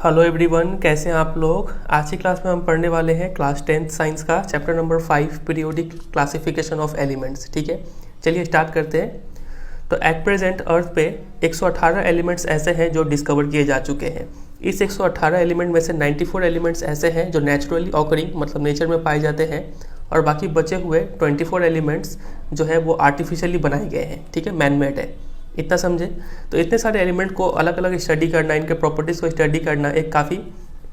Hello everyone, कैसे हैं आप लोग। आज की क्लास में हम पढ़ने वाले हैं क्लास 10th साइंस का chapter number 5 periodic classification of elements. ठीक है, चलिए स्टार्ट करते हैं। तो एट प्रेजेंट अर्थ पे 118 एलिमेंट्स ऐसे हैं जो डिस्कवर किए जा चुके हैं। इस 118 एलिमेंट में से 94 एलिमेंट्स ऐसे हैं जो नेचुरली ऑकरिंग मतलब नेचर में पाए जाते हैं, और बाकी बचे हुए 24 एलिमेंट्स जो है वो आर्टिफिशियली बनाए गए हैं। ठीक है, मैन मेड है। इतना समझे। तो इतने सारे एलिमेंट को अलग अलग स्टडी करना, इनके प्रॉपर्टीज़ को स्टडी करना एक काफ़ी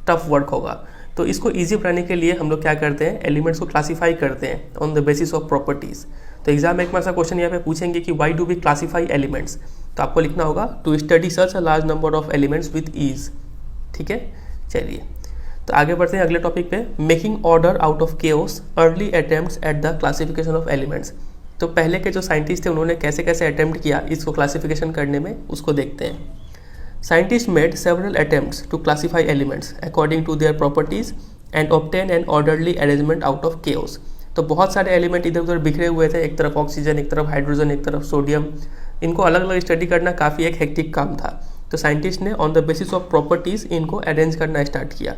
टफ वर्क होगा। तो इसको ईजी बनाने के लिए हम लोग क्या करते हैं, एलिमेंट्स को क्लासीफाई करते हैं on the basis of properties. तो एग्जाम एक ऐसा क्वेश्चन यहाँ पे पूछेंगे कि why do we classify elements. तो आपको लिखना होगा to study such a large number of elements with ease. ठीक है, चलिए तो आगे बढ़ते हैं अगले टॉपिक पे, making order out of chaos early attempts at the classification of elements. तो पहले के जो साइंटिस्ट थे उन्होंने कैसे कैसे अटेम्प्ट किया इसको क्लासिफिकेशन करने में, उसको देखते हैं। Scientist made several attempts to classify elements according to their properties and obtain an orderly arrangement out of chaos. तो बहुत सारे एलिमेंट इधर उधर बिखरे हुए थे, एक तरफ ऑक्सीजन, एक तरफ हाइड्रोजन, एक तरफ सोडियम। इनको अलग अलग स्टडी करना काफ़ी एक हेक्टिक काम था। तो साइंटिस्ट ने on the basis of properties इनको अरेंज करना स्टार्ट किया।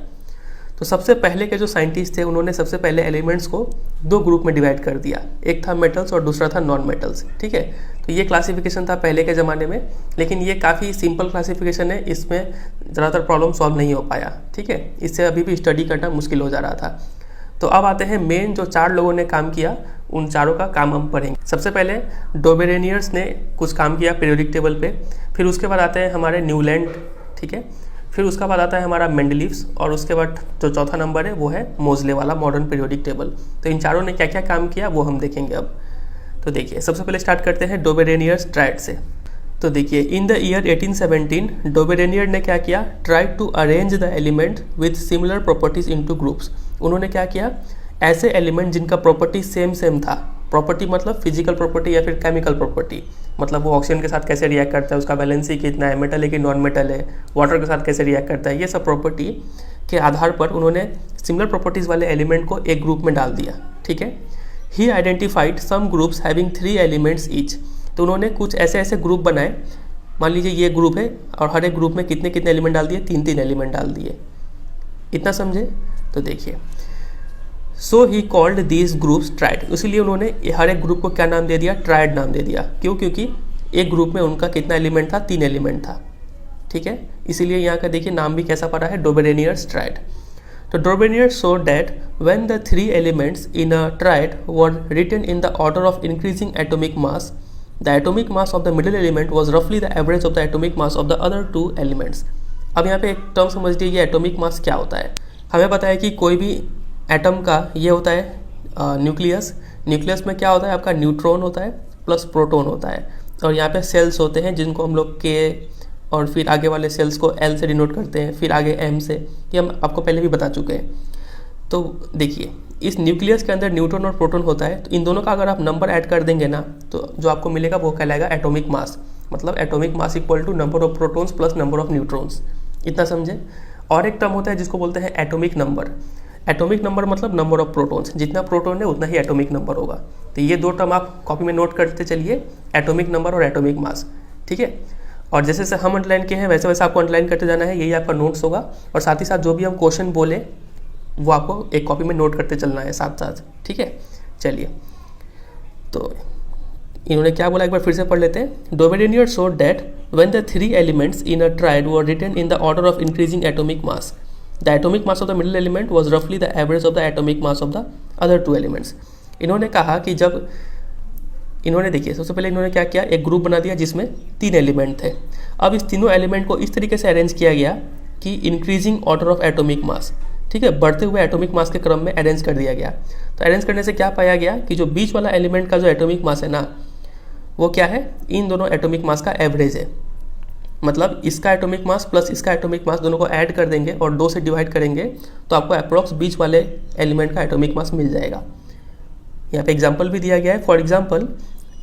तो सबसे पहले के जो साइंटिस्ट थे उन्होंने सबसे पहले एलिमेंट्स को दो ग्रुप में डिवाइड कर दिया, एक था मेटल्स और दूसरा था नॉन मेटल्स। ठीक है, तो ये क्लासिफिकेशन था पहले के ज़माने में, लेकिन ये काफ़ी सिंपल क्लासिफिकेशन है, इसमें ज़्यादातर प्रॉब्लम सॉल्व नहीं हो पाया। ठीक है, इससे अभी भी स्टडी करना मुश्किल हो जा रहा था। तो अब आते हैं मेन जो चार लोगों ने काम किया, उन चारों का काम हम पढ़ेंगे। सबसे पहले डोबेरेनियर्स ने कुछ काम किया पीरियोडिक टेबल पे, फिर उसके बाद आते हैं हमारे न्यूलैंड। ठीक है, फिर उसका बाद आता है हमारा मेंडलीव्स, और उसके बाद जो चौथा नंबर है वो है मोजले वाला मॉडर्न पीरियोडिक टेबल। तो इन चारों ने क्या क्या काम किया वो हम देखेंगे अब। तो देखिए सबसे पहले स्टार्ट करते हैं डोबेरेनियर्स ट्राइड से। तो देखिए इन द ईयर 1817 डोबेरेनियर ने क्या किया, tried to arrange the element with similar properties into groups. उन्होंने क्या किया, ऐसे एलिमेंट जिनका प्रॉपर्टी सेम सेम था, प्रॉपर्टी मतलब फिजिकल प्रॉपर्टी या फिर केमिकल प्रॉपर्टी, मतलब वो ऑक्सीजन के साथ कैसे रिएक्ट करता है, उसका वैलेंसी कितना है, मेटल है कि नॉन मेटल है, वाटर के साथ कैसे रिएक्ट करता है, ये सब प्रॉपर्टी के आधार पर उन्होंने सिमिलर प्रॉपर्टीज़ वाले एलिमेंट को एक ग्रुप में डाल दिया। ठीक है, he identified some groups having 3 elements each. तो उन्होंने कुछ ऐसे ऐसे ग्रुप बनाए, मान लीजिए ये ग्रुप है और हर एक ग्रुप में कितने कितने एलिमेंट डाल दिए, 3-3 एलिमेंट डाल दिए। इतना समझे। तो देखिए so he called these groups triads, इसलिए उन्होंने हर एक ग्रुप को क्या नाम दे दिया, ट्राइड नाम दे दिया। क्यों, क्योंकि एक ग्रुप में उनका कितना एलिमेंट था, 3 एलिमेंट था। ठीक है, इसीलिए यहाँ का देखिए नाम भी कैसा पड़ा है, डोबेरेनियर्स ट्राइड। तो Dobereiner's show that when the 3 elements in a triad were written in the order of increasing atomic mass, the atomic mass of the middle element was रफली the average of the atomic mass of the other 2 elements. अब यहाँ पे एक term समझ लीजिए, atomic mass क्या होता है। हमें पता है कि कोई भी एटम का ये होता है न्यूक्लियस। न्यूक्लियस में क्या होता है, आपका न्यूट्रॉन होता है प्लस प्रोटॉन होता है, और यहाँ पे सेल्स होते हैं जिनको हम लोग के और फिर आगे वाले सेल्स को एल से डिनोट करते हैं, फिर आगे एम से। ये हम आपको पहले भी बता चुके हैं। तो देखिए इस न्यूक्लियस के अंदर न्यूट्रॉन और प्रोटॉन होता है, तो इन दोनों का अगर आप नंबर ऐड कर देंगे ना, तो जो आपको मिलेगा वो कहलाएगा एटॉमिक मास। मतलब atomic mass equal to number of protons plus number of neutrons. इतना समझे। और एक टर्म होता है जिसको बोलते हैं एटॉमिक नंबर। एटॉमिक नंबर मतलब नंबर ऑफ प्रोटॉन्स, जितना प्रोटॉन है उतना ही एटॉमिक नंबर होगा। तो ये दो टर्म आप कॉपी में नोट करते चलिए, एटॉमिक नंबर और एटॉमिक मास। ठीक है, और जैसे जैसे हम अंडरलाइन किए हैं वैसे वैसे आपको अंडरलाइन करते जाना है, यही आपका नोट्स होगा। और साथ ही साथ जो भी हम क्वेश्चन बोले वो आपको एक कॉपी में नोट करते चलना है साथ साथ। ठीक है, चलिए तो इन्होंने क्या बोला एक बार फिर से पढ़ लेते हैं। Dobereiner showed that when the 3 elements in a triad were written in the order of increasing atomic mass, the atomic mass of the middle element was roughly the average of the atomic mass of the other 2 elements। इन्होंने कहा कि जब इन्होंने देखिए सबसे पहले इन्होंने क्या किया, एक ग्रुप बना दिया जिसमें 3 एलिमेंट थे। अब इस तीनों एलिमेंट को इस तरीके से अरेंज किया गया कि इंक्रीजिंग ऑर्डर ऑफ एटॉमिक मास, ठीक है, बढ़ते हुए एटॉमिक मास के क्रम में अरेंज कर दिया गया। तो अरेंज करने से क्या पाया गया कि जो बीच वाला एलिमेंट का जो एटॉमिक मास है ना, वो क्या है, इन दोनों एटॉमिक मास का एवरेज है। मतलब इसका एटॉमिक मास प्लस इसका एटॉमिक मास दोनों को ऐड कर देंगे और 2 से डिवाइड करेंगे तो आपको अप्रॉक्स बीच वाले एलिमेंट का एटॉमिक मास मिल जाएगा। यहाँ पे एग्जांपल भी दिया गया है। For example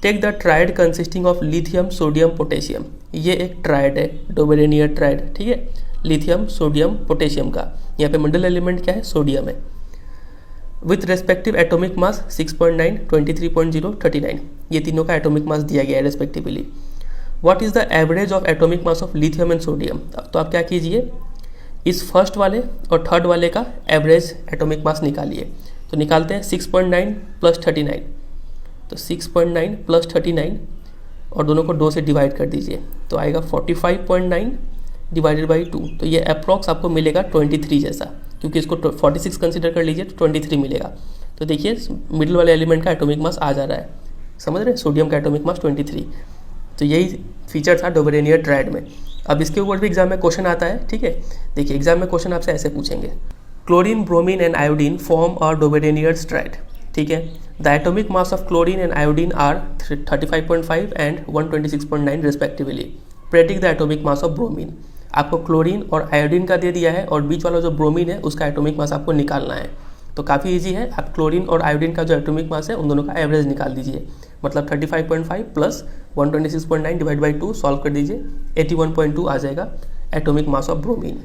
take the triad consisting of lithium sodium potassium. ये एक ट्राइड है, डोबेरेनियर ट्राइड। ठीक है, लिथियम सोडियम पोटेशियम का यहाँ पे मिडिल एलिमेंट क्या है, सोडियम है। विथ रेस्पेक्टिव एटॉमिक मास 6.9, 23.0, 39, ये तीनों का एटॉमिक मास दिया गया है respectively. What is the average of atomic mass of lithium and sodium. तो आप क्या कीजिए, इस फर्स्ट वाले और थर्ड वाले का एवरेज एटॉमिक मास निकालिए। तो निकालते हैं 6.9 प्लस 39, तो 6.9 प्लस 39 और दोनों को 2 से डिवाइड कर दीजिए तो आएगा 45.9 डिवाइडेड बाई 2। तो ये अप्रॉक्स आपको मिलेगा 23 जैसा, क्योंकि इसको 46 कंसिडर कर लीजिए तो 23 मिलेगा। तो देखिए मिडिल वाले एलिमेंट का एटॉमिक मास आ जा रहा है, समझ रहे हैं, सोडियम का एटॉमिक मास 23। तो यही फीचर था डोबेरेनियर ट्रायड में। अब इसके ऊपर भी एग्जाम में क्वेश्चन आता है, ठीक है। देखिए एग्जाम में क्वेश्चन आपसे ऐसे पूछेंगे, chlorine, bromine and iodine form a Dobereiner triad, ठीक है। The atomic mass of chlorine and iodine are 35.5 and 126.9 respectively. Predict the atomic mass of bromine. आपको क्लोरीन और आयोडीन का दे दिया है और बीच वाला जो ब्रोमीन है उसका एटॉमिक मास आपको निकालना है। तो काफ़ी इजी है, आप क्लोरीन और आयोडीन का जो एटॉमिक मास है उन दोनों का एवरेज निकाल दीजिए। मतलब 35.5 प्लस 126.9 डिवाइड बाई 2 सॉल्व कर दीजिए, 81.2 आ जाएगा एटॉमिक मास ऑफ ब्रोमीन।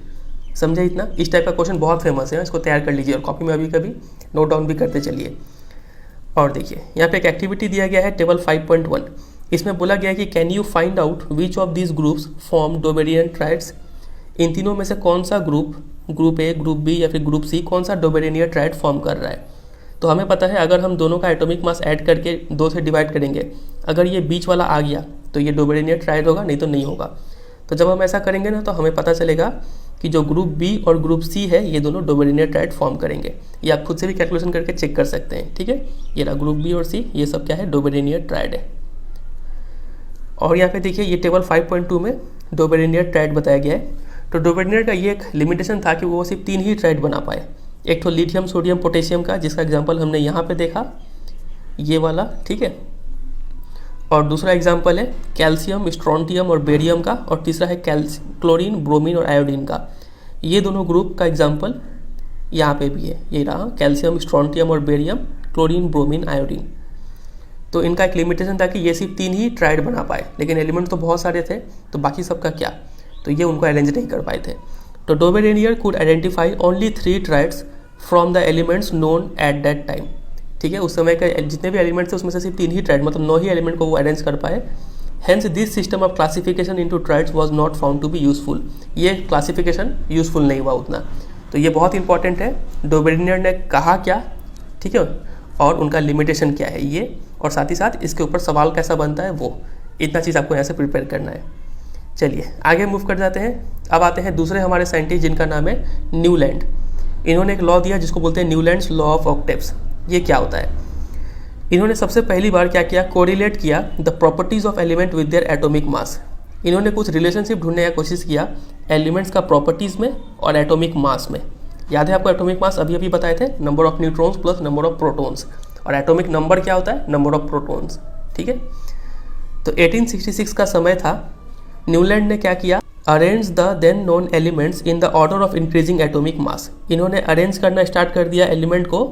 समझे इतना? इस टाइप का क्वेश्चन बहुत फेमस है, इसको तैयार कर लीजिए और कॉपी में अभी कभी नोट डाउन भी करते चलिए। और देखिए यहाँ पे एक एक्टिविटी दिया गया है टेबल 5.1। इसमें बोला गया है कि can you find out which of these groups form Dobereiner triads. इन तीनों में से कौन सा ग्रुप ए, ग्रुप बी या फिर ग्रुप सी कौन सा डोबेरेनियर ट्रायड फॉर्म कर रहा है। तो हमें पता है अगर हम दोनों का एटॉमिक मास ऐड करके 2 से डिवाइड करेंगे, अगर ये बीच वाला आ गया तो ये डोबेरेनियर ट्रायड होगा, नहीं तो नहीं होगा। तो जब हम ऐसा करेंगे ना तो हमें पता चलेगा कि जो ग्रुप बी और ग्रुप सी है ये दोनों डोबेरेनियर ट्रायड फॉर्म करेंगे। ये आप खुद से भी कैलकुलेशन करके चेक कर सकते हैं, ठीक है। ये रहा ग्रुप बी और सी, ये सब क्या है, डोबेरेनियर ट्रायड है। और यहाँ पे देखिए ये टेबल 5.2 में डोबेरेनियर ट्रायड बताया गया है। तो डोबेरेनियर का ये एक लिमिटेशन था कि वो सिर्फ 3 ही ट्रायड बना पाए। एक तो लिथियम, सोडियम, पोटेशियम का, जिसका एग्जांपल हमने यहाँ पे देखा, ये वाला, ठीक है। और दूसरा एग्जांपल है कैल्शियम, स्ट्रोंटियम और बेरियम का। और तीसरा है क्लोरीन, ब्रोमीन और आयोडीन का। ये दोनों ग्रुप का एग्जाम्पल यहाँ पे भी है, ये रहा कैल्शियम, स्ट्रोंटियम और बेरियम, क्लोरीन, ब्रोमीन, आयोडीन। तो इनका एक लिमिटेशन था कि ये सिर्फ 3 ही ट्रायड बना पाए, लेकिन एलिमेंट तो बहुत सारे थे, तो बाकी सबका क्या, तो ये उनको अरेंज नहीं कर पाए थे। तो Dobereiner could identify only 3 triads from the elements known at that time, ठीक है। उस समय के जितने भी एलिमेंट्स थे उसमें से सिर्फ 3 ही ट्रायड, मतलब 9 ही एलिमेंट को वो अरेंज कर पाए। Hence this system of classification into triads was not found to be useful. ये क्लासिफिकेशन यूजफुल नहीं हुआ उतना। तो ये बहुत इंपॉर्टेंट है, डोबेरेनियर ने कहा क्या, ठीक है, और उनका लिमिटेशन क्या है ये, और साथ ही साथ इसके ऊपर सवाल कैसा बनता है वो, इतना चीज़ आपको यहाँ से प्रिपेयर करना है। चलिए आगे मूव कर जाते हैं। अब आते हैं दूसरे हमारे साइंटिस्ट जिनका नाम है न्यूलैंड। इन्होंने एक लॉ दिया जिसको बोलते हैं न्यूलैंड्स लॉ ऑफ ऑक्टेव्स। ये क्या होता है? इन्होंने सबसे पहली बार क्या किया, कोरिलेट किया the properties of element with their atomic mass. इन्होंने कुछ रिलेशनशिप ढूंढने की कोशिश किया एलिमेंट्स का प्रॉपर्टीज़ में और एटॉमिक मास में। याद है आपको एटॉमिक मास अभी अभी बताए थे, number of neutrons plus number of protons, और एटॉमिक नंबर क्या होता है, नंबर ऑफ प्रोटॉन्स, ठीक है। तो 1866 का समय था। न्यूलैंड ने क्या किया, arrange the then known elements in the order of increasing atomic mass. इन्होंने अरेंज करना स्टार्ट कर दिया एलिमेंट को,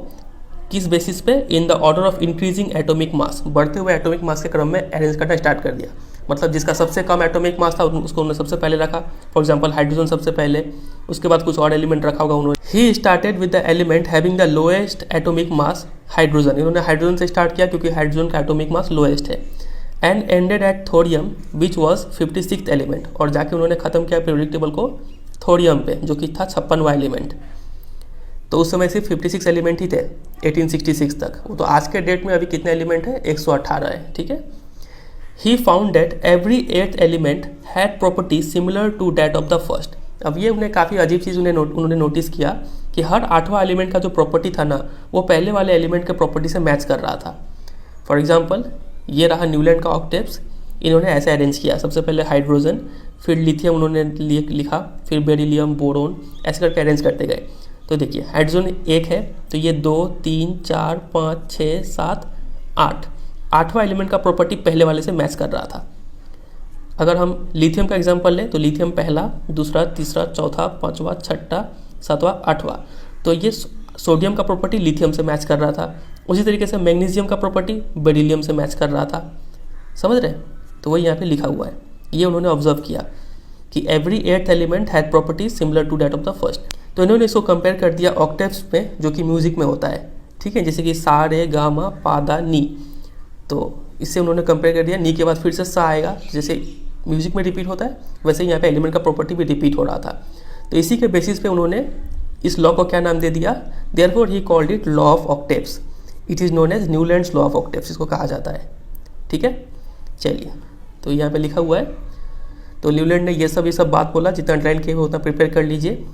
किस बेसिस पे, इन the order of increasing atomic मास, बढ़ते हुए एटॉमिक मास के क्रम में अरेंज करना स्टार्ट कर दिया। मतलब जिसका सबसे कम एटॉमिक मास था उसको उन्होंने सबसे पहले रखा, फॉर एग्जांपल हाइड्रोजन सबसे पहले, उसके बाद कुछ और एलिमेंट रखा होगा उन्होंने। He started with the element having the lowest atomic mass, hydrogen. इन्होंने हाइड्रोजन से स्टार्ट किया क्योंकि हाइड्रोजन का एटॉमिक मास लोएस्ट है। And ended at thorium which was 56th element, और जाके उन्होंने खत्म किया पीरियोडिक टेबल को थोरियम पे, जो कि था 56वां एलिमेंट। तो उस समय सिर्फ 56 एलिमेंट ही थे 1866 तक। वो तो आज के डेट में अभी कितने एलिमेंट है, 118 है, ठीक है। He found that every 8th element had property similar to that of the first. अब ये उन्हें काफ़ी अजीब चीज़ उन्होंने नोटिस किया कि हर 8वां एलिमेंट का जो प्रॉपर्टी था ना, वो पहले वाले एलिमेंट के प्रॉपर्टी से मैच कर रहा था। फॉर एग्जाम्पल ये रहा न्यूलैंड का ऑक्टेव्स। इन्होंने ऐसे अरेंज किया, सबसे पहले हाइड्रोजन, फिर लिथियम उन्होंने लिखा, फिर बेरिलियम, बोरोन, ऐसे करके अरेंज करते गए। तो देखिए हाइड्रोजन 1 है, तो ये 2, 3, 4, 5, 6, 7, 8, 8वां एलिमेंट का प्रॉपर्टी पहले वाले से मैच कर रहा था। अगर हम लिथियम का एग्जांपल लें तो लिथियम पहला, दूसरा, तीसरा, चौथा, 5वां, 6वां, 7वां, 8वां, तो ये सोडियम का प्रॉपर्टी लिथियम से मैच कर रहा था। उसी तरीके से मैग्नीशियम का प्रॉपर्टी बेरिलियम से मैच कर रहा था। समझ रहे? तो वही यहाँ पे लिखा हुआ है, ये उन्होंने ऑब्जर्व किया कि every 8th element had properties similar to that of the first. तो इन्होंने इसको कंपेयर कर दिया ऑक्टेव्स में, जो कि म्यूजिक में होता है, ठीक है, जैसे कि सा, रे, गा, मा, पा, दा, नी। तो इससे उन्होंने कंपेयर कर दिया, नी के बाद फिर से सा आएगा, जैसे म्यूजिक में रिपीट होता है वैसे ही यहाँ पे एलिमेंट का प्रॉपर्टी भी रिपीट हो रहा था। तो इसी के बेसिस पे उन्होंने इस लॉ को क्या नाम दे दिया, therefore he called it law of octaves. It is known as Newlands law of octaves, इसको कहा जाता है। ठीक है, चलिए तो यहाँ पे लिखा हुआ है। तो न्यूलैंड ने ये सब बात बोला, जितना अंडरलाइन किए हुए उतना प्रिपेयर कर लीजिए।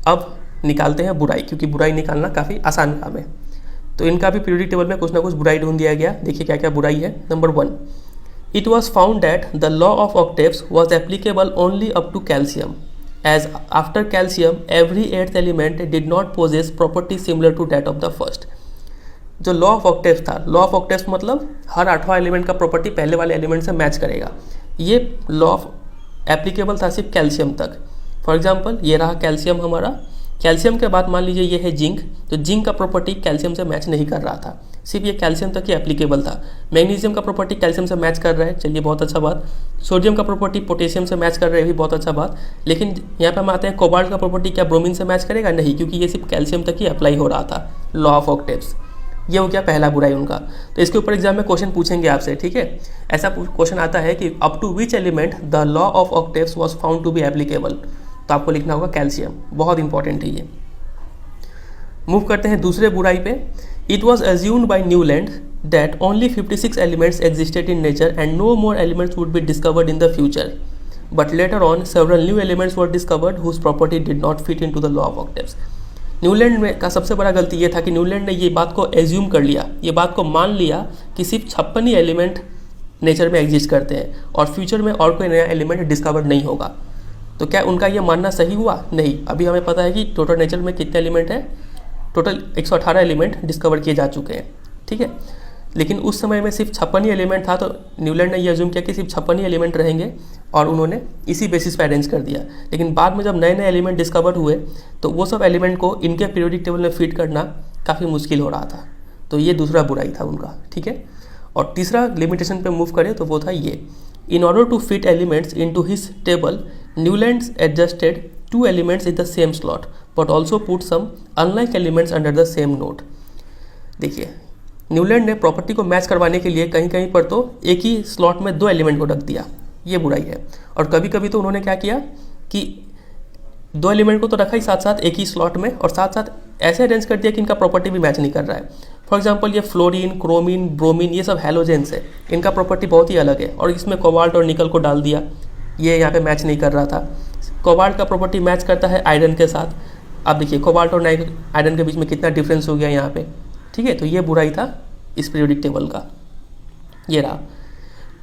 अब निकालते हैं बुराई, क्योंकि बुराई निकालना काफ़ी आसान काम है। तो इनका भी पीरियोडिक टेबल में कुछ ना कुछ बुराई ढूंढ दिया गया। देखिए क्या क्या बुराई है। Number 1, it was found that the law of octaves was applicable only up to calcium, as after calcium every eighth element did not possess property similar to that of the first. जो law of octaves था, law of octaves मतलब हर 8वां element का property पहले वाले element से match करेगा। ये लॉ ऑफ एप्लीकेबल था सिर्फ कैल्शियम तक। फॉर एग्जांपल ये रहा कैल्शियम हमारा, कैल्शियम के बाद मान लीजिए ये है जिंक, तो जिंक का प्रॉपर्टी कैल्शियम से मैच नहीं कर रहा था, सिर्फ ये कैल्शियम तक ही एप्लीकेबल था। मैग्नीशियम का प्रॉपर्टी कैल्शियम से मैच कर रहा है, चलिए बहुत अच्छा बात। सोडियम का प्रॉपर्टी पोटेशियम से मैच कर रहा है, भी बहुत अच्छा बात। लेकिन यहाँ पे हम आते हैं कोबाल्ट का प्रॉपर्टी क्या ब्रोमीन से मैच करेगा? नहीं, क्योंकि ये सिर्फ कैल्शियम तक ही अप्लाई हो रहा था लॉ ऑफ ऑक्टेव्स। ये हो गया पहला बुराई उनका। तो इसके ऊपर एग्जाम में क्वेश्चन पूछेंगे आपसे, ठीक है। ऐसा क्वेश्चन आता है कि up to which element the law of octaves was found to be applicable, तो आपको लिखना होगा कैल्शियम, बहुत इंपॉर्टेंट है ये। मूव करते हैं दूसरे बुराई पे। It was assumed by Newland that only 56 elements existed in nature and no more elements would be discovered in the future, but later on several new elements were discovered whose property did not fit in to the law of octaves. Newland में का सबसे बड़ा गलती ये था कि Newland ने ये बात को एज्यूम कर लिया, ये बात को मान लिया कि सिर्फ 56 ही एलिमेंट नेचर में एग्जिस्ट करते हैं और फ्यूचर में और कोई नया एलिमेंट डिस्कवर नहीं होगा। तो क्या उनका ये मानना सही हुआ? नहीं। अभी हमें पता है कि टोटल नेचर में कितने एलिमेंट हैं, टोटल 118 एलिमेंट डिस्कवर किए जा चुके हैं, ठीक है। लेकिन उस समय में सिर्फ 56 ही एलिमेंट था, तो न्यूलैंड ने ये अज्यूम किया कि सिर्फ 56 ही एलिमेंट रहेंगे और उन्होंने इसी बेसिस पे अरेंज कर दिया। लेकिन बाद में जब नए नए एलिमेंट डिस्कवर हुए तो वो सब एलिमेंट को इनके पीरियोडिक टेबल में फिट करना काफ़ी मुश्किल हो रहा था। तो ये दूसरा बुराई था उनका, ठीक है। और तीसरा लिमिटेशन पे मूव करें तो वो था ये, in order to fit elements in to his table Newland adjusted 2 elements in the same slot but also put some unlike elements under the same note. देखिए न्यूलैंड ने प्रॉपर्टी को मैच करवाने के लिए कहीं कहीं पर तो एक ही स्लॉट में 2 एलिमेंट को रख दिया, ये बुराई है। और कभी कभी तो उन्होंने क्या किया कि 2 एलिमेंट को तो रखा ही साथ साथ एक ही स्लॉट में, और साथ साथ ऐसे अरेंज कर दिया कि इनका प्रॉपर्टी भी मैच नहीं कर रहा है। फॉर एग्जाम्पल ये फ्लोरीन, क्रोमीन, ब्रोमीन, ये सब हैलोजेंस है, इनका प्रॉपर्टी बहुत ही अलग है, और इसमें कोबाल्ट और निकल को डाल दिया, ये यहाँ पे मैच नहीं कर रहा था। कोबाल्ट का प्रॉपर्टी मैच करता है आयरन के साथ। अब देखिए कोबाल्ट और आयरन के बीच में कितना डिफरेंस हो गया यहाँ पे, ठीक है। तो ये बुराई था इस पीरियोडिक टेबल का, ये रहा।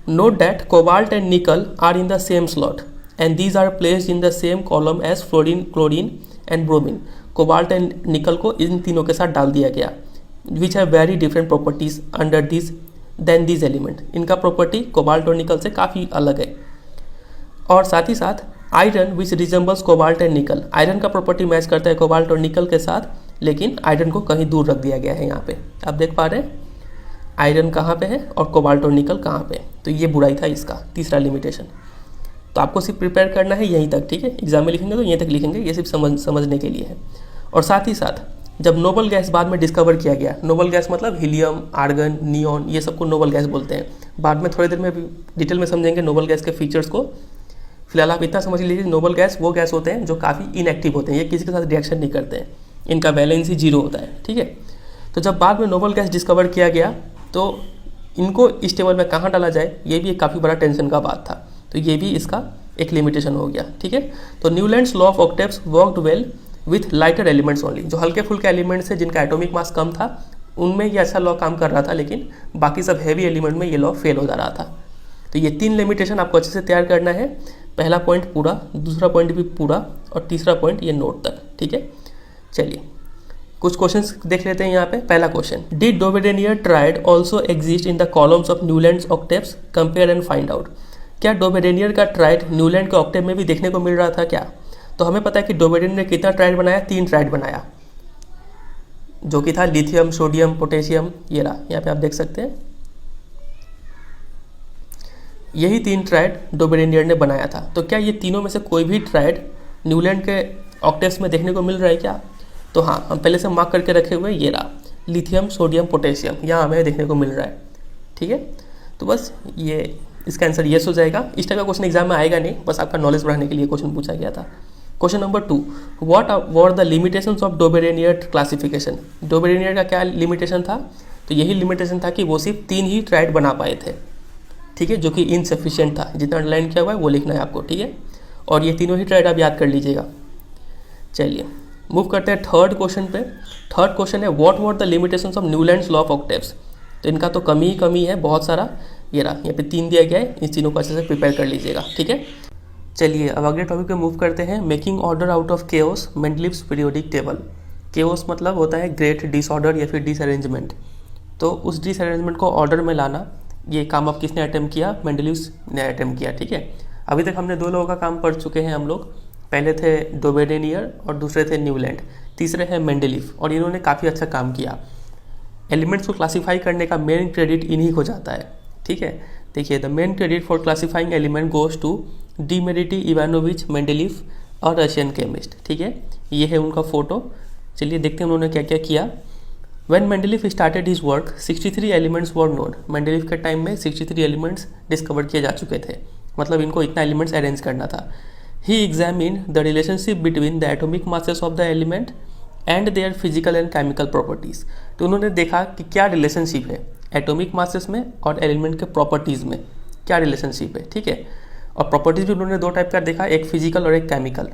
Note that cobalt and nickel are in the same slot and these are placed in the same column as fluorine, chlorine and bromine. Cobalt and nickel को इन तीनों के साथ डाल दिया गया, which have very different properties under this than this element. इनका property cobalt और निकल से काफ़ी अलग है। और साथ ही साथ iron which resembles cobalt and निकल, आयरन का प्रॉपर्टी मैच करता है कोबाल्ट और निकल के साथ, लेकिन आयरन को कहीं दूर रख दिया गया है। यहाँ पे आप देख पा रहे हैं आयरन कहाँ पे है और कोबाल्ट और निकल कहाँ पे। तो ये बुराई था इसका, तीसरा लिमिटेशन। तो आपको सिर्फ प्रिपेयर करना है यहीं तक, ठीक है। एग्जाम में लिखेंगे तो यहीं तक लिखेंगे, ये सिर्फ समझने के लिए है। और साथ ही साथ जब नोबल गैस बाद में डिस्कवर किया गया, नोबल गैस मतलब हीलियम, आर्गन, नियॉन, ये सबको नोबल गैस बोलते हैं। बाद में थोड़ी देर में डिटेल में समझेंगे नोबल गैस के फीचर्स को। फिलहाल आप इतना समझ लीजिए, नोबल गैस वो गैस होते हैं जो काफ़ी इनएक्टिव होते हैं, ये किसी के साथ रिएक्शन नहीं करते हैं, इनका वैलेंसी 0 होता है, ठीक है। तो जब बाद में नोबल गैस डिस्कवर किया गया तो इनको इस टेबल में कहाँ डाला जाए, ये भी एक काफ़ी बड़ा टेंशन का बात था। तो ये भी इसका एक लिमिटेशन हो गया, ठीक है। तो Newlands law of octaves worked well with lighter elements only. जो हल्के फुल्के एलिमेंट्स है जिनका एटॉमिक मास कम था उनमें ये अच्छा लॉ काम कर रहा था, लेकिन बाकी सब हैवी एलिमेंट में ये लॉ फेल हो जा रहा था। तो ये 3 लिमिटेशन आपको अच्छे से तैयार करना है। पहला पॉइंट पूरा, दूसरा पॉइंट भी पूरा, और तीसरा पॉइंट ये नोट तक, ठीक है। चलिए कुछ क्वेश्चंस देख लेते हैं यहाँ पे। पहला question, did Dobereiner triad also exist in the columns of Newlands octaves, compare and find out. क्या डोबेडेनियर का ट्राइड न्यूलैंड के ऑक्टेव में भी देखने को मिल रहा था क्या? तो हमें पता है कि डोबेडेनियर ने कितना ट्राइड बनाया, 3 ट्राइड बनाया, जो कि था लिथियम, सोडियम, पोटेशियम। ये रहा, यहाँ पे आप देख सकते हैं, यही 3 ट्राइड डोबेडेनियर ने बनाया था। तो क्या ये तीनों में से कोई भी ट्राइड न्यूलैंड के ऑक्टेव्स में देखने को मिल रहा है क्या? तो हाँ, हम पहले से मार्क करके रखे हुए, ये रहा लिथियम, सोडियम, पोटेशियम, यहाँ हमें देखने को मिल रहा है, ठीक है। तो बस ये इसका आंसर येस हो जाएगा। इस टाइप का क्वेश्चन एग्जाम में आएगा नहीं, बस आपका नॉलेज बढ़ाने के लिए क्वेश्चन पूछा गया था। Question number 2, what were the limitations of Dobereiner classification. Dobereiner का क्या लिमिटेशन था, तो यही लिमिटेशन था कि वो सिर्फ 3 ही ट्राइड बना पाए थे, ठीक है, जो कि इनसफिशिएंट था। जितना अंडरलाइन किया हुआ है वो लिखना है आपको, ठीक है, और ये तीनों ही ट्राइड आप याद कर लीजिएगा। चलिए मूव करते हैं थर्ड क्वेश्चन पे। थर्ड क्वेश्चन है what were the limitations of Newlands law of octaves. तो इनका तो कमी है बहुत सारा, ये रहा, यहाँ पे 3 दिया गया है, इन तीनों को अच्छे से प्रिपेयर कर लीजिएगा, ठीक है। चलिए अब अगले टॉपिक पे मूव करते हैं, making order out of chaos, Mendeleev's periodic table. Chaos मतलब होता है ग्रेट डिसऑर्डर या फिर डिसअरेंजमेंट, तो उस डिसअरेंजमेंट को ऑर्डर में लाना, ये काम अब किसने अटेम्प्ट किया, मेंडलीव्स ने अटेम्प्ट किया, ठीक है। अभी तक हमने 2 लोगों का काम पढ़ चुके हैं हम लोग, पहले थे डोबेरेनियर और दूसरे थे न्यूलैंड, तीसरे हैं मेंडलीव, और इन्होंने काफ़ी अच्छा काम किया। एलिमेंट्स को क्लासीफाई करने का मेन क्रेडिट इन्हीं को जाता है, ठीक है। देखिए the main credit for classifying element goes to Dmitri Ivanovich Mendeleev और रशियन केमिस्ट, ठीक है। ये है उनका फोटो। चलिए देखते हैं उन्होंने क्या क्या किया। When Mendeleev started his work, 63 elements were known. Mendeleev के टाइम में 63 एलिमेंट्स डिस्कवर किए जा चुके थे, मतलब इनको इतना एलिमेंट्स अरेंज करना था। He examined the relationship between the atomic masses of the element and their physical and chemical properties. तो उन्होंने देखा कि क्या रिलेशनशिप है एटॉमिक मासेस में और एलिमेंट के प्रॉपर्टीज़ में, क्या रिलेशनशिप है, ठीक है। और प्रॉपर्टीज़ भी उन्होंने 2 टाइप का देखा, एक फिजिकल और एक केमिकल।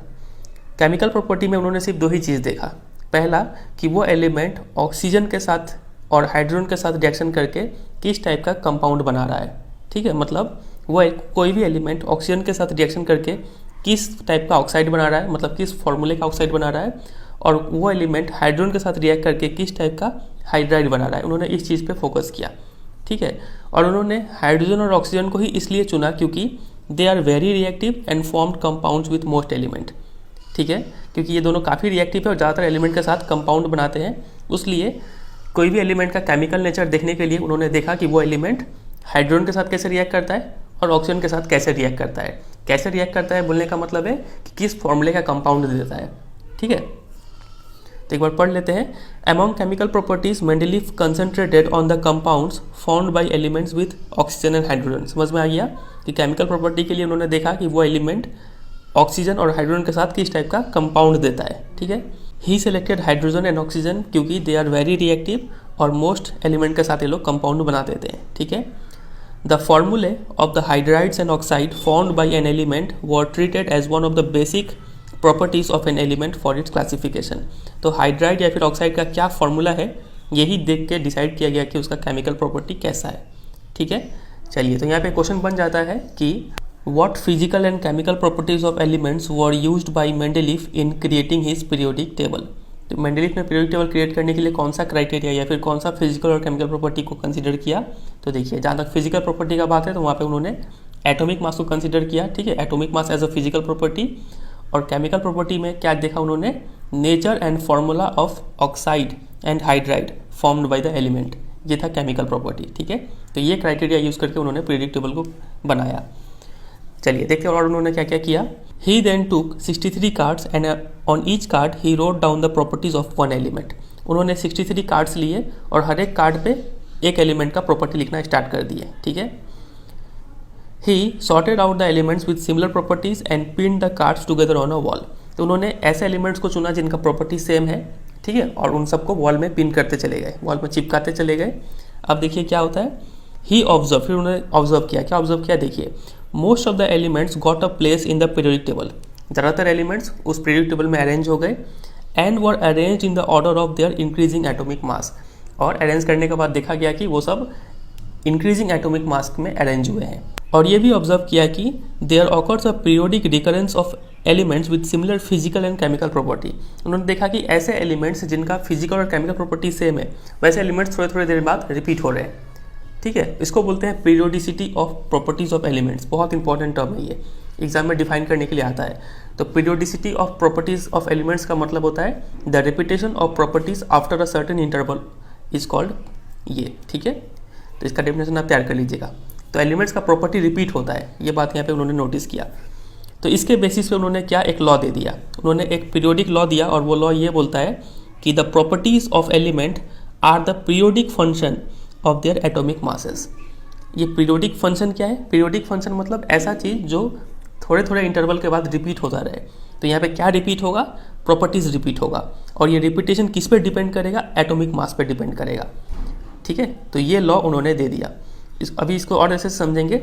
केमिकल प्रॉपर्टी में उन्होंने सिर्फ 2 ही चीज़ देखा। पहला कि वो एलिमेंट ऑक्सीजन के साथ और हाइड्रोजन के साथ रिएक्शन करके किस टाइप का कंपाउंड बना रहा है, ठीक है। मतलब वो कोई भी एलिमेंट ऑक्सीजन के साथ रिएक्शन करके किस टाइप का ऑक्साइड बना रहा है, मतलब किस फॉर्मूले का ऑक्साइड बना रहा है, और वो एलिमेंट हाइड्रोजन के साथ रिएक्ट करके किस टाइप का हाइड्राइड बना रहा है। उन्होंने इस चीज़ पे फोकस किया, ठीक है। और उन्होंने हाइड्रोजन और ऑक्सीजन को ही इसलिए चुना क्योंकि they are very reactive and formed compounds with most element, ठीक है, क्योंकि ये दोनों काफ़ी रिएक्टिव है और ज़्यादातर एलिमेंट के साथ कंपाउंड बनाते हैं। उसलिए कोई भी एलिमेंट का केमिकल नेचर देखने के लिए उन्होंने देखा कि वो एलिमेंट हाइड्रोजन के साथ कैसे रिएक्ट करता है और ऑक्सीजन के साथ कैसे रिएक्ट करता है। कैसे रिएक्ट करता है बोलने का मतलब है कि किस फॉर्मूले का कंपाउंड देता है, ठीक है। तो एक बार पढ़ लेते हैं। Among chemical properties Mendeleev concentrated on the compounds formed by elements with oxygen and hydrogen. समझ में आ गया कि केमिकल प्रॉपर्टी के लिए उन्होंने देखा कि वो एलिमेंट ऑक्सीजन और हाइड्रोजन के साथ किस टाइप का कंपाउंड देता है, ठीक है। ही सिलेक्टेड हाइड्रोजन एंड ऑक्सीजन क्योंकि दे आर वेरी रिएक्टिव और मोस्ट एलिमेंट के साथ ये लोग कंपाउंड बना देते हैं, ठीक है। The formulae of the hydrides and oxide formed by an element were treated as one of the basic properties of an element for its classification. तो हाइड्राइड या फिर ऑक्साइड का क्या फॉर्मूला है यही देख के डिसाइड किया गया कि उसका केमिकल प्रॉपर्टी कैसा है, ठीक है। चलिए तो यहाँ पे क्वेश्चन बन जाता है कि What physical and chemical properties of elements were used by Mendeleev in creating his periodic table? तो मेंडलीव ने पीरियोडिक टेबल क्रिएट करने के लिए कौन सा क्राइटेरिया या फिर कौन सा फिजिकल और केमिकल प्रॉपर्टी को कंसीडर किया। तो देखिए जहाँ तक फिजिकल प्रॉपर्टी का बात है तो वहाँ पे उन्होंने एटॉमिक मास को कंसीडर किया, ठीक है, atomic mass as a physical property. और केमिकल प्रॉपर्टी में क्या देखा उन्होंने, nature and formula of oxide and hydride formed by the element, ये था केमिकल प्रॉपर्टी, ठीक है। तो ये क्राइटेरिया यूज़ करके उन्होंने पीरियोडिक टेबल को बनाया। चलिए देखते हैं और उन्होंने क्या क्या किया। He then took 63 cards and on each card he wrote down the properties of one element. उन्होंने 63 कार्ड्स लिए और हर एक कार्ड पे एक एलिमेंट का प्रॉपर्टी लिखना स्टार्ट कर दिए, ठीक है। He sorted out the elements with similar properties and pinned the cards together on a wall. तो उन्होंने ऐसे एलिमेंट्स को चुना जिनका प्रॉपर्टी सेम है, ठीक है, और उन सबको वॉल में पिन करते चले गए, वॉल में चिपकाते चले गए। अब देखिए क्या होता है, ही ऑब्जर्व, फिर उन्होंने ऑब्जर्व किया, क्या ऑब्जर्व किया देखिए, most of the elements got a place in the periodic table. ज़्यादातर एलिमेंट्स उस पीरियोडिक टेबल में अरेंज हो गए and were arranged in the order of their increasing atomic mass. और अरेंज करने के बाद देखा गया कि वो सब इंक्रीजिंग एटॉमिक मास में अरेंज हुए हैं। और ये भी ऑब्जर्व किया कि there occurs a periodic recurrence of elements with similar physical and chemical property. उन्होंने देखा कि ऐसे एलिमेंट्स जिनका फिजिकल और केमिकल प्रॉपर्टी सेम है वैसे एलिमेंट्स थोड़े थोड़े देर बाद रिपीट हो रहे हैं, ठीक है। इसको बोलते हैं periodicity of properties of elements. बहुत इंपॉर्टेंट टर्म है ये, एग्जाम में डिफाइन करने के लिए आता है। तो periodicity of properties of elements का मतलब होता है the repetition of properties after a certain interval is called ये, ठीक है। तो इसका डेफिनेशन आप तैयार कर लीजिएगा। तो एलिमेंट्स का प्रॉपर्टी रिपीट होता है, ये बात यहाँ पे उन्होंने नोटिस किया। तो इसके बेसिस पे उन्होंने क्या एक लॉ दे दिया, उन्होंने एक पीरियोडिक लॉ दिया और वो लॉ ये बोलता है कि the properties of element are the periodic function of their atomic masses. ये पीरियोडिक फंक्शन क्या है, पीरियोडिक फंक्शन मतलब ऐसा चीज़ जो थोड़े थोड़े इंटरवल के बाद रिपीट होता रहे। तो यहाँ पे क्या रिपीट होगा, प्रॉपर्टीज़ रिपीट होगा, और ये रिपीटेशन किस पे डिपेंड करेगा, एटॉमिक मास पे डिपेंड करेगा। ठीक है, तो ये लॉ उन्होंने दे दिया। अभी इसको और ऐसे समझेंगे।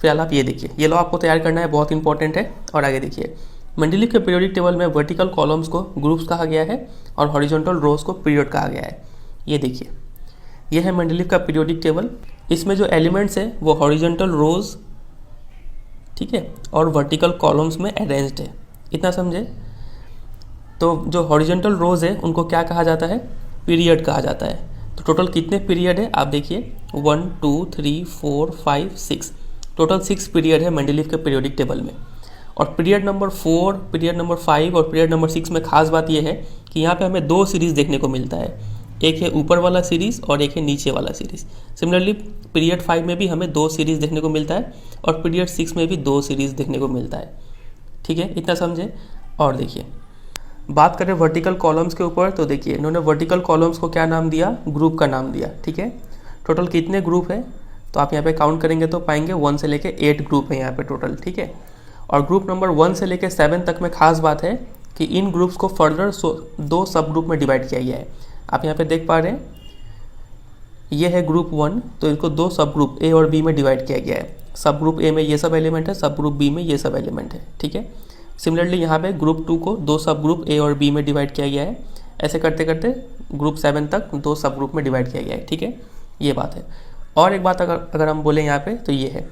फिलहाल आप ये देखिए, ये लॉ आपको तैयार करना है, बहुत इंपॉर्टेंट है। और आगे देखिए, मेंडलीफ के पीरियोडिक टेबल में वर्टिकल कॉलम्स को ग्रुप्स कहा गया है और हॉरिजॉन्टल रोज को पीरियड कहा गया है। ये देखिए, ये है मेंडलीफ का पीरियोडिक टेबल। इसमें जो एलिमेंट्स है वो हॉरिजॉन्टल रोज, ठीक है, और वर्टिकल कॉलम्स में अरेंज्ड है। इतना समझे। तो जो हॉरिजॉन्टल रोज है उनको क्या कहा जाता है, पीरियड कहा जाता है। तो टोटल कितने पीरियड है आप देखिए, 1 2 3 4 5 6, टोटल 6 पीरियड है मेंडलीफ के पीरियोडिक टेबल में। और पीरियड नंबर 4, पीरियड नंबर 5 और पीरियड नंबर 6 में खास बात यह है कि यहाँ पे हमें 2 सीरीज़ देखने को मिलता है, एक है ऊपर वाला सीरीज़ और एक है नीचे वाला सीरीज़। सिमिलरली पीरियड 5 में भी हमें 2 सीरीज़ देखने को मिलता है और पीरियड 6 में भी 2 सीरीज़ देखने को मिलता है। ठीक है, इतना समझे। और देखिए, बात करें वर्टिकल कॉलम्स के ऊपर, तो देखिए इन्होंने वर्टिकल कॉलम्स को क्या नाम दिया, ग्रुप का नाम दिया। ठीक है, टोटल कितने ग्रुप है, तो आप यहाँ पे काउंट करेंगे तो पाएंगे 1 से लेके 8 ग्रुप है यहाँ पे टोटल। ठीक है, और ग्रुप नंबर 1 से लेके 7 तक में खास बात है कि इन ग्रुप्स को फर्दर 2 सब ग्रुप में डिवाइड किया गया है। आप यहाँ पे देख पा रहे हैं, ये है ग्रुप 1, तो इसको 2 सब ग्रुप ए और बी में डिवाइड किया गया है। सब ग्रुप ए में ये सब एलिमेंट है, सब ग्रुप बी में ये सब एलिमेंट है। ठीक है, सिमिलरली यहाँ पे ग्रुप 2 को 2 सब ग्रुप ए और बी में डिवाइड किया गया है। ऐसे करते करते ग्रुप 7 तक 2 सब ग्रुप में डिवाइड किया गया है। ठीक है, ये बात है। और एक बात अगर हम बोलें यहाँ पे, तो ये है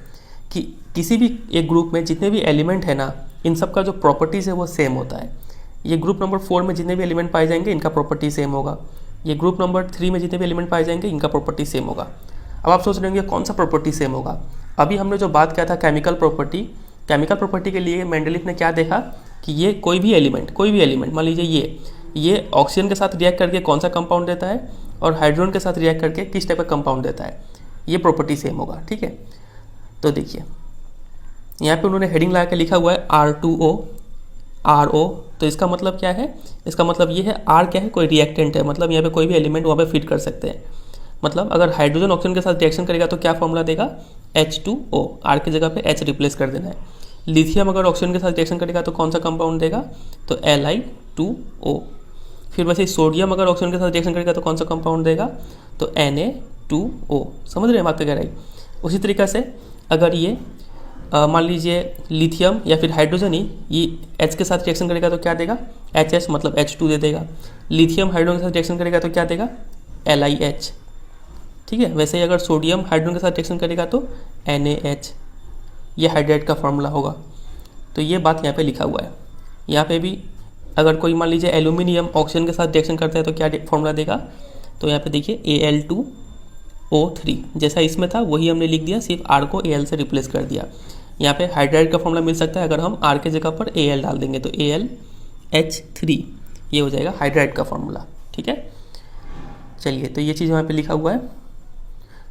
कि किसी भी एक ग्रुप में जितने भी एलिमेंट है ना, इन सब का जो प्रॉपर्टीज़ है वो सेम होता है। ये ग्रुप नंबर 4 में जितने भी एलिमेंट पाए जाएंगे इनका प्रॉपर्टी सेम होगा। ये ग्रुप नंबर 3 में जितने भी एलिमेंट पाए जाएंगे इनका प्रॉपर्टी सेम होगा। अब आप सोच रहे होंगे कौन सा प्रॉपर्टी सेम होगा। अभी हमने जो बात किया था केमिकल प्रॉपर्टी के लिए मेंडलीफ ने क्या देखा कि ये कोई भी एलिमेंट मान लीजिए ये ऑक्सीजन के साथ रिएक्ट करके कौन सा कंपाउंड देता है और हाइड्रोजन के साथ रिएक्ट करके किस टाइप का कंपाउंड देता है, ये प्रॉपर्टी सेम होगा। ठीक है, तो देखिए यहाँ पे उन्होंने हेडिंग लगा के लिखा हुआ है R2O RO। तो इसका मतलब क्या है, इसका मतलब ये है R क्या है, कोई रिएक्टेंट है, मतलब यहाँ पे कोई भी एलिमेंट वहाँ पे फिट कर सकते हैं। मतलब अगर हाइड्रोजन ऑक्सीजन के साथ रिएक्शन करेगा तो क्या फॉर्मूला देगा, H2O, R की जगह पे H रिप्लेस कर देना है। लिथियम अगर ऑक्सीजन के साथ रिएक्शन करेगा तो कौन सा कंपाउंड देगा, तो Li2O। फिर वैसे सोडियम अगर ऑक्सीजन के साथ रिएक्शन करेगा तो कौन सा कंपाउंड देगा, तो Na2O। समझ रहे हैं बात का गहराई। उसी तरीके से अगर ये मान लीजिए लिथियम या फिर हाइड्रोजन ही ये H के साथ रिएक्शन करेगा तो क्या देगा, HS, मतलब H2 दे देगा। लिथियम हाइड्रोजन के साथ रिएक्शन करेगा तो क्या देगा, LiH। ठीक है, वैसे ही अगर सोडियम हाइड्रोजन के साथ रिएक्शन करेगा तो NaH, ये हाइड्राइड का फॉर्मूला होगा। तो ये बात यहाँ पे लिखा हुआ है। यहाँ पे भी अगर कोई मान लीजिए एल्यूमिनियम ऑक्सीजन के साथ रिएक्शन करता है तो क्या फॉर्मूला देगा, तो यहाँ पे देखिए Al2O3, जैसा इसमें था वही हमने लिख दिया, सिर्फ R को Al से रिप्लेस कर दिया। यहाँ पे हाइड्राइड का फॉर्मूला मिल सकता है अगर हम R के जगह पर Al डाल देंगे तो AlH3, ये हो जाएगा हाइड्राइड का फॉर्मूला। ठीक है, चलिए, तो ये चीज़ यहाँ पे लिखा हुआ है।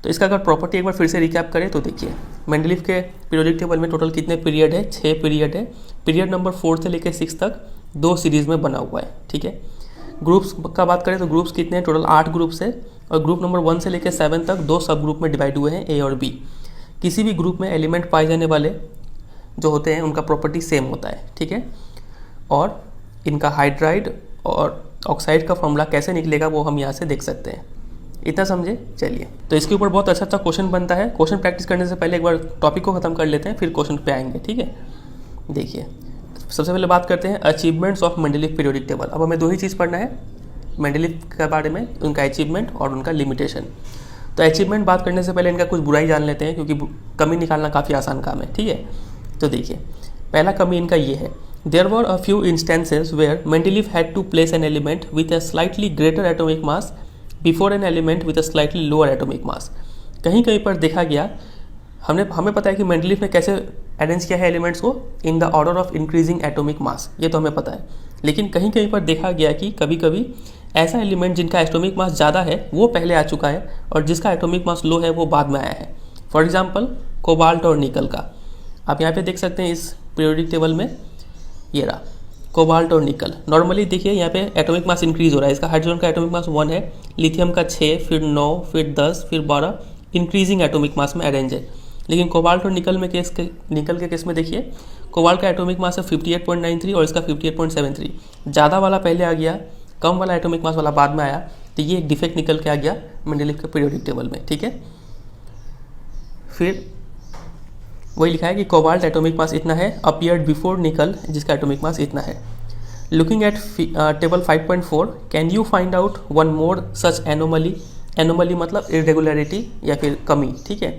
तो इसका अगर प्रॉपर्टी एक बार फिर से रिकैप करें तो देखिए मेंडलीफ के पीरियोडिक टेबल में टोटल कितने पीरियड है, 6 पीरियड है। पीरियड नंबर 4 से लेकर 6 तक 2 सीरीज़ में बना हुआ है। ठीक है, ग्रुप्स का बात करें तो ग्रुप्स कितने हैं, टोटल 8 ग्रुप्स है और ग्रुप नंबर 1 से लेकर 7 तक 2 सब ग्रुप में डिवाइड हुए हैं, ए और बी। किसी भी ग्रुप में एलिमेंट पाए जाने वाले जो होते हैं उनका प्रॉपर्टी सेम होता है। ठीक है, और इनका हाइड्राइड और ऑक्साइड का फॉर्मूला कैसे निकलेगा वो हम यहाँ से देख सकते हैं। इतना समझे। चलिए, तो इसके ऊपर बहुत अच्छा क्वेश्चन बनता है। क्वेश्चन प्रैक्टिस करने से पहले एक बार टॉपिक को ख़त्म कर लेते हैं, फिर क्वेश्चन पे आएंगे। ठीक है, देखिए सबसे पहले बात करते हैं achievements of Mendeleev periodic table. अब हमें 2 ही चीज़ पढ़ना है मेंडलीफ के बारे में, उनका अचीवमेंट और उनका लिमिटेशन। तो अचीवमेंट बात करने से पहले इनका कुछ बुराई जान लेते हैं, क्योंकि कमी निकालना काफ़ी आसान काम है। ठीक है, तो देखिए पहला कमी इनका ये है, there were a few instances where Mendeleev had to place an element with a slightly greater atomic mass before an element with a slightly lower atomic mass. कहीं कहीं पर देखा गया, हमें पता है कि मेंडलीफ ने कैसे अरेंज किया है एलिमेंट्स को, इन the order of increasing atomic मास, ये तो हमें पता है। लेकिन कहीं कहीं पर देखा गया कि कभी कभी ऐसा एलिमेंट जिनका एटॉमिक मास ज़्यादा है वो पहले आ चुका है और जिसका एटॉमिक मास लो है वो बाद में आया है। फॉर एग्जाम्पल कोबाल्ट और निकल का आप यहाँ पे देख सकते हैं इस पीरियोडिक टेबल में, ये रहा कोबाल्ट और निकल। नॉर्मली देखिए यहाँ पे एटॉमिक मास इंक्रीज हो रहा है, इसका हाइड्रोजन का एटॉमिक मास 1 है, लिथियम का 6, फिर 9, फिर 10, फिर 12 इंक्रीजिंग एटॉमिक मास में अरेंज है। लेकिन कोबाल्ट और निकल के केस में देखिए कोबाल्ट का एटॉमिक मास है 58.93 और इसका 58.73। ज़्यादा वाला पहले आ गया, कम वाला एटॉमिक मास वाला बाद में आया, तो ये एक डिफेक्ट निकल के आ गया मेंडलीफ के पीरियोडिक टेबल में, ठीक है। फिर वही लिखा है कि कोबाल्ट एटॉमिक मास इतना है, अपीयर्ड बिफोर निकल जिसका एटॉमिक मास इतना है। Looking at table 5.4, can you find out one more such anomaly. Anomaly मतलब इरेगुलरिटी या फिर कमी, ठीक है।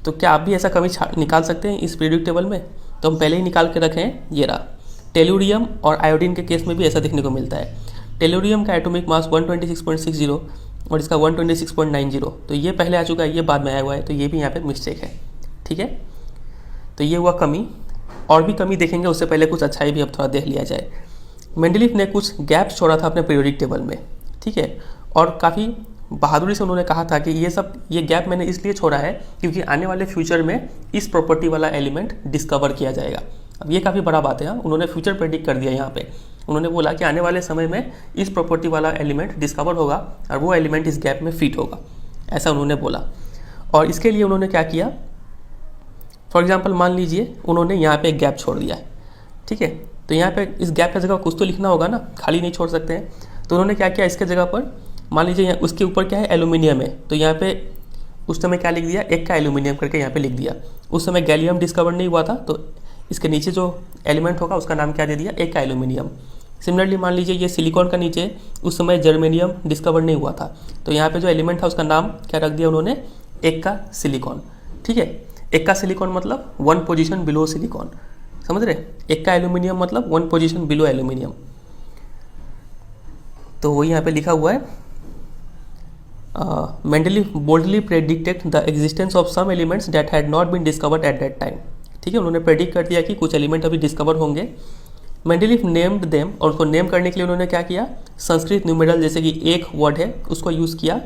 तो क्या आप भी ऐसा कमी निकाल सकते हैं इस पीरियोडिक टेबल में? तो हम पहले ही निकाल के रखे हैं, ये रहा। टेलुरियम और आयोडीन के केस में भी ऐसा देखने को मिलता है। टेलुरियम का एटॉमिक मास 126.60 और इसका 126.90, तो ये पहले आ चुका है, ये बाद में आया हुआ है, तो ये भी यहाँ पे मिस्टेक है, ठीक है। तो ये हुआ कमी। और भी कमी देखेंगे, उससे पहले कुछ अच्छाई भी अब थोड़ा देख लिया जाए। मेंडलीफ ने कुछ गैप छोड़ा था अपने पीरियोडिक टेबल में, ठीक है, और काफ़ी बहादुरी से उन्होंने कहा था कि ये गैप मैंने इसलिए छोड़ा है क्योंकि आने वाले फ्यूचर में इस प्रॉपर्टी वाला एलिमेंट डिस्कवर किया जाएगा। अब ये काफ़ी बड़ा बात है, हाँ, उन्होंने फ्यूचर प्रेडिक्ट कर दिया यहाँ पे। उन्होंने बोला कि आने वाले समय में इस प्रॉपर्टी वाला एलिमेंट डिस्कवर होगा और वो एलिमेंट इस गैप में फिट होगा, ऐसा उन्होंने बोला। और इसके लिए उन्होंने क्या किया, फॉर एग्जाम्पल मान लीजिए उन्होंने यहाँ पे एक गैप छोड़ दिया है, ठीक है। तो यहाँ पे इस गैप की जगह कुछ तो लिखना होगा ना, खाली नहीं छोड़ सकते हैं। तो उन्होंने क्या किया, इसके जगह पर मान लीजिए उसके ऊपर क्या है, एल्यूमिनियम है, तो यहाँ पे उस समय क्या लिख दिया, एक का एल्यूमिनियम करके यहाँ पे लिख दिया। उस समय गैलियम डिस्कवर नहीं हुआ था, तो इसके नीचे जो एलिमेंट होगा उसका नाम क्या दे दिया, एक का एल्यूमिनियम। सिमिलरली मान लीजिए ये सिलिकॉन का नीचे उस समय जर्मेनियम डिस्कवर नहीं हुआ था, तो यहाँ पे जो एलिमेंट था उसका नाम क्या रख दिया उन्होंने, एक का सिलिकॉन, ठीक है। एक का सिलिकॉन मतलब 1 पोजीशन बिलो सिलिकॉन, समझ रहे। एक का एल्यूमिनियम मतलब 1 पोजीशन बिलो एल्यूमिनियम। तो वही यहाँ पे लिखा हुआ है, Mendeleev boldly predicted the existence of some elements that had not been discovered at that time, ठीक है। उन्होंने प्रेडिक्ट कर दिया कि कुछ एलिमेंट अभी डिस्कवर होंगे। मेंडलीफ नेम्ड देम, और उसको नेम करने के लिए उन्होंने क्या किया, संस्कृत न्यूमेरल जैसे कि एक वर्ड है उसको यूज़ किया,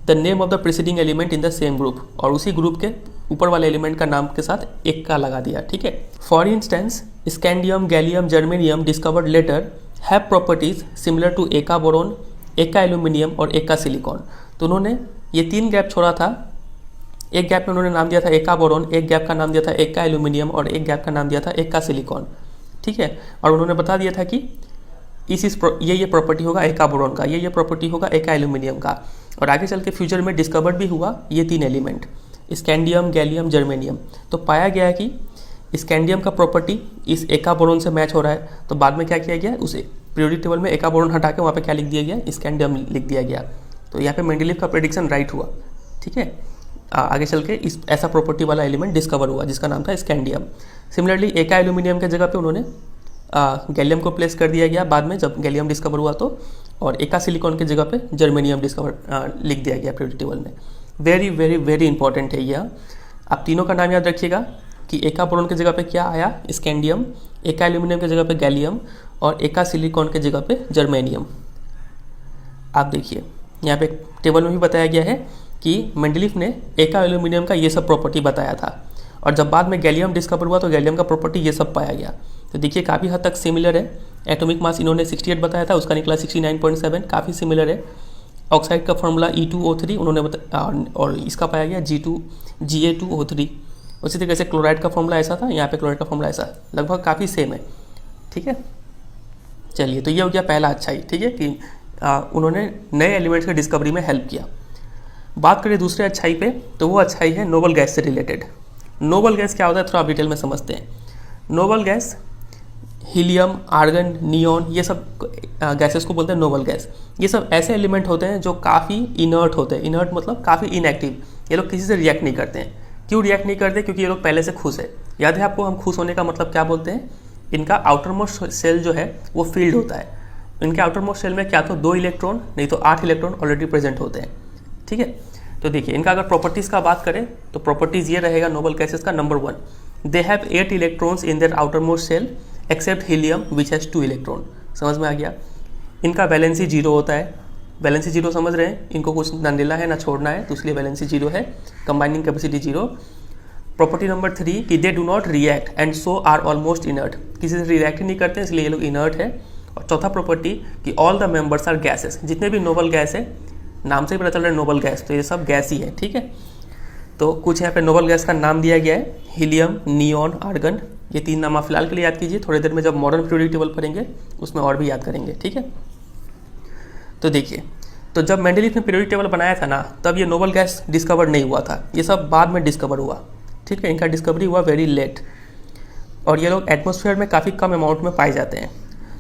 the name of the preceding element in the same group, और उसी ग्रुप के ऊपर वाले एलिमेंट का नाम के साथ एक का लगा दिया, ठीक है। For instance scandium, gallium, germanium discovered later have properties similar to eka boron, एक का एल्यूमिनियम और एक का सिलिकॉन। तो उन्होंने ये 3 गैप छोड़ा था, एक गैप में उन्होंने नाम दिया था एक का बोरोन, एक गैप का नाम दिया था एक का एल्यूमिनियम और एक गैप का नाम दिया था एक का सिलिकॉन, ठीक है। और उन्होंने बता दिया था कि ये प्रॉपर्टी होगा एक का बोरोन का, ये प्रॉपर्टी होगा एक का एल्यूमिनियम का। और आगे चल के फ्यूचर में डिस्कवर्ड भी हुआ ये 3 एलिमेंट, स्कैंडियम, गैलियम, जर्मेनियम। तो पाया गया है कि स्कैंडियम का प्रॉपर्टी इस एका बोरोन से मैच हो रहा है, तो बाद में क्या किया गया, उसे पीरियोडिक टेबल में एका बोरोन हटा के वहाँ पे क्या लिख दिया गया, स्कैंडियम लिख दिया गया। तो यहाँ पे मेंडलीफ का प्रेडिक्शन राइट हुआ, ठीक है। आगे चल के इस ऐसा प्रॉपर्टी वाला एलिमेंट डिस्कवर हुआ जिसका नाम था स्कैंडियम। सिमिलरली एका एल्यूमिनियम के जगह पे उन्होंने गैलियम को प्लेस कर दिया गया बाद में जब गैलियम डिस्कवर हुआ तो, और एका सिलिकॉन के जगह पे जर्मेनियम डिस्कवर लिख दिया गया पीरियोडिक टेबल में। वेरी वेरी वेरी इंपॉर्टेंट है यह। आप तीनों का नाम याद रखिएगा कि एका बोरोन की जगह पे क्या आया, स्कैंडियम, एका एल्यूमिनियम की जगह पे गैलियम और एका सिलिकॉन की जगह पे जर्मेनियम। आप देखिए यहाँ पे टेबल में भी बताया गया है कि मेंडलीफ ने एका एल्यूमिनियम का ये सब प्रॉपर्टी बताया था, और जब बाद में गैलियम डिस्कवर हुआ तो गैलियम का प्रॉपर्टी ये सब पाया गया। तो देखिए काफ़ी हद तक सिमिलर है। एटॉमिक मास इन्होंने 68 बताया था, उसका निकला 69.7, काफ़ी सिमिलर है। ऑक्साइड का फॉर्मूला E2O3 उन्होंने बताया और इसका पाया गया Ga2O3। उसी तरीके से क्लोराइड का फॉर्मूला ऐसा था, यहाँ पे क्लोराइड का फॉर्मूला ऐसा, लगभग काफ़ी सेम है, ठीक है। चलिए, तो ये हो गया पहला अच्छाई, ठीक है, कि उन्होंने नए एलिमेंट्स की डिस्कवरी में हेल्प किया। बात करें दूसरे अच्छाई पे, तो वो अच्छाई है नोबल गैस से रिलेटेड। नोबल गैस क्या होता है थोड़ा आप डिटेल में समझते हैं। Noble gas helium, argon, neon, ये सब गैसेस को बोलते हैं नोबल गैस। ये सब ऐसे एलिमेंट होते हैं जो काफ़ी इनर्ट होते हैं। इनर्ट मतलब काफ़ी इनएक्टिव, ये लोग किसी से रिएक्ट नहीं करते हैं। क्यों रिएक्ट नहीं करते? क्योंकि ये लोग पहले से खुश है। याद है आपको हम खुश होने का मतलब क्या बोलते हैं? इनका आउटर मोस्ट सेल जो है वो फील्ड होता है। इनके आउटर मोस्ट सेल में क्या तो 2 इलेक्ट्रॉन नहीं तो 8 इलेक्ट्रॉन ऑलरेडी प्रेजेंट होते हैं, ठीक है। तो देखिए इनका अगर प्रॉपर्टीज़ का बात करें तो प्रॉपर्टीज़ ये रहेगा नोबल गैसेस का। Number 1, they have 8 electrons in their outer most shell except helium which has 2 electron. समझ में आ गया? इनका वैलेंसी 0 होता है। वैलेंसी 0 समझ रहे हैं? इनको कुछ ना लेना है ना छोड़ना है, तो इसलिए वैलेंसी 0 है। Combining capacity 0। प्रॉपर्टी नंबर 3 कि they do not react and so are almost inert. किसी से रिएक्ट ही नहीं करते हैं, इसलिए ये लोग इनर्ट है। और चौथा प्रॉपर्टी कि all the members are gases. जितने भी नोबल गैस है, नाम से ही पता चल रहा है नोबल गैस, तो ये सब गैस ही है, ठीक है। तो कुछ यहाँ पे नोबल गैस का नाम दिया गया है, हीलियम, नियॉन, आर्गन, ये 3 नाम आप फिलहाल के लिए याद कीजिए, थोड़ी देर में जब मॉडर्न पीरियोडिक टेबल पढ़ेंगे उसमें और भी याद करेंगे, ठीक है। तो देखिए, तो जब मेंडलीफ ने पीरियोडिक टेबल बनाया था ना, तब ये नोबल गैस डिस्कवर नहीं हुआ था, ये सब बाद में डिस्कवर हुआ, ठीक है। इनका डिस्कवरी हुआ वेरी लेट, और ये लोग एटमॉस्फेयर में काफ़ी कम अमाउंट में पाए जाते हैं।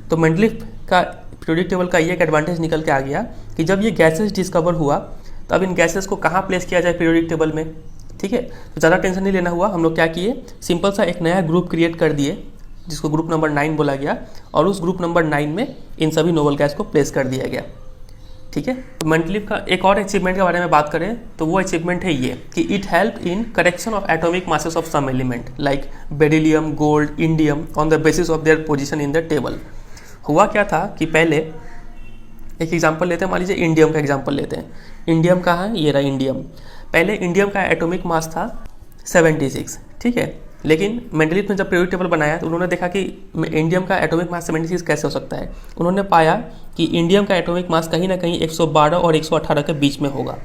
तो मेंडलीफ का पीरियोडिक टेबल का ये एक एडवांटेज निकल के आ गया कि जब ये गैसेस डिस्कवर हुआ, तो अब इन गैसेस को कहाँ प्लेस किया जाए पीरियोडिक टेबल में, ठीक है। तो ज़्यादा टेंशन नहीं लेना हुआ, हम लोग क्या किए, सिंपल सा एक नया ग्रुप क्रिएट कर दिए जिसको ग्रुप नंबर 9 बोला गया, और उस ग्रुप नंबर 9 में इन सभी नोबल गैस को प्लेस कर दिया गया, ठीक है। तो मेंडलीफ का एक और अचीवमेंट के बारे में बात करें तो वो अचीवमेंट है ये कि it help in correction of atomic masses of some element like beryllium, gold, indium on the basis of their position in the table. हुआ क्या था कि पहले एक एग्जांपल लेते हैं, मान लीजिए इंडियम का एग्जांपल लेते हैं। इंडियम कहाँ है, ये रहा इंडियम। पहले इंडियम का एटॉमिक मास था 76, ठीक है। लेकिन मेंडलीफ ने जब पीरियोडिक टेबल बनाया तो उन्होंने देखा कि इंडियम का एटॉमिक मास 76 कैसे हो सकता है। उन्होंने पाया कि इंडियम का एटॉमिक मास कहीं ना कहीं 112 और 118 के बीच में होगा,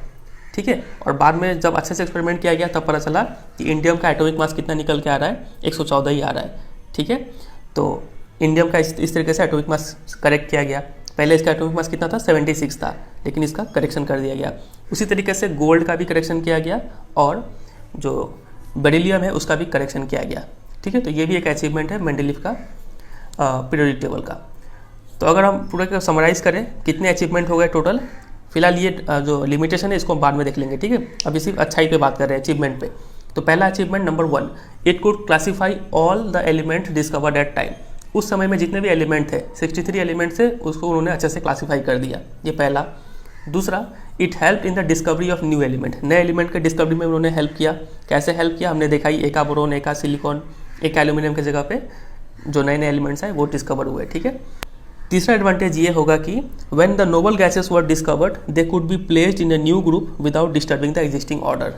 ठीक है। और बाद में जब अच्छे से एक्सपेरिमेंट किया गया तब पता चला कि इंडियम का एटॉमिक मास कितना निकल के आ रहा है, 114 ही आ रहा है, ठीक है। तो इंडियम का इस तरीके से एटॉमिक मास करेक्ट किया गया। पहले इसका एटॉमिक मास कितना था, 76 था, लेकिन इसका करेक्शन कर दिया गया। उसी तरीके से गोल्ड का भी करेक्शन किया गया और जो बेरिलियम है उसका भी करेक्शन किया गया, ठीक है। तो ये भी एक अचीवमेंट है मेंडलीफ का पीरियोडिक टेबल का। तो अगर हम पूरा का समराइज़ करें कितने अचीवमेंट हो गए टोटल, फिलहाल ये जो लिमिटेशन है इसको हम बाद में देख लेंगे, ठीक है। अभी सिर्फ अच्छाई पे बात कर रहे हैं, अचीवमेंट पे। तो पहला achievement number 1, it could classify all the element discovered at time. उस समय में जितने भी एलिमेंट थे 63 एलिमेंट थे, उसको उन्होंने अच्छे से क्लासीफाई कर दिया, ये पहला। दूसरा, it help in the discovery of new element. नए एलिमेंट के डिस्कवरी में उन्होंने हेल्प किया। कैसे हेल्प किया, हमने देखा ही, एका बोरोन, एका सिलिकॉन, एक एल्यूमिनियम की जगह पे जो नए नए एलिमेंट्स आए वो डिस्कवर हुए, ठीक है। तीसरा एडवांटेज ये होगा कि when the noble gases were discovered they could be placed in a new group without disturbing the existing order,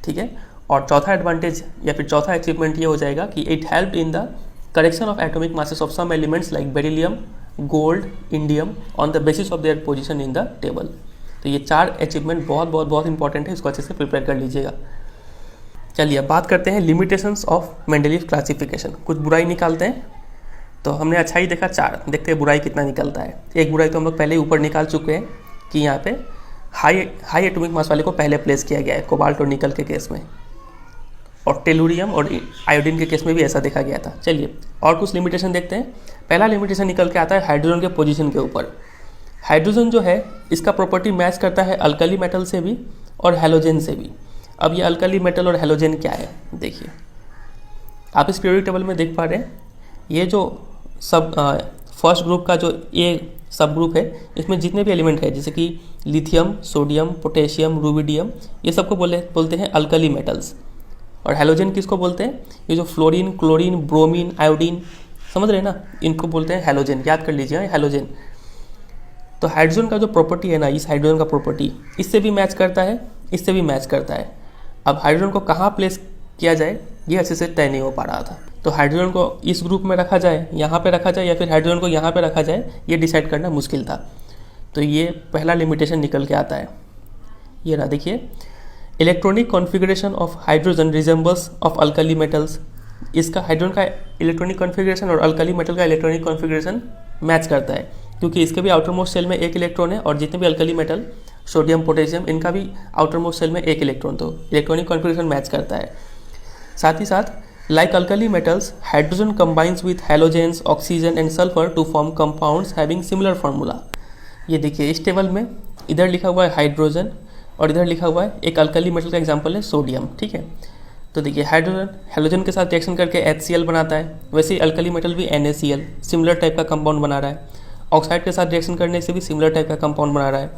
ठीक है। और चौथा एडवांटेज या फिर चौथा अचीवमेंट ये हो जाएगा कि it help in the correction of atomic masses of some elements like beryllium, gold, indium on the basis of their position in the table. तो ये 4 अचीवमेंट बहुत बहुत बहुत इंपॉर्टेंट है, इसको अच्छे से प्रिपेयर कर लीजिएगा। चलिए अब बात करते हैं लिमिटेशंस ऑफ मेंडलीफ क्लासिफिकेशन। कुछ बुराई निकालते हैं। तो हमने अच्छा ही देखा 4, देखते हैं बुराई कितना निकलता है। एक बुराई तो हम लोग पहले ही ऊपर निकाल चुके हैं कि यहाँ पे हाई एटॉमिक मास वाले को पहले प्लेस किया गया है, कोबाल्ट और निकल के केस में, और टेलुरियम और आयोडीन के केस में भी ऐसा देखा गया था। चलिए और कुछ लिमिटेशन देखते हैं। पहला लिमिटेशन निकल के आता है हाइड्रोजन के पोजीशन के ऊपर। हाइड्रोजन जो है इसका प्रॉपर्टी मैच करता है अल्कली मेटल से भी और हैलोजन से भी। अब ये अल्कली मेटल और हैलोजन क्या है, देखिए आप इस पीरियोडिक टेबल में देख पा रहे हैं, ये जो सब फर्स्ट ग्रुप का जो ए सब ग्रुप है, इसमें जितने भी एलिमेंट है जैसे कि लिथियम, सोडियम, पोटेशियम, रुबिडियम, ये सबको बोलते हैं अल्कली मेटल्स। और हैलोजन किसको बोलते हैं, ये जो फ्लोरीन, क्लोरीन, ब्रोमीन, आयोडीन, समझ रहे हैं ना, इनको बोलते हैं हैलोजन। याद कर लीजिए हैलोजन। तो हाइड्रोजन का जो प्रॉपर्टी है ना, इस हाइड्रोजन का प्रॉपर्टी इससे भी मैच करता है, इससे भी मैच करता है। अब हाइड्रोजन को कहाँ प्लेस किया जाए ये अच्छे से तय नहीं हो पा रहा था। तो हाइड्रोजन को इस ग्रुप में रखा जाए, यहाँ पे रखा जाए, या फिर हाइड्रोजन को यहाँ पे रखा जाए, ये डिसाइड करना मुश्किल था। तो ये पहला लिमिटेशन निकल के आता है। ये रहा, देखिए electronic configuration of hydrogen resembles of alkali metals. इसका हाइड्रोजन का इलेक्ट्रॉनिक कॉन्फ़िगरेशन और अल्कली मेटल का इलेक्ट्रॉनिक कॉन्फ़िगरेशन मैच करता है, क्योंकि इसके भी आउटर मोस्ट सेल में एक इलेक्ट्रॉन है और जितने भी अल्कली मेटल सोडियम, पोटेशियम, इनका भी आउटर मोस्ट सेल में एक इलेक्ट्रॉन, तो इलेक्ट्रॉनिक कॉन्फ़िगरेशन मैच करता है। साथ ही साथ like alkali metals, hydrogen combines with halogens, oxygen and sulphur to form compounds having similar formula. ये देखिए इस टेबल में इधर लिखा हुआ है हाइड्रोजन और इधर लिखा हुआ है एक अल्कली मेटल का एग्जाम्पल है सोडियम, ठीक है। तो देखिए हाइड्रोजन हैलोजन के साथ रिएक्शन करके HCl बनाता है, वैसे ही अल्कली मेटल भी NaCl सिमिलर टाइप का कंपाउंड बना रहा है। ऑक्साइड के साथ रिएक्शन करने से भी सिमिलर टाइप का कंपाउंड बना रहा है,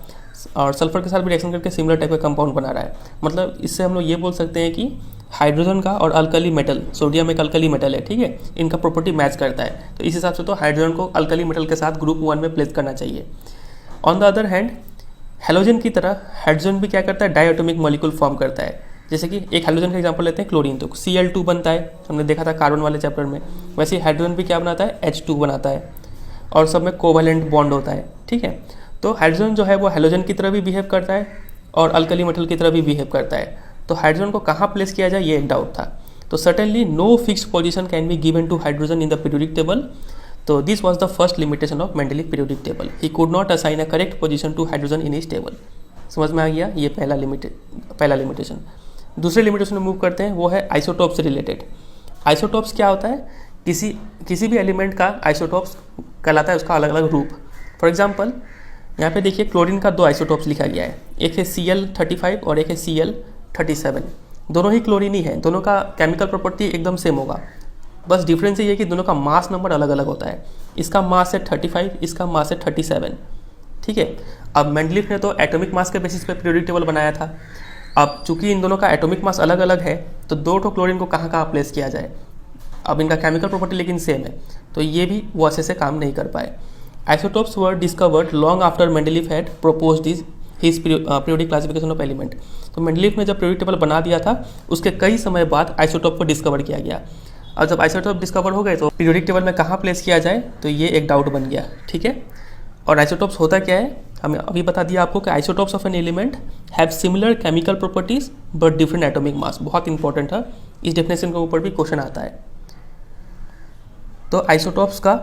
और सल्फर के साथ भी रिएक्शन करके सिमिलर टाइप का कंपाउंड बना रहा है। मतलब इससे हम लोग ये बोल सकते हैं कि हाइड्रोजन का और अल्कली मेटल, सोडियम एक अल्कली मेटल है, ठीक है, इनका प्रॉपर्टी मैच करता है। तो इस हिसाब से तो हाइड्रोजन को अल्कली मेटल के साथ ग्रुप 1 में प्लेस करना चाहिए। On the other hand halogen की तरह हाइड्रोजन भी क्या करता है, डायटोमिक मॉलिक्यूल फॉर्म करता है। जैसे कि एक हैलोजन का एग्जांपल लेते हैं क्लोरीन, तो Cl2 बनता है, हमने देखा था कार्बन वाले चैप्टर में। वैसे ही हाइड्रोजन भी क्या बनाता है, H2 बनाता है, और सब में कोवैलेंट बॉन्ड होता है, ठीक है। तो हाइड्रोजन जो है वो हैलोजन की तरह भी बिहेव करता है और अल्कली मेटल की तरह भी बिहेव करता है। तो हाइड्रोजन को कहाँ प्लेस किया जाए ये एक डाउट था। तो certainly no fixed position can be given to hydrogen in the periodic table. तो this was the first limitation of Mendeleev periodic table, he could not assign a correct position to hydrogen in his table. समझ में आ गया, ये पहला limitation. दूसरे limitation में move करते हैं, वो है आइसोटोप से रिलेटेड। आइसोटोप्स क्या होता है, किसी भी एलिमेंट का आइसोटोप्स कहलाता है उसका अलग अलग रूप। फॉर एग्जांपल यहाँ पे देखिए क्लोरीन का 2 आइसोटोप्स लिखा गया है, एक है Cl35 और एक है Cl37। दोनों ही क्लोरीन ही है, दोनों का केमिकल प्रॉपर्टी एकदम सेम होगा, बस डिफरेंस ये है कि दोनों का मास नंबर अलग अलग होता है। इसका मास है 35, इसका मास है 37, ठीक है। अब मेंडलीव ने तो एटॉमिक मास के बेसिस पे पीरियोडिक टेबल बनाया था। अब चूंकि इन दोनों का एटॉमिक मास अलग अलग है, तो 2 क्लोरीन को कहाँ कहाँ प्लेस किया जाए। अब इनका केमिकल प्रॉपर्टी लेकिन सेम है, तो ये भी वो अच्छे से काम नहीं कर पाए। Isotopes were discovered long after Mendeleev had proposed his periodic classification of element. तो मेंडलीव ने जब पीरियोडिक टेबल बना दिया था, उसके कई समय बाद आइसोटोप को डिस्कवर किया गया। और जब आइसोटोप डिस्कवर हो गए तो पीरियोडिक टेबल में कहाँ प्लेस किया जाए, तो ये एक डाउट बन गया, ठीक है। और आइसोटोप्स होता क्या है, हमें अभी बता दिया आपको कि isotopes of an element have similar chemical properties but different atomic मास। बहुत इंपॉर्टेंट है, इस डेफिनेशन के ऊपर भी क्वेश्चन आता है। तो आइसोटोप्स का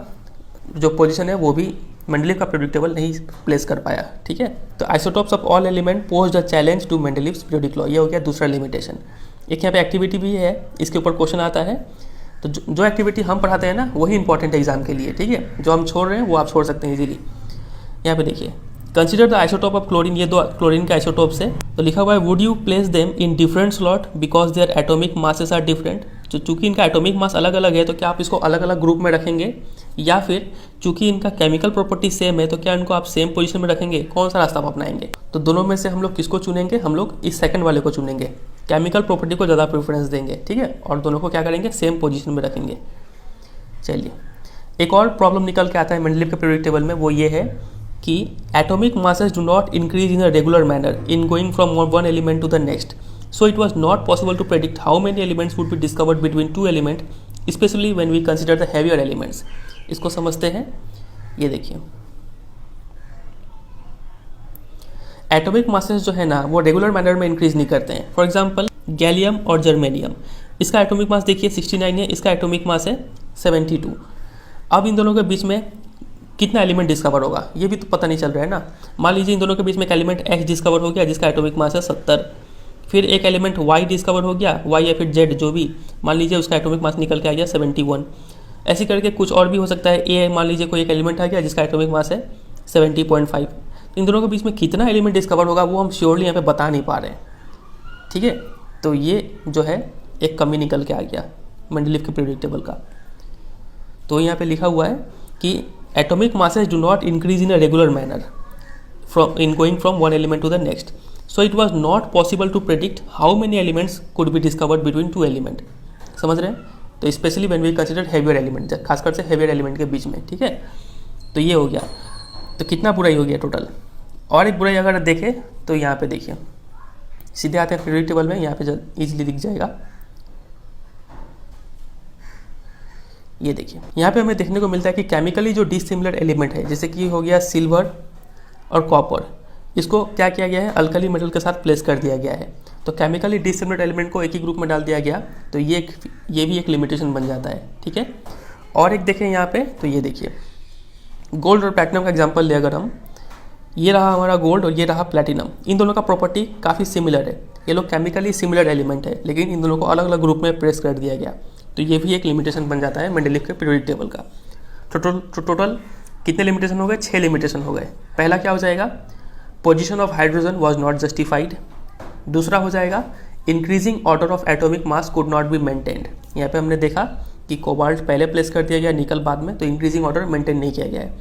जो पोजीशन है वो भी मेंडलीव का पीरियोडिक टेबल नहीं प्लेस कर पाया, ठीक है। तो isotopes of all element pose the challenge to Mendeleev's periodic law, ये हो गया दूसरा लिमिटेशन। एक यहाँ पे एक्टिविटी भी है, इसके ऊपर क्वेश्चन आता है। तो जो एक्टिविटी हम पढ़ाते हैं ना, वही इंपॉर्टेंट है एग्जाम के लिए, ठीक है। जो हम छोड़ रहे हैं वो आप छोड़ सकते हैं इजीली। यहाँ पे देखिए, consider the isotope of chlorine, ये 2 क्लोरीन के आइसोटोप्स है। तो लिखा हुआ है would you place them in different slot because their atomic masses are different. तो चूंकि इनका एटॉमिक मास अलग अलग है, तो क्या आप इसको अलग अलग ग्रुप में रखेंगे, या फिर चूंकि इनका केमिकल प्रॉपर्टी सेम है, तो क्या इनको आप सेम पोजीशन में रखेंगे। कौन सा रास्ता आप अपनाएंगे। तो दोनों में से हम लोग किसको चुनेंगे, हम लोग इस सेकंड वाले को चुनेंगे, केमिकल प्रॉपर्टी को ज़्यादा प्रेफरेंस देंगे, ठीक है। और दोनों को क्या करेंगे, सेम पोजीशन में रखेंगे। चलिए, एक और प्रॉब्लम निकल के आता है मेंडलीव के पीरियोडिक टेबल में, वो ये है कि atomic masses do not increase in a regular manner in going from one element to the next, so it was not possible to predict how many elements would be discovered between 2 elements, especially when we consider the heavier elements। इसको समझते हैं, ये देखिए, atomic masses जो है ना, वो regular manner में इंक्रीज नहीं करते हैं। फॉर एग्जांपल गैलियम और जर्मेनियम, इसका एटॉमिक मास देखिए 69 है, इसका एटॉमिक मास है 72। अब इन दोनों के बीच में कितना एलिमेंट डिस्कवर होगा, ये भी तो पता नहीं चल रहा है ना। मान लीजिए इन दोनों के बीच में एक एलिमेंट X डिस्कवर हो गया, जिसका एटॉमिक मास है 70। फिर एक एलिमेंट Y डिस्कवर हो गया, Y या फिर Z जो भी, मान लीजिए उसका एटॉमिक मास निकल के आ गया 71। ऐसे करके कुछ और भी हो सकता है। A मान लीजिए कोई एक एलिमेंट आ गया जिसका एटॉमिक मास है 70.5। तो इन दोनों के बीच में कितना एलिमेंट डिस्कवर होगा वो हम श्योरली यहाँ पे बता नहीं पा रहे हैं, ठीक है। तो ये जो है एक कमी निकल के आ गया मेंडलीव के पीरियोडिक टेबल का। तो यहाँ पे लिखा हुआ है कि atomic masses do not increase in a regular manner in going from one element to the next, so it was not possible to predict how many elements could be discovered between 2 element। समझ रहे हैं। तो specially when we consider heavier element, खासकर से heavier element के बीच में, ठीक है। तो ये हो गया। तो कितना बुराई हो गया टोटल। और एक बुराई अगर देखें तो यहाँ पे देखिए, सीधे आते हैं पीरियोडिक टेबल में, यहाँ पे इजीली दिख जाएगा। ये देखिए, यहाँ पे हमें देखने को मिलता है कि केमिकली जो डिसिमिलर एलिमेंट है, जैसे कि ये हो गया सिल्वर और कॉपर, इसको क्या किया गया है, अल्कली मेटल के साथ प्लेस कर दिया गया है। तो केमिकली डिसिमिलर एलिमेंट को एक ही ग्रुप में डाल दिया गया, तो ये भी एक लिमिटेशन बन जाता है, ठीक है। और एक देखें यहाँ पे, तो ये देखिए गोल्ड और प्लैटिनम का एग्जांपल ले अगर हम, ये रहा हमारा गोल्ड और ये रहा प्लैटिनम, इन दोनों का प्रॉपर्टी काफ़ी सिमिलर है। ये लोग केमिकली सिमिलर एलिमेंट है, लेकिन इन दोनों को अलग अलग ग्रुप में प्लेस कर दिया गया, तो ये भी एक लिमिटेशन बन जाता है मेंडलीव के पीरियोडिक टेबल का। टोटल कितने लिमिटेशन हो गए, 6 लिमिटेशन हो गए। पहला क्या हो जाएगा, position of hydrogen was not justified. दूसरा हो जाएगा increasing order of atomic mass could not be maintained. यहाँ पे हमने देखा कि कोबाल्ट पहले प्लेस कर दिया गया, निकल बाद में, तो इंक्रीजिंग ऑर्डर मेंटेन नहीं किया गया है।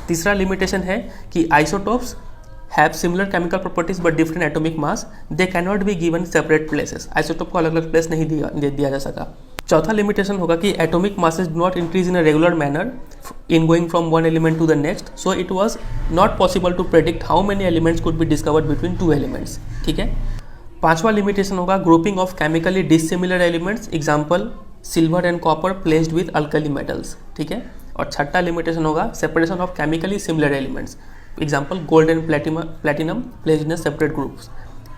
तीसरा लिमिटेशन है कि isotopes have similar chemical properties but different atomic mass, they can not be given separate places. Isotope को अलग अलग प्लेस नहीं दिया जा सका। चौथा लिमिटेशन होगा कि atomic masses do not increase in a regular manner in going from one element to the next, so it was not possible to predict how many elements could be discovered between 2 elements, ठीक है। पांचवा limitation होगा grouping of chemically dissimilar elements, example silver and copper placed with alkali metals, ठीक है। और छठा limitation होगा separation of chemically similar elements, example gold and platinum placed in separate groups.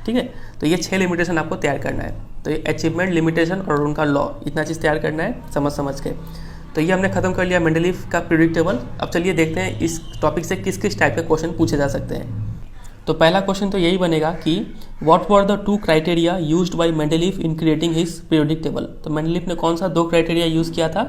ठीक है। तो ये 6 लिमिटेशन आपको तैयार करना है। तो ये अचीवमेंट, लिमिटेशन और उनका लॉ, इतना चीज़ तैयार करना है समझ के। तो ये हमने खत्म कर लिया मेंडलीव का पीरियोडिक टेबल। अब चलिए देखते हैं इस टॉपिक से किस किस टाइप के क्वेश्चन पूछे जा सकते हैं। तो पहला क्वेश्चन तो यही बनेगा कि what were the 2 criteria used by Mendeleev in creating his periodic table. तो मेंडलीव ने कौन सा 2 क्राइटेरिया यूज़ किया था।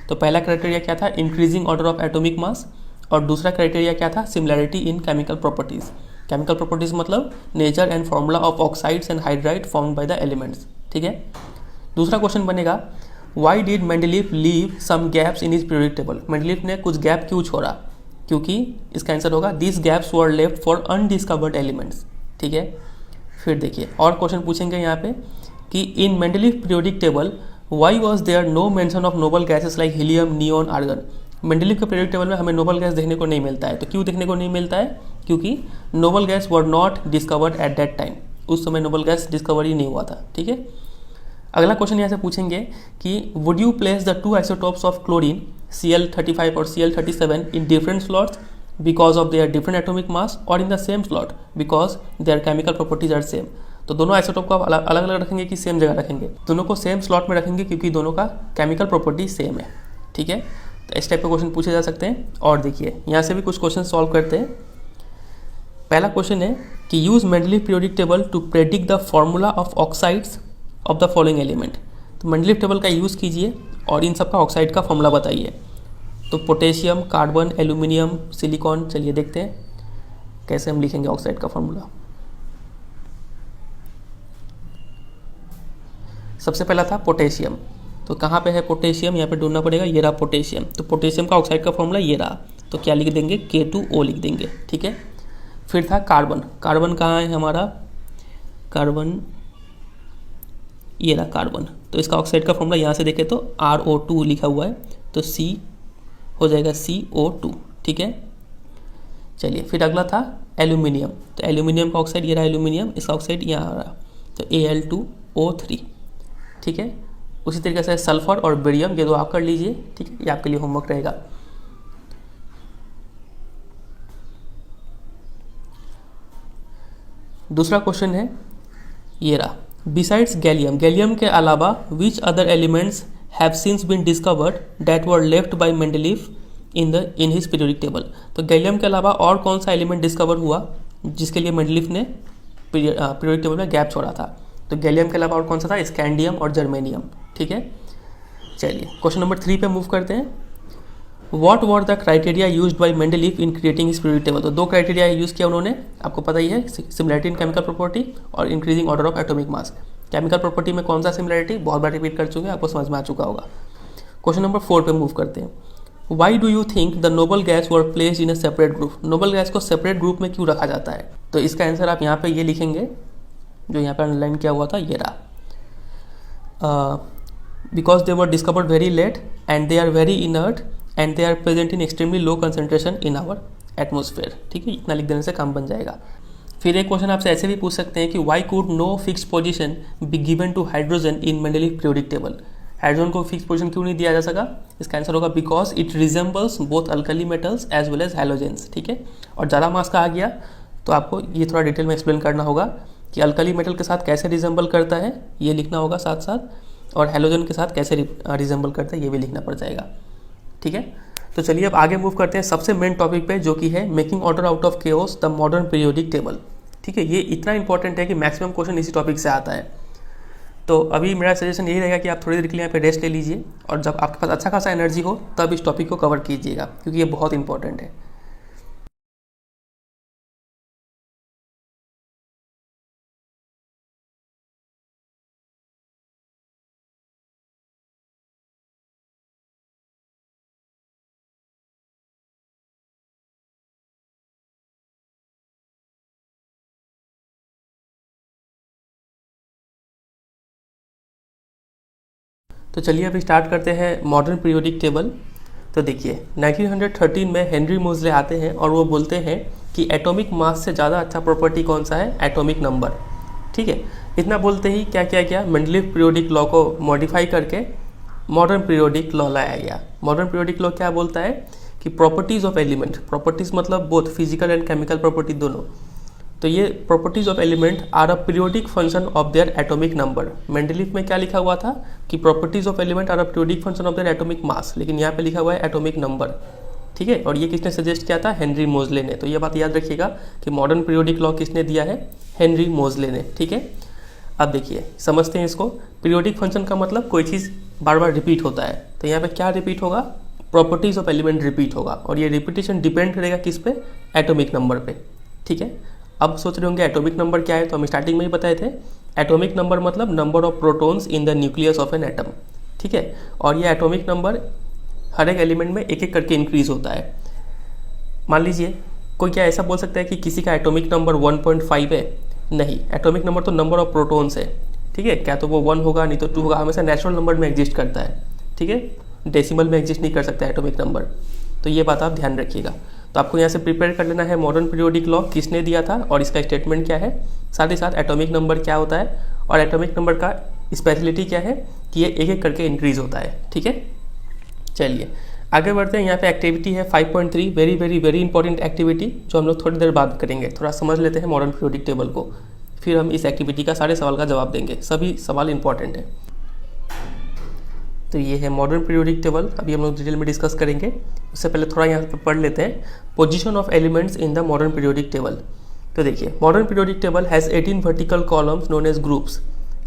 तो पहला क्राइटेरिया क्या था, increasing order of atomic mass, और दूसरा क्राइटेरिया क्या था, similarity in chemical properties. Chemical properties मतलब nature and formula of oxides and hydride formed by the elements, ठीक है। दूसरा क्वेश्चन बनेगा why did Mendeleev leave some gaps in his periodic table. Mendeleev ने कुछ गैप क्यों छोड़ा, क्योंकि इसका आंसर होगा this gaps were left for undiscovered elements, ठीक है। फिर देखिए और क्वेश्चन पूछेंगे यहाँ पे कि in Mendeleev periodic table why was there no mention of noble gases like helium, neon, argon. Mendeleev के पीरियोडिक टेबल में हमें नोबल गैस देखने को नहीं मिलता है। तो क्यों देखने को नहीं मिलता है, क्योंकि noble gas were not discovered at that time, उस समय नोबल गैस डिस्कवर ही नहीं हुआ था, ठीक है। अगला क्वेश्चन यहाँ से पूछेंगे कि would you place the 2 isotopes of chlorine Cl35 और Cl37 in different slots because of their different atomic mass, और in the same slot because their chemical properties are same. तो दोनों आइसोटोप को आप अलग अलग रखेंगे कि सेम जगह रखेंगे, दोनों को सेम स्लॉट में रखेंगे क्योंकि दोनों का केमिकल प्रॉपर्टी सेम है, ठीक है। तो इस टाइप के क्वेश्चन पूछे जा सकते हैं। और देखिए यहाँ से भी कुछ क्वेश्चन सॉल्व करते हैं। पहला क्वेश्चन है कि use Mendeleev periodic table to predict the formula of oxides of the following element. तो मेंडलीव टेबल का यूज़ कीजिए और इन सब का ऑक्साइड का फॉर्मूला बताइए। तो पोटेशियम, कार्बन, एल्यूमिनियम, सिलिकॉन, चलिए देखते हैं कैसे हम लिखेंगे ऑक्साइड का फॉर्मूला। सबसे पहला था पोटेशियम। तो कहाँ पे है पोटेशियम, यहाँ पे ढूंढना पड़ेगा, ये रहा पोटेशियम। तो पोटेशियम का ऑक्साइड का फॉर्मूला ये रहा, तो क्या लिख देंगे, K2O लिख देंगे, ठीक है। फिर था कार्बन। कार्बन कहाँ है हमारा, कार्बन ये रहा कार्बन। तो इसका ऑक्साइड का फॉर्मूला यहाँ से देखें तो RO2 लिखा हुआ है, तो C हो जाएगा CO2, ठीक है। चलिए फिर अगला था एल्यूमिनियम। तो एल्यूमिनियम का ऑक्साइड ये रहा एल्यूमिनियम, इसका ऑक्साइड यहाँ आ रहा, तो Al2O3, ठीक है। उसी तरीके से सल्फर और बेरियम, ये दो आप कर लीजिए, ठीक है, ये आपके लिए होमवर्क रहेगा। दूसरा क्वेश्चन है ये रहा, बिसाइड्स गैलियम, गैलियम के अलावा which other elements have since been discovered that were left by Mendeleev in his periodic table. तो गैलियम के अलावा और कौन सा एलिमेंट डिस्कवर हुआ जिसके लिए मेंडलीव ने पीरियोडिक टेबल में गैप छोड़ा था। तो गैलियम के अलावा और कौन सा था, स्कैंडियम और जर्मेनियम, ठीक है। चलिए क्वेश्चन नंबर 3 पे मूव करते हैं। What were the criteria used by Mendeleev in creating his periodic table. तो 2 क्राइटेरिया यूज़ किया उन्होंने, आपको पता ही है, सिमिलैरिटी इन केमिकल प्रॉपर्टी और increasing order of atomic mass. Chemical property में कौन सा सिमिलैरिटी, बहुत बार रिपीट कर चुके हैं, आपको समझ में आ चुका होगा। क्वेश्चन नंबर 4 पे मूव करते हैं। Why do you think the noble gas were placed in a separate group. Noble gas को सेपरेट ग्रुप में क्यों रखा जाता है। तो इसका आंसर आप यहाँ पे ये लिखेंगे, जो यहाँ पे अंडरलाइन किया हुआ था, ये रहा, because they were discovered very late and they are very inert and they are present in extremely low concentration in our atmosphere, ठीक है। इतना लिख देने से काम बन जाएगा। फिर एक क्वेश्चन आपसे ऐसे भी पूछ सकते हैं कि why could no fix position be given to hydrogen in Mendeleev periodic table. Hydrogen को फिक्स पोजीशन क्यों नहीं दिया जा सका। इसका आंसर होगा because it resembles both alkali metals as well as halogens, ठीक है। और ज़्यादा मास का आ गया तो आपको ये थोड़ा डिटेल में एक्सप्लेन करना होगा कि अल्कली मेटल के साथ कैसे रिजेंबल करता है, ये लिखना होगा साथ साथ, और हैलोजन के साथ कैसे रिजेंबल करता है ये भी लिखना पड़ जाएगा, ठीक है। तो चलिए अब आगे मूव करते हैं सबसे मेन टॉपिक पे, जो कि है making order out of chaos the modern periodic table, ठीक है। ये इतना इंपॉर्टेंट है कि मैक्सिमम क्वेश्चन इसी टॉपिक से आता है। तो अभी मेरा सजेशन यही रहेगा कि आप थोड़ी देर के लिए यहाँ पे रेस्ट ले लीजिए, और जब आपके पास अच्छा खासा एनर्जी हो तब इस टॉपिक को कवर कीजिएगा, क्योंकि ये बहुत इंपॉर्टेंट है। तो चलिए अभी स्टार्ट करते हैं मॉडर्न पीरियोडिक टेबल। तो देखिए 1913 में हेनरी मोज़ले आते हैं और वो बोलते हैं कि एटॉमिक मास से ज़्यादा अच्छा प्रॉपर्टी कौन सा है, एटॉमिक नंबर, ठीक है। इतना बोलते ही क्या क्या क्या मेंडलीव पीरियोडिक लॉ को मॉडिफाई करके मॉडर्न पीरियोडिक लॉ लाया गया। मॉडर्न पीरियोडिक लॉ क्या बोलता है कि प्रॉपर्टीज़ ऑफ एलिमेंट, प्रॉपर्टीज़ मतलब both physical and chemical property दोनों, तो ये properties of element are a periodic function of their atomic number. Mendeleev में क्या लिखा हुआ था कि properties of element are a periodic function of their atomic mass, लेकिन यहाँ पे लिखा हुआ है एटॉमिक नंबर, ठीक है। और ये किसने सजेस्ट किया था? हेनरी मोजले ने। तो ये बात याद रखिएगा कि मॉडर्न पीरियोडिक लॉ किसने दिया है? हेनरी मोजले ने, ठीक है। अब देखिए समझते हैं इसको। पीरियोडिक फंक्शन का मतलब कोई चीज़ बार बार रिपीट होता है, तो यहाँ पे क्या रिपीट होगा? प्रॉपर्टीज ऑफ एलिमेंट रिपीट होगा, और ये रिपीटेशन डिपेंड करेगा किस पे? एटॉमिक नंबर पे, ठीक है। अब सोच रहे होंगे एटॉमिक नंबर क्या है, तो हम स्टार्टिंग में ही बताए थे। एटॉमिक नंबर मतलब number of protons in the nucleus of an atom, ठीक है। और ये एटॉमिक नंबर हर एक एलिमेंट में एक एक करके इंक्रीज होता है। मान लीजिए कोई क्या ऐसा बोल सकता है कि किसी का एटॉमिक नंबर 1.5 है? नहीं, एटॉमिक नंबर तो नंबर ऑफ प्रोटॉन्स है, ठीक है। क्या तो वो 1 होगा, नहीं तो 2 होगा, हमेशा नेचुरल नंबर में एग्जिस्ट करता है, ठीक है। डेसिमल में एग्जिस्ट नहीं कर सकता एटॉमिक नंबर, तो ये बात आप ध्यान रखिएगा। तो आपको यहाँ से प्रिपेयर कर लेना है मॉडर्न पीरियोडिक लॉ किसने दिया था और इसका स्टेटमेंट क्या है, साथ ही साथ एटॉमिक नंबर क्या होता है और एटॉमिक नंबर का स्पेशलिटी क्या है कि ये एक एक करके इंक्रीज होता है, ठीक है। चलिए आगे बढ़ते हैं। यहाँ पे एक्टिविटी है 5.3, very very very important activity, जो हम लोग थोड़ी देर बाद करेंगे। थोड़ा समझ लेते हैं मॉडर्न पीरियोडिक टेबल को, फिर हम इस एक्टिविटी का सारे सवाल का जवाब देंगे। सभी सवाल इंपॉर्टेंट है। तो ये है मॉडर्न पीरियोडिक टेबल, अभी हम लोग डिटेल में डिस्कस करेंगे। उससे पहले थोड़ा यहाँ पे पढ़ लेते हैं position of elements in the modern periodic table. तो देखिए modern periodic table has 18 vertical columns known as groups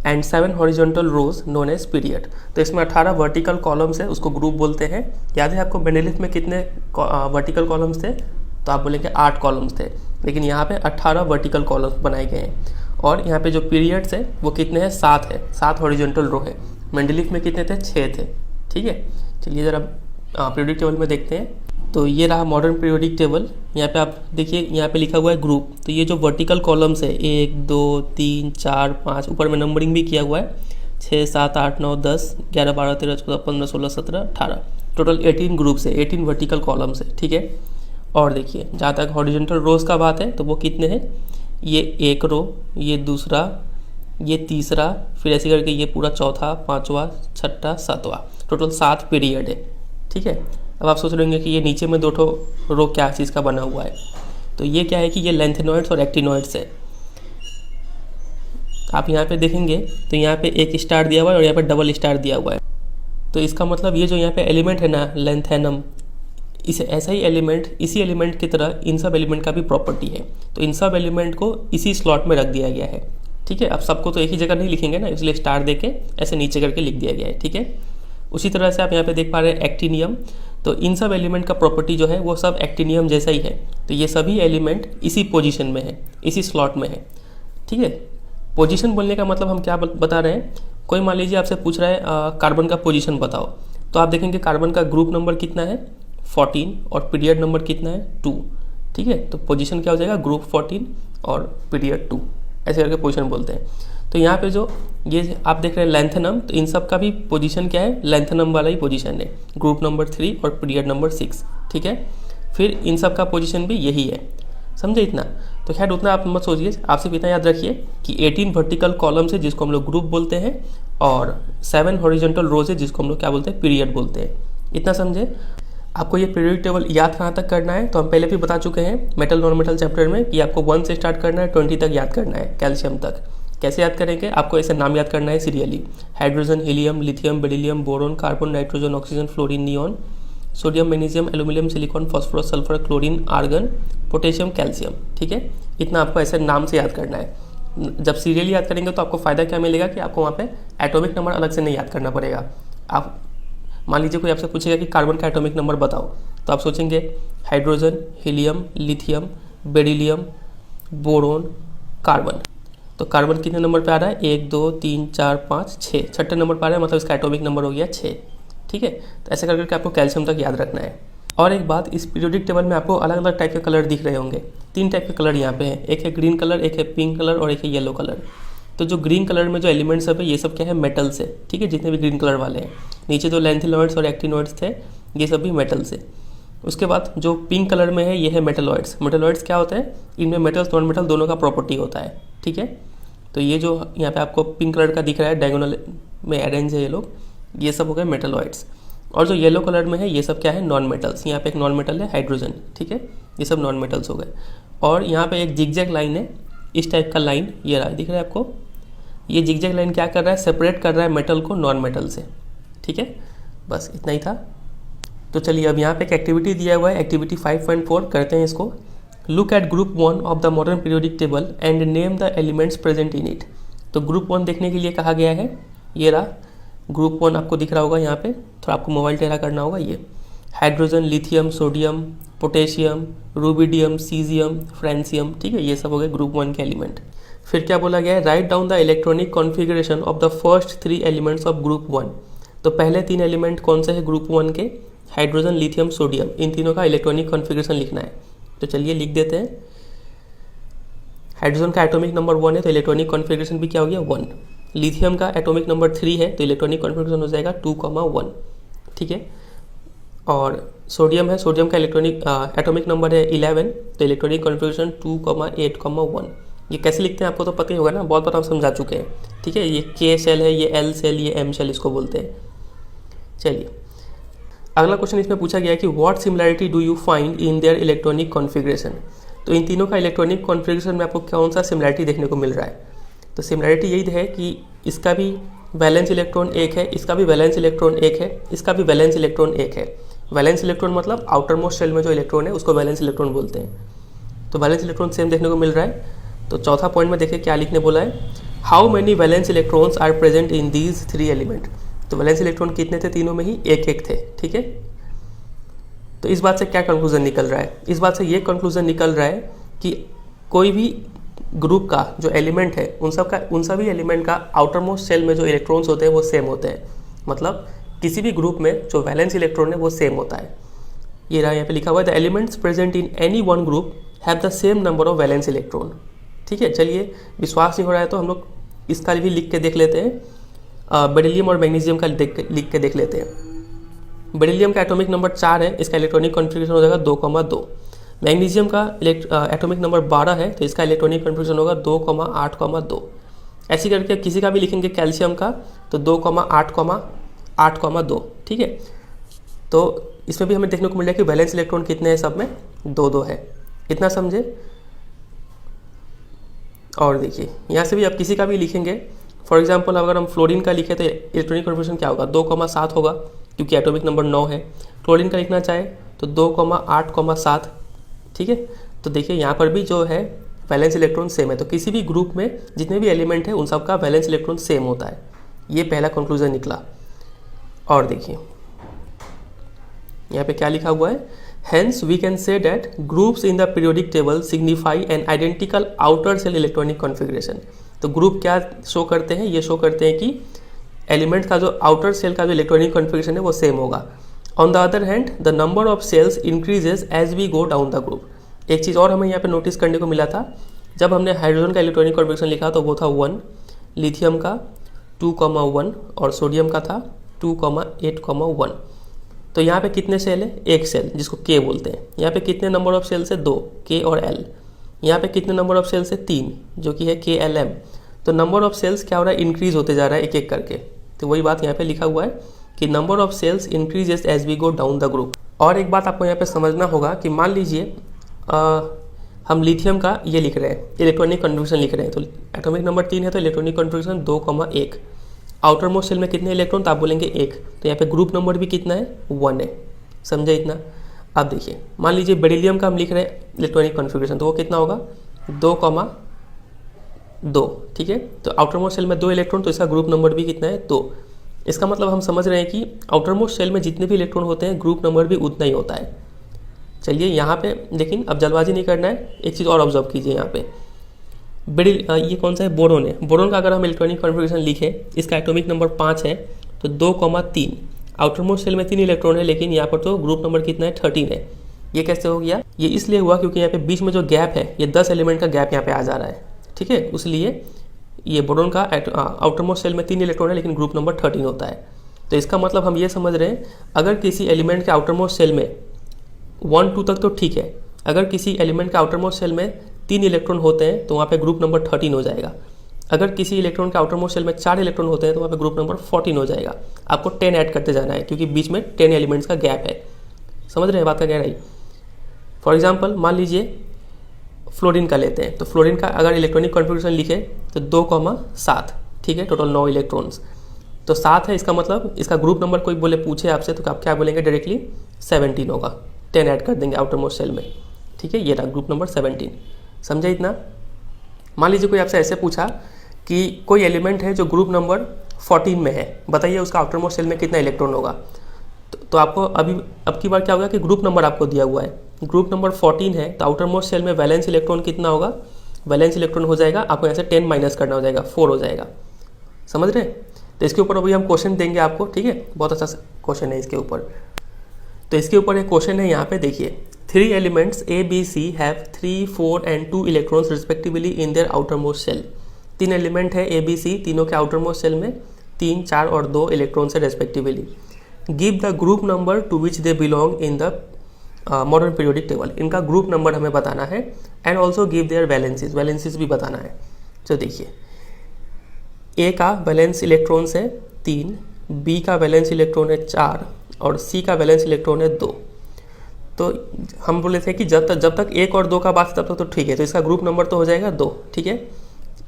and 7 horizontal rows known as period. तो इसमें 18 वर्टिकल कॉलम्स है, उसको ग्रुप बोलते हैं। याद है आपको मेंडेलीफ में कितने वर्टिकल कॉलम्स थे? तो आप बोलेंगे 8 कॉलम्स थे, लेकिन यहाँ पे 18 वर्टिकल कॉलम्स बनाए गए हैं। और यहाँ पे जो पीरियड्स है वो कितने हैं? 7 है, 7 हॉरिजॉन्टल रो है। मेंडेलीफ में कितने थे? 6 थे, ठीक है। चलिए ज़रा पीरियोडिक टेबल में देखते हैं। तो ये रहा मॉडर्न पीरियोडिक टेबल। यहाँ पे आप देखिए, यहाँ पे लिखा हुआ है ग्रुप। तो ये जो वर्टिकल कॉलम्स है 1 2 3 4 5, ऊपर में नंबरिंग भी किया हुआ है 6 7 8 9 10 11 12 13 14 15 16 17 18, टोटल 18 ग्रुप्स है, 18 वर्टिकल कॉलम्स है, ठीक है। और देखिए जहाँ तक हॉरिजॉन्टल रोज का बात है तो वो कितने हैं? ये एक रो, ये दूसरा, ये तीसरा, फिर ऐसे करके ये पूरा चौथा, पाँचवा, छठा, सातवां, टोटल 7 पीरियड है, ठीक है। अब आप सोच रहे होंगे कि ये नीचे में 2 रो क्या चीज़ का बना हुआ है, तो ये क्या है कि ये लेंथेनॉइड्स और एक्टिनॉइड्स है। आप यहाँ पे देखेंगे तो यहाँ पे एक स्टार दिया हुआ है और यहाँ पे डबल स्टार दिया हुआ है। तो इसका मतलब ये जो यहाँ पे एलिमेंट है ना, लेंथेनम, इस ऐसा ही एलिमेंट, इसी एलिमेंट की तरह इन सब एलिमेंट का भी प्रॉपर्टी है। तो इन सब एलिमेंट को इसी स्लॉट में रख दिया गया है, ठीक है। अब सबको तो एक ही जगह नहीं लिखेंगे ना, इसलिए स्टार देके ऐसे नीचे करके लिख दिया गया है, ठीक है। उसी तरह से आप यहाँ पे देख पा रहे हैं एक्टिनियम। तो इन सब एलिमेंट का प्रॉपर्टी जो है वो सब एक्टिनियम जैसा ही है। तो ये सभी एलिमेंट इसी पोजीशन में है, इसी स्लॉट में है, ठीक है। पोजीशन बोलने का मतलब हम क्या बता रहे हैं? कोई मान लीजिए आपसे पूछ रहा है कार्बन का पोजीशन बताओ, तो आप देखेंगे कार्बन का ग्रुप नंबर कितना है? 14, और पीरियड नंबर कितना है? 2, ठीक है। तो पोजीशन क्या हो जाएगा? ग्रुप 14 और पीरियड 2, ऐसे करके पोजीशन बोलते हैं। तो यहाँ पे जो ये आप देख रहे हैं लेंथेनम, तो इन सब का भी पोजीशन क्या है? लेंथेनम वाला ही पोजीशन है, ग्रुप नंबर 3 और पीरियड नंबर 6, ठीक है। फिर इन सब का पोजीशन भी यही है, समझे इतना? तो खैर उतना आप मत सोचिए, आप सिर्फ इतना याद रखिए कि 18 वर्टिकल कॉलम्स है जिसको हम लोग ग्रुप बोलते हैं, और 7 हॉरिजॉन्टल रोज है जिसको हम लोग क्या बोलते हैं? पीरियड बोलते हैं। इतना समझे? आपको ये पीरियोडिक टेबल याद कहाँ तक करना है? तो हम पहले भी बता चुके हैं मेटल नॉन मेटल चैप्टर में कि आपको 1 से स्टार्ट करना है, 20 तक याद करना है, कैल्शियम तक। कैसे याद करेंगे? आपको ऐसे नाम याद करना है serially: hydrogen, helium, lithium, beryllium, boron, carbon, nitrogen, oxygen, fluorine, neon, sodium, magnesium, aluminium, silicon, phosphorus, sulphur, chlorine, argon, potassium, calcium, ठीक है। इतना आपको ऐसे नाम से याद करना है। जब सीरियली याद करेंगे तो आपको फ़ायदा क्या मिलेगा कि आपको वहाँ पे एटॉमिक नंबर अलग से नहीं याद करना पड़ेगा। आप मान लीजिए कोई आपसे पूछेगा कि कार्बन का एटॉमिक नंबर बताओ, तो आप सोचेंगे hydrogen, helium, lithium, beryllium, boron, carbon. तो कार्बन कितने नंबर पे आ रहा है? 1 2 3 4 5 6, छठे नंबर पर आ रहा है, मतलब इसका एटॉमिक नंबर हो गया 6, ठीक है। तो ऐसे करके आपको कैल्शियम तक याद रखना है। और एक बात, इस पीरियोडिक टेबल में आपको अलग अलग टाइप के कलर दिख रहे होंगे। 3 टाइप के कलर यहाँ पे हैं, एक है ग्रीन कलर, एक है पिंक कलर और एक है येलो कलर। तो जो ग्रीन कलर में जो एलिमेंट्स सब है ये सब क्या है? मेटल्स है, ठीक है। जितने भी ग्रीन कलर वाले हैं, नीचे जो लेंथेनॉइड्स और एक्टिनॉइड्स थे ये सब भी मेटल्स है। उसके बाद जो पिंक कलर में है ये है मेटलॉइड्स। मेटलॉइड्स क्या होता है? इनमें मेटल्स नॉन मेटल दोनों का प्रॉपर्टी होता है, ठीक है। तो ये जो यहाँ पे आपको पिंक कलर का दिख रहा है डायगोनल में अरेंज है ये लोग, ये सब हो गए मेटलॉइड्स। और जो येलो कलर में है ये सब क्या है, नॉन मेटल्स। यहाँ पे एक नॉन मेटल है हाइड्रोजन, ठीक है, ये सब नॉन मेटल्स हो गए। और यहाँ पे एक जिगजैग लाइन है, इस टाइप का लाइन ये रहा, दिख रहा है आपको। ये जिगजैग लाइन क्या कर रहा है, सेपरेट कर रहा है मेटल को नॉन मेटल से, ठीक है। बस इतना ही था। तो चलिए अब यहाँ पे एक एक्टिविटी दिया हुआ है, एक्टिविटी 5.4 करते हैं इसको। Look at group 1 of the modern periodic table and name the elements present in it. तो ग्रुप 1 देखने के लिए कहा गया है, ये रहा ग्रुप 1, आपको दिख रहा होगा यहाँ पे, थोड़ा आपको मोबाइल टेढ़ा करना होगा। ये hydrogen, lithium, sodium, potassium, rubidium, caesium, francium, ठीक है, ये सब हो गए ग्रुप 1 के एलिमेंट। फिर क्या बोला गया है, write down the electronic configuration of the first 3 elements of group 1। तो पहले 3 एलिमेंट कौन से हैं ग्रुप 1 के, हाइड्रोजन, लिथियम, सोडियम, इन तीनों का इलेक्ट्रॉनिक कॉन्फ़िगरेशन लिखना है। तो चलिए लिख देते हैं। हाइड्रोजन का एटॉमिक नंबर 1 है तो इलेक्ट्रॉनिक कॉन्फ़िगरेशन भी क्या हो गया, 1। लिथियम का एटॉमिक नंबर 3 है तो इलेक्ट्रॉनिक कॉन्फ़िगरेशन हो जाएगा 2,1, ठीक है। और सोडियम है, सोडियम का इलेक्ट्रॉनिक एटॉमिक नंबर है 11 तो इलेक्ट्रॉनिक कॉन्फ़िगरेशन 2,8,1। ये कैसे लिखते हैं आपको तो पता ही होगा ना, बहुत बार आप समझा चुके हैं, ठीक है। ये के सेल है, ये एल सेल, ये एम सेल इसको बोलते हैं। चलिए अगला क्वेश्चन इसमें पूछा गया है कि what similarity do you find in their electronic configuration. तो इन तीनों का इलेक्ट्रॉनिक कॉन्फ़िगरेशन में आपको कौन सा सिमिलैरिटी देखने को मिल रहा है। तो सिमिलैरिटी यही है कि इसका भी वैलेंस इलेक्ट्रॉन 1 है, इसका भी वैलेंस इलेक्ट्रॉन 1 है, इसका भी वैलेंस इलेक्ट्रॉन 1 है। वैलेंस इलेक्ट्रॉन मतलब आउटर मोस्ट शेल में जो इलेक्ट्रॉन है उसको वैलेंस इलेक्ट्रॉन बोलते हैं। तो वैलेंस इलेक्ट्रॉन सेम देखने को मिल रहा है। तो चौथा पॉइंट में देखिए क्या लिखने बोला है, how many valence electrons are present in these 3 element. तो वैलेंस इलेक्ट्रॉन कितने थे, तीनों में ही 1-1 थे, ठीक है। तो इस बात से क्या कंक्लूजन निकल रहा है, इस बात से ये कंक्लूजन निकल रहा है कि कोई भी ग्रुप का जो एलिमेंट है उन सभी एलिमेंट का आउटर मोस्ट सेल में जो इलेक्ट्रॉन्स होते हैं वो सेम होते हैं। मतलब किसी भी ग्रुप में जो वैलेंस इलेक्ट्रॉन है वो सेम होता है। ये रहा यहाँ पे लिखा हुआ है, the elements present in any one group have the same number of valence electron, ठीक है। चलिए विश्वास नहीं हो रहा है तो हम लोग इसका भी लिख के देख लेते हैं। बेरिलियम और मैग्नीशियम का लिख के देख लेते हैं। बेरिलियम का एटॉमिक नंबर 4 है, इसका इलेक्ट्रॉनिक कॉन्फ़िगरेशन हो जाएगा 2,2। मैग्नीशियम का एटॉमिक नंबर 12 है तो इसका इलेक्ट्रॉनिक कॉन्फ़िगरेशन होगा 2,8,2। ऐसी करके किसी का भी लिखेंगे कैल्शियम का तो 2,8,8,2, ठीक है। तो इसमें भी हमें देखने को मिल रहा है कि वैलेंस इलेक्ट्रॉन कितने हैं, सब में 2-2 है। इतना समझे। और देखिए यहाँ से भी आप किसी का भी लिखेंगे, फॉर एग्जांपल अगर हम फ्लोरीन का लिखे तो इलेक्ट्रॉनिक कॉन्फ़िगरेशन क्या होगा, 2,7 होगा क्योंकि एटॉमिक नंबर 9 है। क्लोरीन का लिखना चाहे तो 2,8,7, ठीक है। तो देखिए यहाँ पर भी जो है वैलेंस इलेक्ट्रॉन सेम है। तो किसी भी ग्रुप में जितने भी एलिमेंट है उन सब का वैलेंस इलेक्ट्रॉन सेम होता है, ये पहला कंक्लूजन निकला। और देखिए यहाँ पे क्या लिखा हुआ है, hence we can say that groups in the periodic table signify an identical outer shell electronic configuration. तो ग्रुप क्या शो करते हैं, ये शो करते हैं कि एलिमेंट का जो आउटर सेल का जो इलेक्ट्रॉनिक कॉन्फ़िगरेशन है वो सेम होगा। On the other hand the number of shells increases as we go down the group. एक चीज़ और हमें यहाँ पे नोटिस करने को मिला था, जब हमने हाइड्रोजन का इलेक्ट्रॉनिक कॉन्फ़िगरेशन लिखा तो वो था 1, लिथियम का 2,1 और सोडियम का था 2,8,1। तो यहाँ पे कितने सेल है, एक सेल जिसको के बोलते हैं। यहाँ पे कितने नंबर ऑफ सेल्स है, 2, के और एल। यहाँ पे कितने नंबर ऑफ सेल्स है, 3, जो कि है के एल एम। तो नंबर ऑफ सेल्स क्या हो रहा है, इंक्रीज होते जा रहा है एक एक करके। तो वही बात यहाँ पे लिखा हुआ है कि number of shells increases as we go down the group. और एक बात आपको यहाँ पे समझना होगा कि मान लीजिए हम लिथियम का ये लिख रहे हैं, इलेक्ट्रॉनिक कॉन्फ़िगरेशन लिख रहे हैं। तो एटॉमिक नंबर 3 है तो electronic configuration 2,1। Outer most shell में कितने इलेक्ट्रॉन, तो आप बोलेंगे 1। तो यहाँ पे ग्रुप नंबर भी कितना है, 1 है। समझे इतना। अब देखिए मान लीजिए बेरिलियम का हम लिख रहे हैं इलेक्ट्रॉनिक कॉन्फ़िगरेशन, तो वो कितना होगा, 2,2, ठीक है। तो आउटर मोस्ट सेल में 2 इलेक्ट्रॉन, तो इसका ग्रुप नंबर भी कितना है, 2। इसका मतलब हम समझ रहे हैं कि आउटर मोस्ट सेल में जितने भी इलेक्ट्रॉन होते हैं ग्रुप नंबर भी उतना ही होता है। चलिए यहाँ पे लेकिन अब जल्दबाजी नहीं करना है, एक चीज़ और ऑब्जर्व कीजिए यहाँ पे। ये कौन सा है, बोरोन है। बोरोन का अगर हम इलेक्ट्रॉनिक कॉन्फ़िगरेशन लिखें, इसका एटॉमिक नंबर 5 है तो 2,3। आउटर मोस्ट सेल में 3 इलेक्ट्रॉन है लेकिन यहाँ पर तो ग्रुप नंबर कितना है, 13 है। ये कैसे हो गया, ये इसलिए हुआ क्योंकि यहाँ पे बीच में जो गैप है ये 10 एलिमेंट का गैप यहाँ पे आ जा रहा है, ठीक है। इसलिए ये बोरोन का आउटर मोस्ट सेल में 3 इलेक्ट्रॉन है लेकिन ग्रुप नंबर 13 होता है। तो इसका मतलब हम ये समझ रहे हैं, अगर किसी एलिमेंट के आउटर मोस्ट सेल में 1-2 तक तो ठीक है, अगर किसी एलिमेंट के आउटर मोस्ट सेल में 3 इलेक्ट्रॉन होते हैं तो वहाँ पे ग्रुप नंबर 13 हो जाएगा। अगर किसी इलेक्ट्रॉन के आउटर मोस्ट शेल में 4 इलेक्ट्रॉन होते हैं तो वहाँ पे ग्रुप नंबर 14 हो जाएगा। आपको 10 ऐड करते जाना है क्योंकि बीच में 10 एलिमेंट्स का गैप है। समझ रहे हैं बात का गहराई। फॉर एग्जाम्पल मान लीजिए फ्लोरीन का लेते हैं, तो फ्लोरीन का अगर इलेक्ट्रॉनिक कॉन्फ़िगरेशन लिखे तो 2,7, ठीक है, टोटल 9 इलेक्ट्रॉन्स। तो 7 है, इसका मतलब इसका ग्रुप नंबर कोई बोले पूछे आपसे तो आप क्या बोलेंगे डायरेक्टली 17 होगा। 10 ऐड कर देंगे आउटर मोस्ट शेल में, ठीक है, ये रहा ग्रुप नंबर 17। समझे इतना। मान लीजिए कोई आपसे ऐसे पूछा कि कोई एलिमेंट है जो ग्रुप नंबर 14 में है, बताइए उसका आउटर मोस्ट शेल में कितना इलेक्ट्रॉन होगा। तो आपको अब की बार क्या होगा कि ग्रुप नंबर आपको दिया हुआ है, ग्रुप नंबर 14 है, तो आउटर मोस्ट शेल में वैलेंस इलेक्ट्रॉन कितना होगा, वैलेंस इलेक्ट्रॉन हो जाएगा, आपको यहाँ से 10 माइनस करना हो जाएगा, 4 हो जाएगा। समझ रहे हैं। तो इसके ऊपर अभी हम क्वेश्चन देंगे आपको, ठीक है, बहुत अच्छा क्वेश्चन है इसके ऊपर। तो इसके ऊपर एक क्वेश्चन है, यहाँ पे देखिए 3 elements A, B, C have 3, 4 and 2 electrons respectively in their outermost shell. 3 element है A, B, C, तीनों के आउटर मोस्ट शेल में 3, 4 और 2 इलेक्ट्रॉन्स है respectively. Give the group number two which they belong in the modern periodic table. इनका group number हमें बताना है and also give their valencies, valencies भी बताना है। तो देखिए A का वैलेंस इलेक्ट्रॉन्स है 3, B का वैलेंस इलेक्ट्रॉन है 4 और C का वैलेंस इलेक्ट्रॉन है 2। तो हम बोले थे कि जब तक 1 और 2 का बात तब तक तो ठीक है, तो इसका ग्रुप नंबर तो हो जाएगा 2, ठीक है।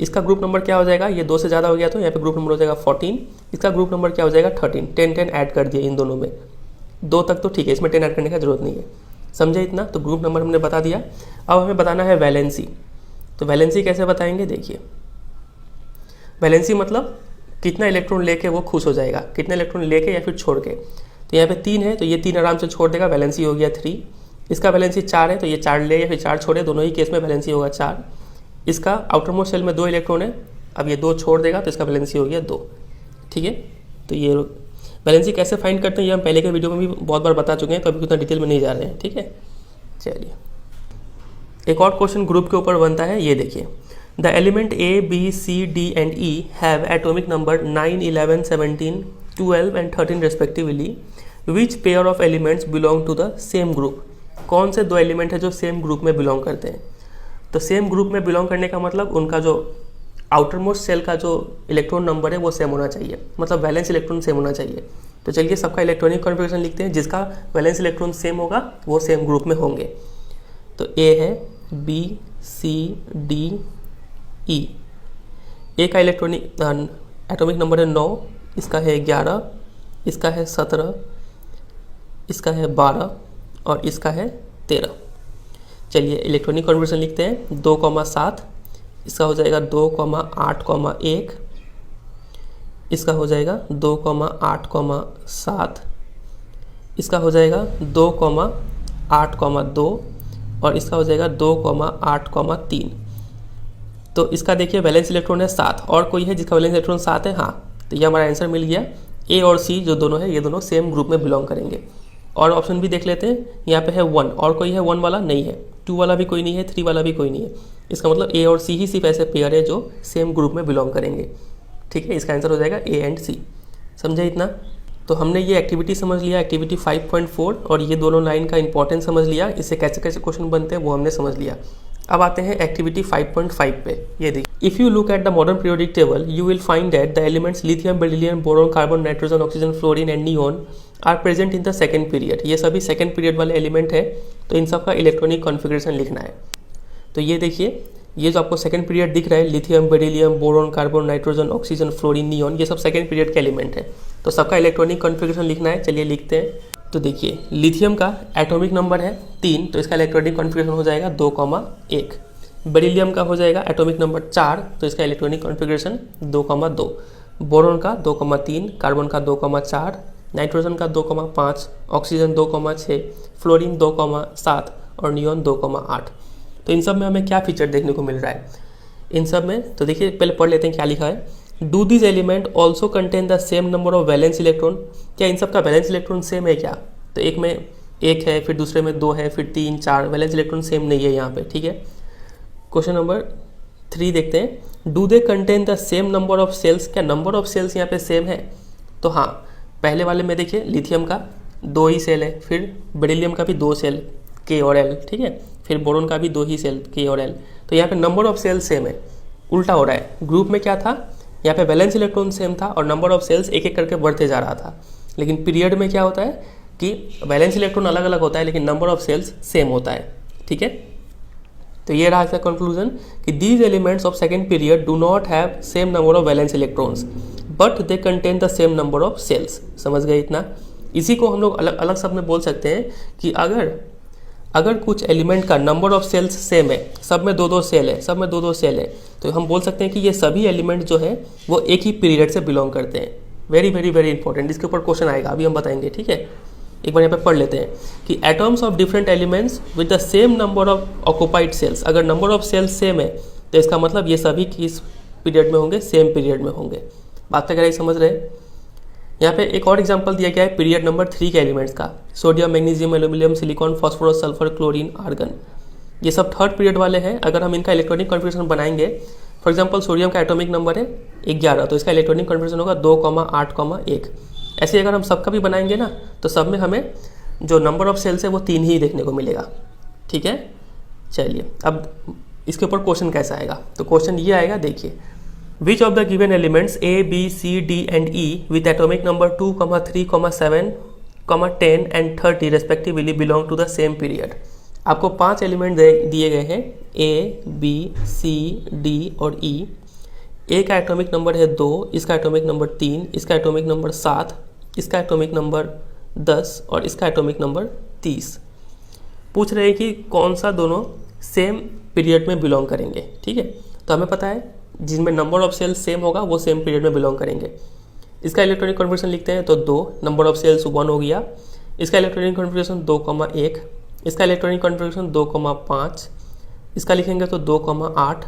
इसका ग्रुप नंबर क्या हो जाएगा, ये 2 से ज़्यादा हो गया तो यहाँ पे ग्रुप नंबर हो जाएगा 14। इसका ग्रुप नंबर क्या हो जाएगा 13। 10 ऐड कर दिए इन दोनों में, 2 तक तो ठीक है, इसमें 10 ऐड करने की जरूरत नहीं है। समझे इतना। तो ग्रुप नंबर हमने बता दिया। अब हमें बताना है वैलेंसी। तो वैलेंसी कैसे बताएंगे, देखिए वैलेंसी मतलब कितना इलेक्ट्रॉन लेके वो खुश हो जाएगा, कितना इलेक्ट्रॉन लेके या फिर छोड़ के। तो यहाँ पे 3 है तो ये 3 आराम से छोड़ देगा, वैलेंसी हो गया 3। इसका वैलेंसी 4 है तो ये 4 ले या फिर 4 छोड़े, दोनों ही केस में वैलेंसी होगा 4। इसका आउटर मोस्ट शेल में 2 इलेक्ट्रॉन है, अब ये 2 छोड़ देगा तो इसका वैलेंसी हो गया 2, ठीक है। तो ये वैलेंसी कैसे फाइंड करते हैं ये हम पहले के वीडियो में भी बहुत बार बता चुके हैं, तो अभी उतना डिटेल में नहीं जा रहे हैं, ठीक है। चलिए एक और क्वेश्चन ग्रुप के ऊपर बनता है, ये देखिए the element A, B, C, D and E have atomic number 9, 11, 17, 12 and 13 respectively. Which pair of elements belong to the same group? कौन से 2 एलिमेंट है जो सेम ग्रुप में बिलोंग करते हैं। तो सेम ग्रुप में बिलोंग करने का मतलब उनका जो आउटर मोस्ट सेल का जो इलेक्ट्रॉन नंबर है वो सेम होना चाहिए, मतलब वैलेंस इलेक्ट्रॉन सेम होना चाहिए। तो चलिए सबका इलेक्ट्रॉनिक कॉन्फ़िगरेशन लिखते हैं, जिसका वैलेंस इलेक्ट्रॉन सेम होगा वो सेम ग्रुप में होंगे। तो A है, B, C, D, E। A का इलेक्ट्रॉनिक एटॉमिक नंबर है 9, इसका है 11, इसका है 17, इसका है 12 और इसका है 13। चलिए इलेक्ट्रॉनिक कॉन्फ़िगरेशन लिखते हैं। 2,7, इसका हो जाएगा 2,8,1, इसका हो जाएगा 2,8,7, इसका हो जाएगा 2,8,2 और इसका हो जाएगा 2,8,3। तो इसका देखिए वैलेंस इलेक्ट्रॉन है 7 और कोई है जिसका वैलेंस इलेक्ट्रॉन 7 है, हाँ, तो ये हमारा आंसर मिल गया। A और C जो दोनों है ये दोनों सेम ग्रुप में बिलोंग करेंगे। और ऑप्शन भी देख लेते हैं, यहाँ पे है 1 और कोई है 1 वाला नहीं है, 2 वाला भी कोई नहीं है, 3 वाला भी कोई नहीं है। इसका मतलब A और C ही सिर्फ ऐसे पेयर है जो सेम ग्रुप में बिलोंग करेंगे, ठीक है। इसका आंसर हो जाएगा A एंड C। समझे इतना। तो हमने ये एक्टिविटी समझ लिया, एक्टिविटी 5.4, और ये दोनों लाइन का इंपॉर्टेंस समझ लिया, इससे कैसे कैसे क्वेश्चन बनते हैं वो हमने समझ लिया। अब आते हैं एक्टिविटी 5.5 पे। ये देखिए, if you look at the modern periodic table you will find that the elements lithium, beryllium, boron, carbon, nitrogen, oxygen, fluorine and neon are present in the second period. ये सभी सेकेंड पीरियड वाले element है, तो इन सब का electronic configuration लिखना है। तो ये देखिए, ये जो आपको सेकेंड पीरियड दिख रहा है, lithium, beryllium, boron, carbon, nitrogen, oxygen, fluorine, neon, ये सब सेकेंड पीरियड के एलिमेंट है। तो सबका इलेक्ट्रॉनिक कॉन्फ़िगरेशन लिखना है। चलिए लिखते हैं। तो देखिए लिथियम का एटॉमिक नंबर है 3, तो इसका इलेक्ट्रॉनिक कॉन्फ़िगरेशन हो जाएगा 2,1। बेरिलियम का हो जाएगा एटॉमिक नंबर 4, तो इसका इलेक्ट्रॉनिक कॉन्फ़िगरेशन 2,2। बोरॉन का 2,3, कार्बन का 2,4, नाइट्रोजन का 2,5, ऑक्सीजन 2,6, फ्लोरीन 2,7 और नियॉन 2,8। तो इन सब में हमें क्या फीचर देखने को मिल रहा है इन सब में। तो देखिए पहले पढ़ लेते हैं क्या लिखा है। Do this element also contain the same number of valence electron. क्या इन सब का वैलेंस इलेक्ट्रॉन सेम है क्या। तो एक में 1 है, फिर दूसरे में 2 है, फिर 3, 4, वैलेंस इलेक्ट्रॉन सेम नहीं है यहाँ पे, ठीक है। क्वेश्चन नंबर 3 देखते हैं। Do they contain the same number of shells. क्या नंबर ऑफ सेल्स यहाँ पे सेम है। तो हाँ, पहले वाले में देखिए लिथियम का 2 ही सेल है, फिर बेरिलियम का भी 2 सेल K और L, ठीक है, फिर बोरॉन का भी 2 ही सेल K और L। तो यहाँ पे नंबर ऑफ सेल सेम है। उल्टा हो रहा है। ग्रुप में क्या था, यहाँ पे वैलेंस इलेक्ट्रॉन सेम था और नंबर ऑफ सेल्स एक एक करके बढ़ते जा रहा था। लेकिन पीरियड में क्या होता है कि वैलेंस इलेक्ट्रॉन अलग अलग होता है लेकिन नंबर ऑफ सेल्स सेम होता है। ठीक है, तो ये रहा इसका कंक्लूजन कि these elements of second period do not have same number of valence electrons but they contain the same number of shells. समझ गए इतना? इसी को हम लोग अलग अलग शब्द में बोल सकते हैं कि अगर कुछ एलिमेंट का नंबर ऑफ सेल्स सेम है, सब में दो दो सेल है, सब में दो दो सेल है, तो हम बोल सकते हैं कि ये सभी एलिमेंट जो है वो एक ही पीरियड से बिलोंग करते हैं। वेरी वेरी वेरी इंपॉर्टेंट, इसके ऊपर क्वेश्चन आएगा, अभी हम बताएंगे। ठीक है, एक बार यहाँ पे पढ़ लेते हैं कि atoms of different elements with the same number of occupied shells. अगर नंबर ऑफ सेल्स सेम है तो इसका मतलब ये सभी किस पीरियड में होंगे, सेम पीरियड में होंगे। बात वगैरह समझ रहे हैं? यहाँ पे एक और एग्जांपल दिया गया है पीरियड नंबर 3 के एलिमेंट्स का। Sodium, magnesium, aluminium, silicon, phosphorus, sulphur, chlorine, argon, ये सब थर्ड पीरियड वाले हैं। अगर हम इनका इलेक्ट्रॉनिक कॉन्फिगरेशन बनाएंगे, फॉर एग्जांपल सोडियम का एटॉमिक नंबर है 11, तो इसका इलेक्ट्रॉनिक कॉन्फिगरेशन होगा 2,8,1। ऐसे अगर हम सबका भी बनाएंगे ना तो सब में हमें जो नंबर ऑफ सेल्स है वो 3 ही देखने को मिलेगा। ठीक है, चलिए अब इसके ऊपर क्वेश्चन कैसा आएगा, तो क्वेश्चन ये आएगा, देखिए, विच of the given elements A, B, C, D and E with atomic number 2, 3, 7, 10 and 30 respectively belong to the same period। आपको 5 एलिमेंट दिए गए हैं A, B, C, D और E। A का एटॉमिक नंबर है 2, इसका एटॉमिक नंबर 3, इसका atomic number 7, इसका एटॉमिक नंबर 10 और इसका एटॉमिक नंबर 30। पूछ रहे हैं कि कौन सा दोनों सेम पीरियड में बिलोंग करेंगे। ठीक है, तो हमें पता है जिनमें नंबर ऑफ सेल्स सेम होगा वो सेम पीरियड में बिलोंग करेंगे। इसका इलेक्ट्रॉनिक कॉन्फिगरेशन लिखते हैं तो 2, नंबर ऑफ सेल्स 1 हो गया। इसका इलेक्ट्रॉनिक कॉन्फिगरेशन 2,1, इसका इलेक्ट्रॉनिक कॉन्फिगरेशन 2,5, इसका लिखेंगे तो 2,8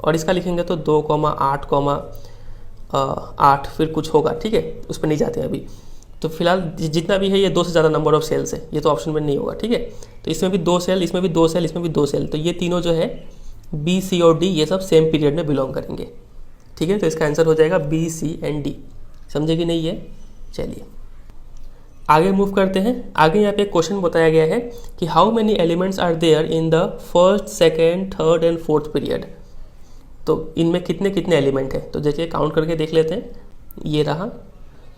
और इसका लिखेंगे तो 2,8,8 फिर कुछ होगा। ठीक है, उस पर नहीं जाते हैं अभी। तो फिलहाल जितना भी है ये 2 से ज़्यादा नंबर ऑफ सेल्स है, ये तो ऑप्शन में नहीं होगा। ठीक है, तो इसमें भी 2 सेल, इसमें भी 2 सेल, इसमें भी 2 सेल, तो ये तीनों जो है बी, सी और डी ये सब सेम पीरियड में बिलोंग करेंगे। ठीक है, तो इसका आंसर हो जाएगा बी, सी एंड डी। समझे कि नहीं ये? चलिए आगे मूव करते हैं। आगे यहाँ पे एक क्वेश्चन बताया गया है कि how many elements are there in the first, second, third and fourth period. तो इनमें कितने कितने एलिमेंट है, तो देखिए काउंट करके देख लेते हैं। ये रहा,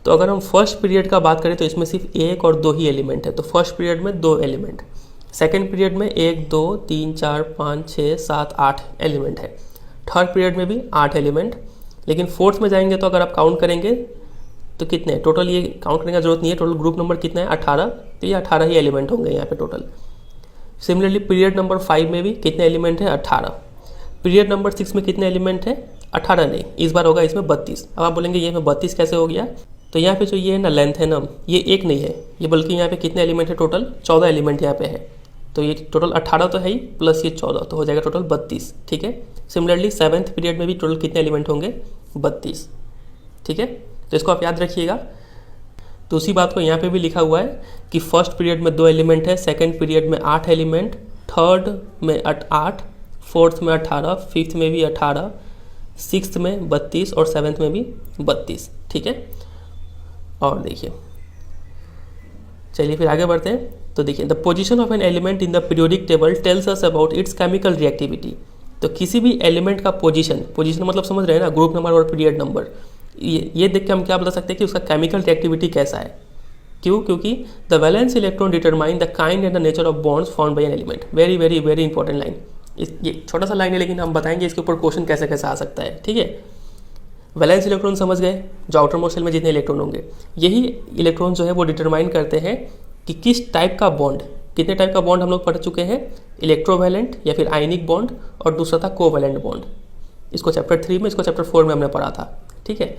तो अगर हम फर्स्ट पीरियड का बात करें तो इसमें सिर्फ 1 और 2 ही एलिमेंट है। तो फर्स्ट पीरियड में 2 एलिमेंट, सेकेंड पीरियड में 1, 2, 3, 4, 5, 6, 7, 8 एलिमेंट है। थर्ड पीरियड में भी 8 एलिमेंट। लेकिन फोर्थ में जाएंगे तो अगर आप काउंट करेंगे तो कितने टोटल, ये काउंट करने का जरूरत नहीं है, टोटल ग्रुप नंबर कितना है 18, तो ये 18 ही एलिमेंट होंगे यहाँ पे टोटल। सिमिलरली पीरियड नंबर 5 में भी कितने एलिमेंट है 18। पीरियड नंबर 6 में कितने एलिमेंट है 18 नहीं, इस बार होगा इसमें 32। अब आप बोलेंगे ये में 32 कैसे हो गया, तो यहाँ पे जो ये है ना लेंथ है ना, ये एक नहीं है, ये बल्कि यहाँ पे कितने एलिमेंट है टोटल 14 एलिमेंट यहाँ पे है। तो ये टोटल 18 तो है ही, प्लस ये 14, तो हो जाएगा टोटल 32। ठीक है, सिमिलरली 7th पीरियड में भी टोटल कितने एलिमेंट होंगे 32। ठीक है, तो इसको आप याद रखिएगा। तो उसी बात को यहाँ पे भी लिखा हुआ है कि फर्स्ट पीरियड में 2 एलिमेंट है, सेकेंड पीरियड में 8 एलिमेंट, थर्ड में 8, फोर्थ में 18, फिफ्थ में भी 18, सिक्स्थ में 32 और 7th में भी 32। ठीक है, और देखिए चलिए फिर आगे बढ़ते हैं। तो देखिए the position of an element in the periodic table tells us about it's chemical reactivity. तो किसी भी एलिमेंट का पोजीशन मतलब समझ रहे हैं ना, ग्रुप नंबर और पीरियड नंबर, ये देख के हम क्या बता सकते हैं कि उसका केमिकल रिएक्टिविटी कैसा है। क्यों? क्योंकि the valence electron determine the kind and the nature of bonds formed by an element. Very very very important line. ये छोटा सा लाइन है लेकिन हम बताएंगे इसके ऊपर क्वेश्चन कैसे कैसे आ सकता है। ठीक है, वैलेंस इलेक्ट्रॉन समझ गए, जो आउटर मोस्ट शेल में जितने इलेक्ट्रॉन होंगे, यही इलेक्ट्रॉन जो है वो डिटरमाइन करते हैं कि किस टाइप का बॉन्ड, कितने टाइप का बॉन्ड हम लोग पढ़ चुके हैं, इलेक्ट्रोवैलेंट या फिर आयनिक बॉन्ड, और दूसरा था कोवैलेंट बॉन्ड। इसको चैप्टर 3 में, इसको चैप्टर 4 में हमने पढ़ा था। ठीक है,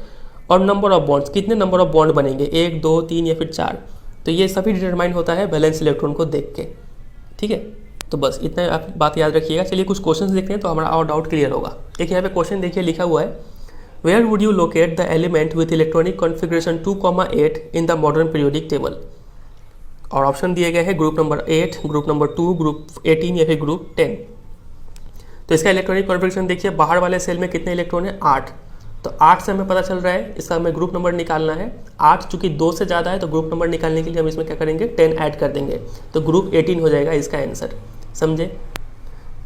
और नंबर ऑफ बॉन्ड्स, कितने नंबर ऑफ बॉन्ड बनेंगे, 1, 2, 3 या फिर 4, तो ये सभी डिटरमाइन होता है वैलेंस इलेक्ट्रॉन को देख के। ठीक है, तो बस इतना आप बात याद रखिएगा। चलिए कुछ क्वेश्चन देखते हैं तो हमारा और डाउट क्लियर होगा। एक यहाँ पे क्वेश्चन देखिए लिखा हुआ है, where would you locate the element with electronic configuration 2,8 in the modern periodic table. और ऑप्शन दिए गए हैं group number 8, group number 2, group 18 या फिर ग्रुप 10। तो इसका इलेक्ट्रॉनिक कॉन्फिगरेशन देखिए, बाहर वाले सेल में कितने इलेक्ट्रॉन है 8, तो 8 से हमें पता चल रहा है, इसका हमें ग्रुप नंबर निकालना है। 8 चूंकि 2 से ज़्यादा है तो ग्रुप नंबर निकालने के लिए हम इसमें क्या करेंगे 10 ऐड कर देंगे, तो ग्रुप 18 हो जाएगा इसका आंसर। समझे?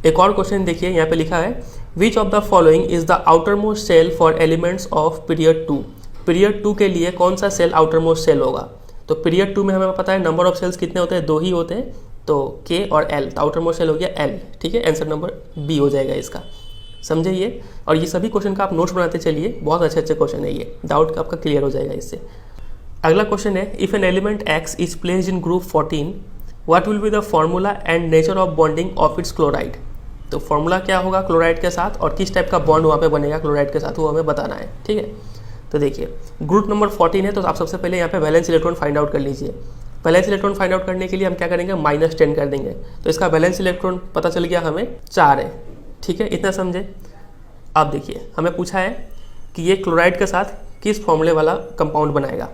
एक और क्वेश्चन देखिए यहाँ पे लिखा है, which of the following is the outer most shell for elements of period 2। Period 2 के लिए कौन सा सेल आउटर मोस्ट सेल होगा? तो पीरियड 2 में हमें पता है नंबर ऑफ सेल्स कितने होते हैं, 2 ही होते हैं, तो K और L, तो आउटर मोस्ट सेल हो गया L। ठीक है, आंसर नंबर बी हो जाएगा इसका। समझे ये? और ये सभी क्वेश्चन का आप नोट्स बनाते चलिए, बहुत अच्छे अच्छे क्वेश्चन है ये, डाउट आपका क्लियर हो जाएगा इससे। अगला क्वेश्चन है, if an element X is placed in group 14 what will be the formula and nature of bonding of its chloride. तो फॉर्मूला क्या होगा क्लोराइड के साथ और किस टाइप का बॉन्ड वहाँ पे बनेगा क्लोराइड के साथ, वो हमें बताना है। ठीक है, तो देखिए ग्रुप नंबर 14 है, तो आप सबसे पहले यहाँ पे वैलेंस इलेक्ट्रॉन फाइंड आउट कर लीजिए। वैलेंस इलेक्ट्रॉन फाइंड आउट करने के लिए हम क्या करेंगे, -10 कर देंगे, तो इसका वैलेंस इलेक्ट्रॉन पता चल गया हमें 4 है। ठीक है, इतना समझे। अब देखिए हमें पूछा है कि ये क्लोराइड के साथ किस फॉर्मूले वाला कंपाउंड बनाएगा।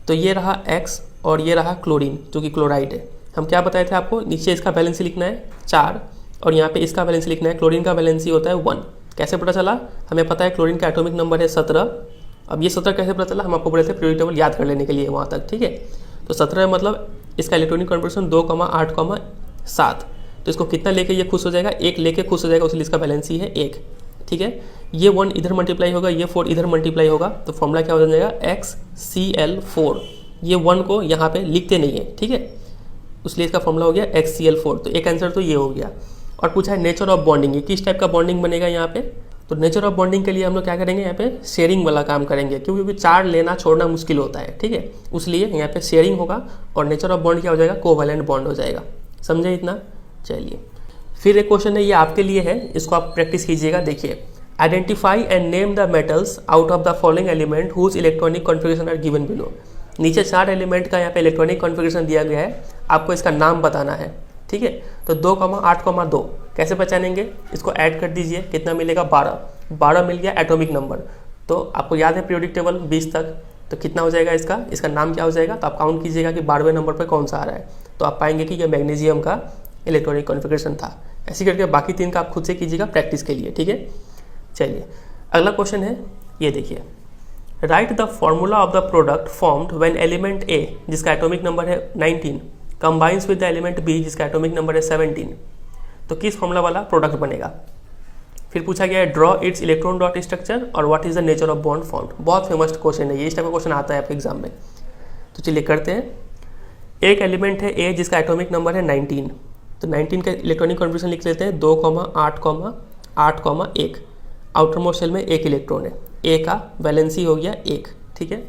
तो ये रहा X और ये रहा क्लोरीन जो कि क्लोराइड है। हम क्या बताए थे आपको, नीचे इसका वैलेंसी लिखना है 4 और यहाँ पे इसका वैलेंसी लिखना है। क्लोरीन का वैलेंसी होता है 1। कैसे पता चला? हमें पता है क्लोरीन का एटॉमिक नंबर है 17। अब ये 17 कैसे पता चला? हम आपको बोले थे पीरियोडिक टेबल याद कर लेने के लिए वहाँ तक। ठीक है, तो 17 मतलब इसका इलेक्ट्रॉनिक कॉन्फिगरेशन 2,8,7। तो इसको कितना लेके ये खुश हो जाएगा, 1 लेके खुश हो जाएगा, उसलिए इसका वैलेंसी है 1। ठीक है, ये 1 इधर मल्टीप्लाई होगा, ये 4 इधर मल्टीप्लाई होगा, तो फॉर्मूला क्या हो जाएगा XCl4। ये 1 को यहाँ पे लिखते नहीं है, ठीक है, इसलिए इसका फॉर्मूला हो गया XCl4। तो एक आंसर तो ये हो गया। और पूछा है नेचर ऑफ बॉन्डिंग, ये किस टाइप का बॉन्डिंग बनेगा यहाँ पे। तो नेचर ऑफ बॉन्डिंग के लिए हम लोग क्या करेंगे, यहाँ पे शेयरिंग वाला काम करेंगे, क्योंकि 4 लेना छोड़ना मुश्किल होता है। ठीक है, इसलिए यहाँ पे शेयरिंग होगा और नेचर ऑफ बॉन्ड क्या हो जाएगा, कोवैलेंट बॉन्ड हो जाएगा। समझे इतना? चलिए फिर एक क्वेश्चन है, ये आपके लिए है, इसको आप प्रैक्टिस कीजिएगा। देखिए, identify and name the metals out of the following element whose electronic configuration are given below. नीचे 4 एलिमेंट का यहाँ पे इलेक्ट्रॉनिक कॉन्फिगरेशन दिया गया है, आपको इसका नाम बताना है। ठीक है, तो 2,8,2 कैसे पहचानेंगे, इसको ऐड कर दीजिए, कितना मिलेगा 12 मिल गया एटॉमिक नंबर। तो आपको याद है पीरियोडिक टेबल 20 तक, तो कितना हो जाएगा इसका नाम क्या हो जाएगा, तो आप काउंट कीजिएगा कि 12वें नंबर पर कौन सा आ रहा है, तो आप पाएंगे कि यह मैग्नीशियम का इलेक्ट्रॉनिक कॉन्फिगरेशन था। ऐसे करके बाकी 3 का आप खुद से कीजिएगा प्रैक्टिस के लिए। ठीक है, चलिए अगला क्वेश्चन है, ये देखिए, right the formula of the product formed when element A जिसका एटॉमिक नंबर है 19 combines with the element B जिसका एटॉमिक नंबर है 17, तो किस फॉर्मूला वाला प्रोडक्ट बनेगा। फिर पूछा गया है draw its electron dot structure और what is the nature of bond formed. बहुत फेमस क्वेश्चन है ये, इस टाइप का क्वेश्चन आता है आपके एग्जाम में। तो चलिए करते हैं। एक एलिमेंट है A जिसका एटॉमिक नंबर है 19, तो 19 का इलेक्ट्रॉनिक कॉन्फिगरेशन लिख लेते हैं 2,8,8,1। आउटर मोस्ट सेल में 1 इलेक्ट्रॉन है, A का वैलेंसी हो गया 1। ठीक है,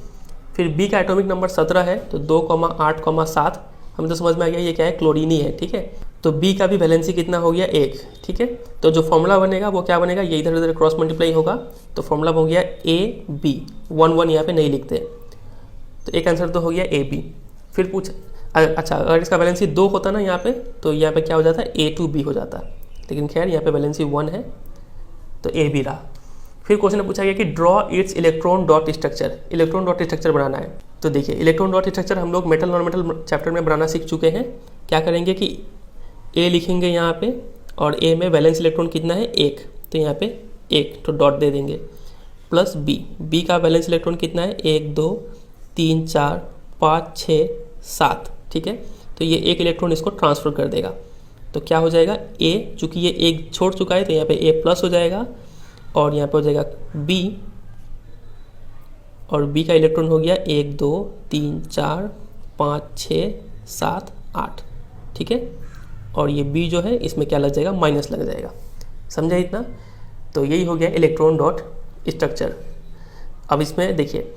फिर B का एटॉमिक नंबर 17 है, तो 2,8,7 हमें तो समझ में आ गया ये क्या है, क्लोरीन ही है। ठीक है, तो B का भी वैलेंसी कितना हो गया 1। ठीक है, तो जो फॉर्मूला बनेगा वो क्या बनेगा, ये इधर उधर क्रॉस मल्टीप्लाई होगा, तो फॉर्मूला हो गया AB। 1 यहाँ पे नहीं लिखते, तो एक आंसर तो हो गया AB। फिर अच्छा अगर इसका वैलेंसी 2 होता ना यहाँ पे, तो यहाँ पे क्या हो जाता A2B हो जाता, लेकिन खैर यहाँ पे वैलेंसी 1 है, तो AB रहा। फिर क्वेश्चन में पूछा गया कि draw its electron dot structure, electron dot structure बनाना है। तो देखिए इलेक्ट्रॉन डॉट स्ट्रक्चर हम लोग मेटल नॉन मेटल चैप्टर में बनाना सीख चुके हैं। क्या करेंगे कि A लिखेंगे यहाँ पे, और A में वैलेंस इलेक्ट्रॉन कितना है 1, तो यहाँ पे 1 तो डॉट दे देंगे, प्लस B का वैलेंस इलेक्ट्रॉन कितना है 1 2 3 4 5 6 7। ठीक है, तो ये 1 इलेक्ट्रॉन इसको ट्रांसफ़र कर देगा, तो क्या हो जाएगा A, चूँकि ये 1 छोड़ चुका है तो यहाँ पे A प्लस हो जाएगा, और यहाँ पे हो जाएगा B, और B का इलेक्ट्रॉन हो गया 1 2 3 4 5 6 7 8। ठीक है, और ये B जो है इसमें क्या लग जाएगा, माइनस लग जाएगा। समझा इतना? तो यही हो गया इलेक्ट्रॉन डॉट स्ट्रक्चर। अब इसमें देखिए,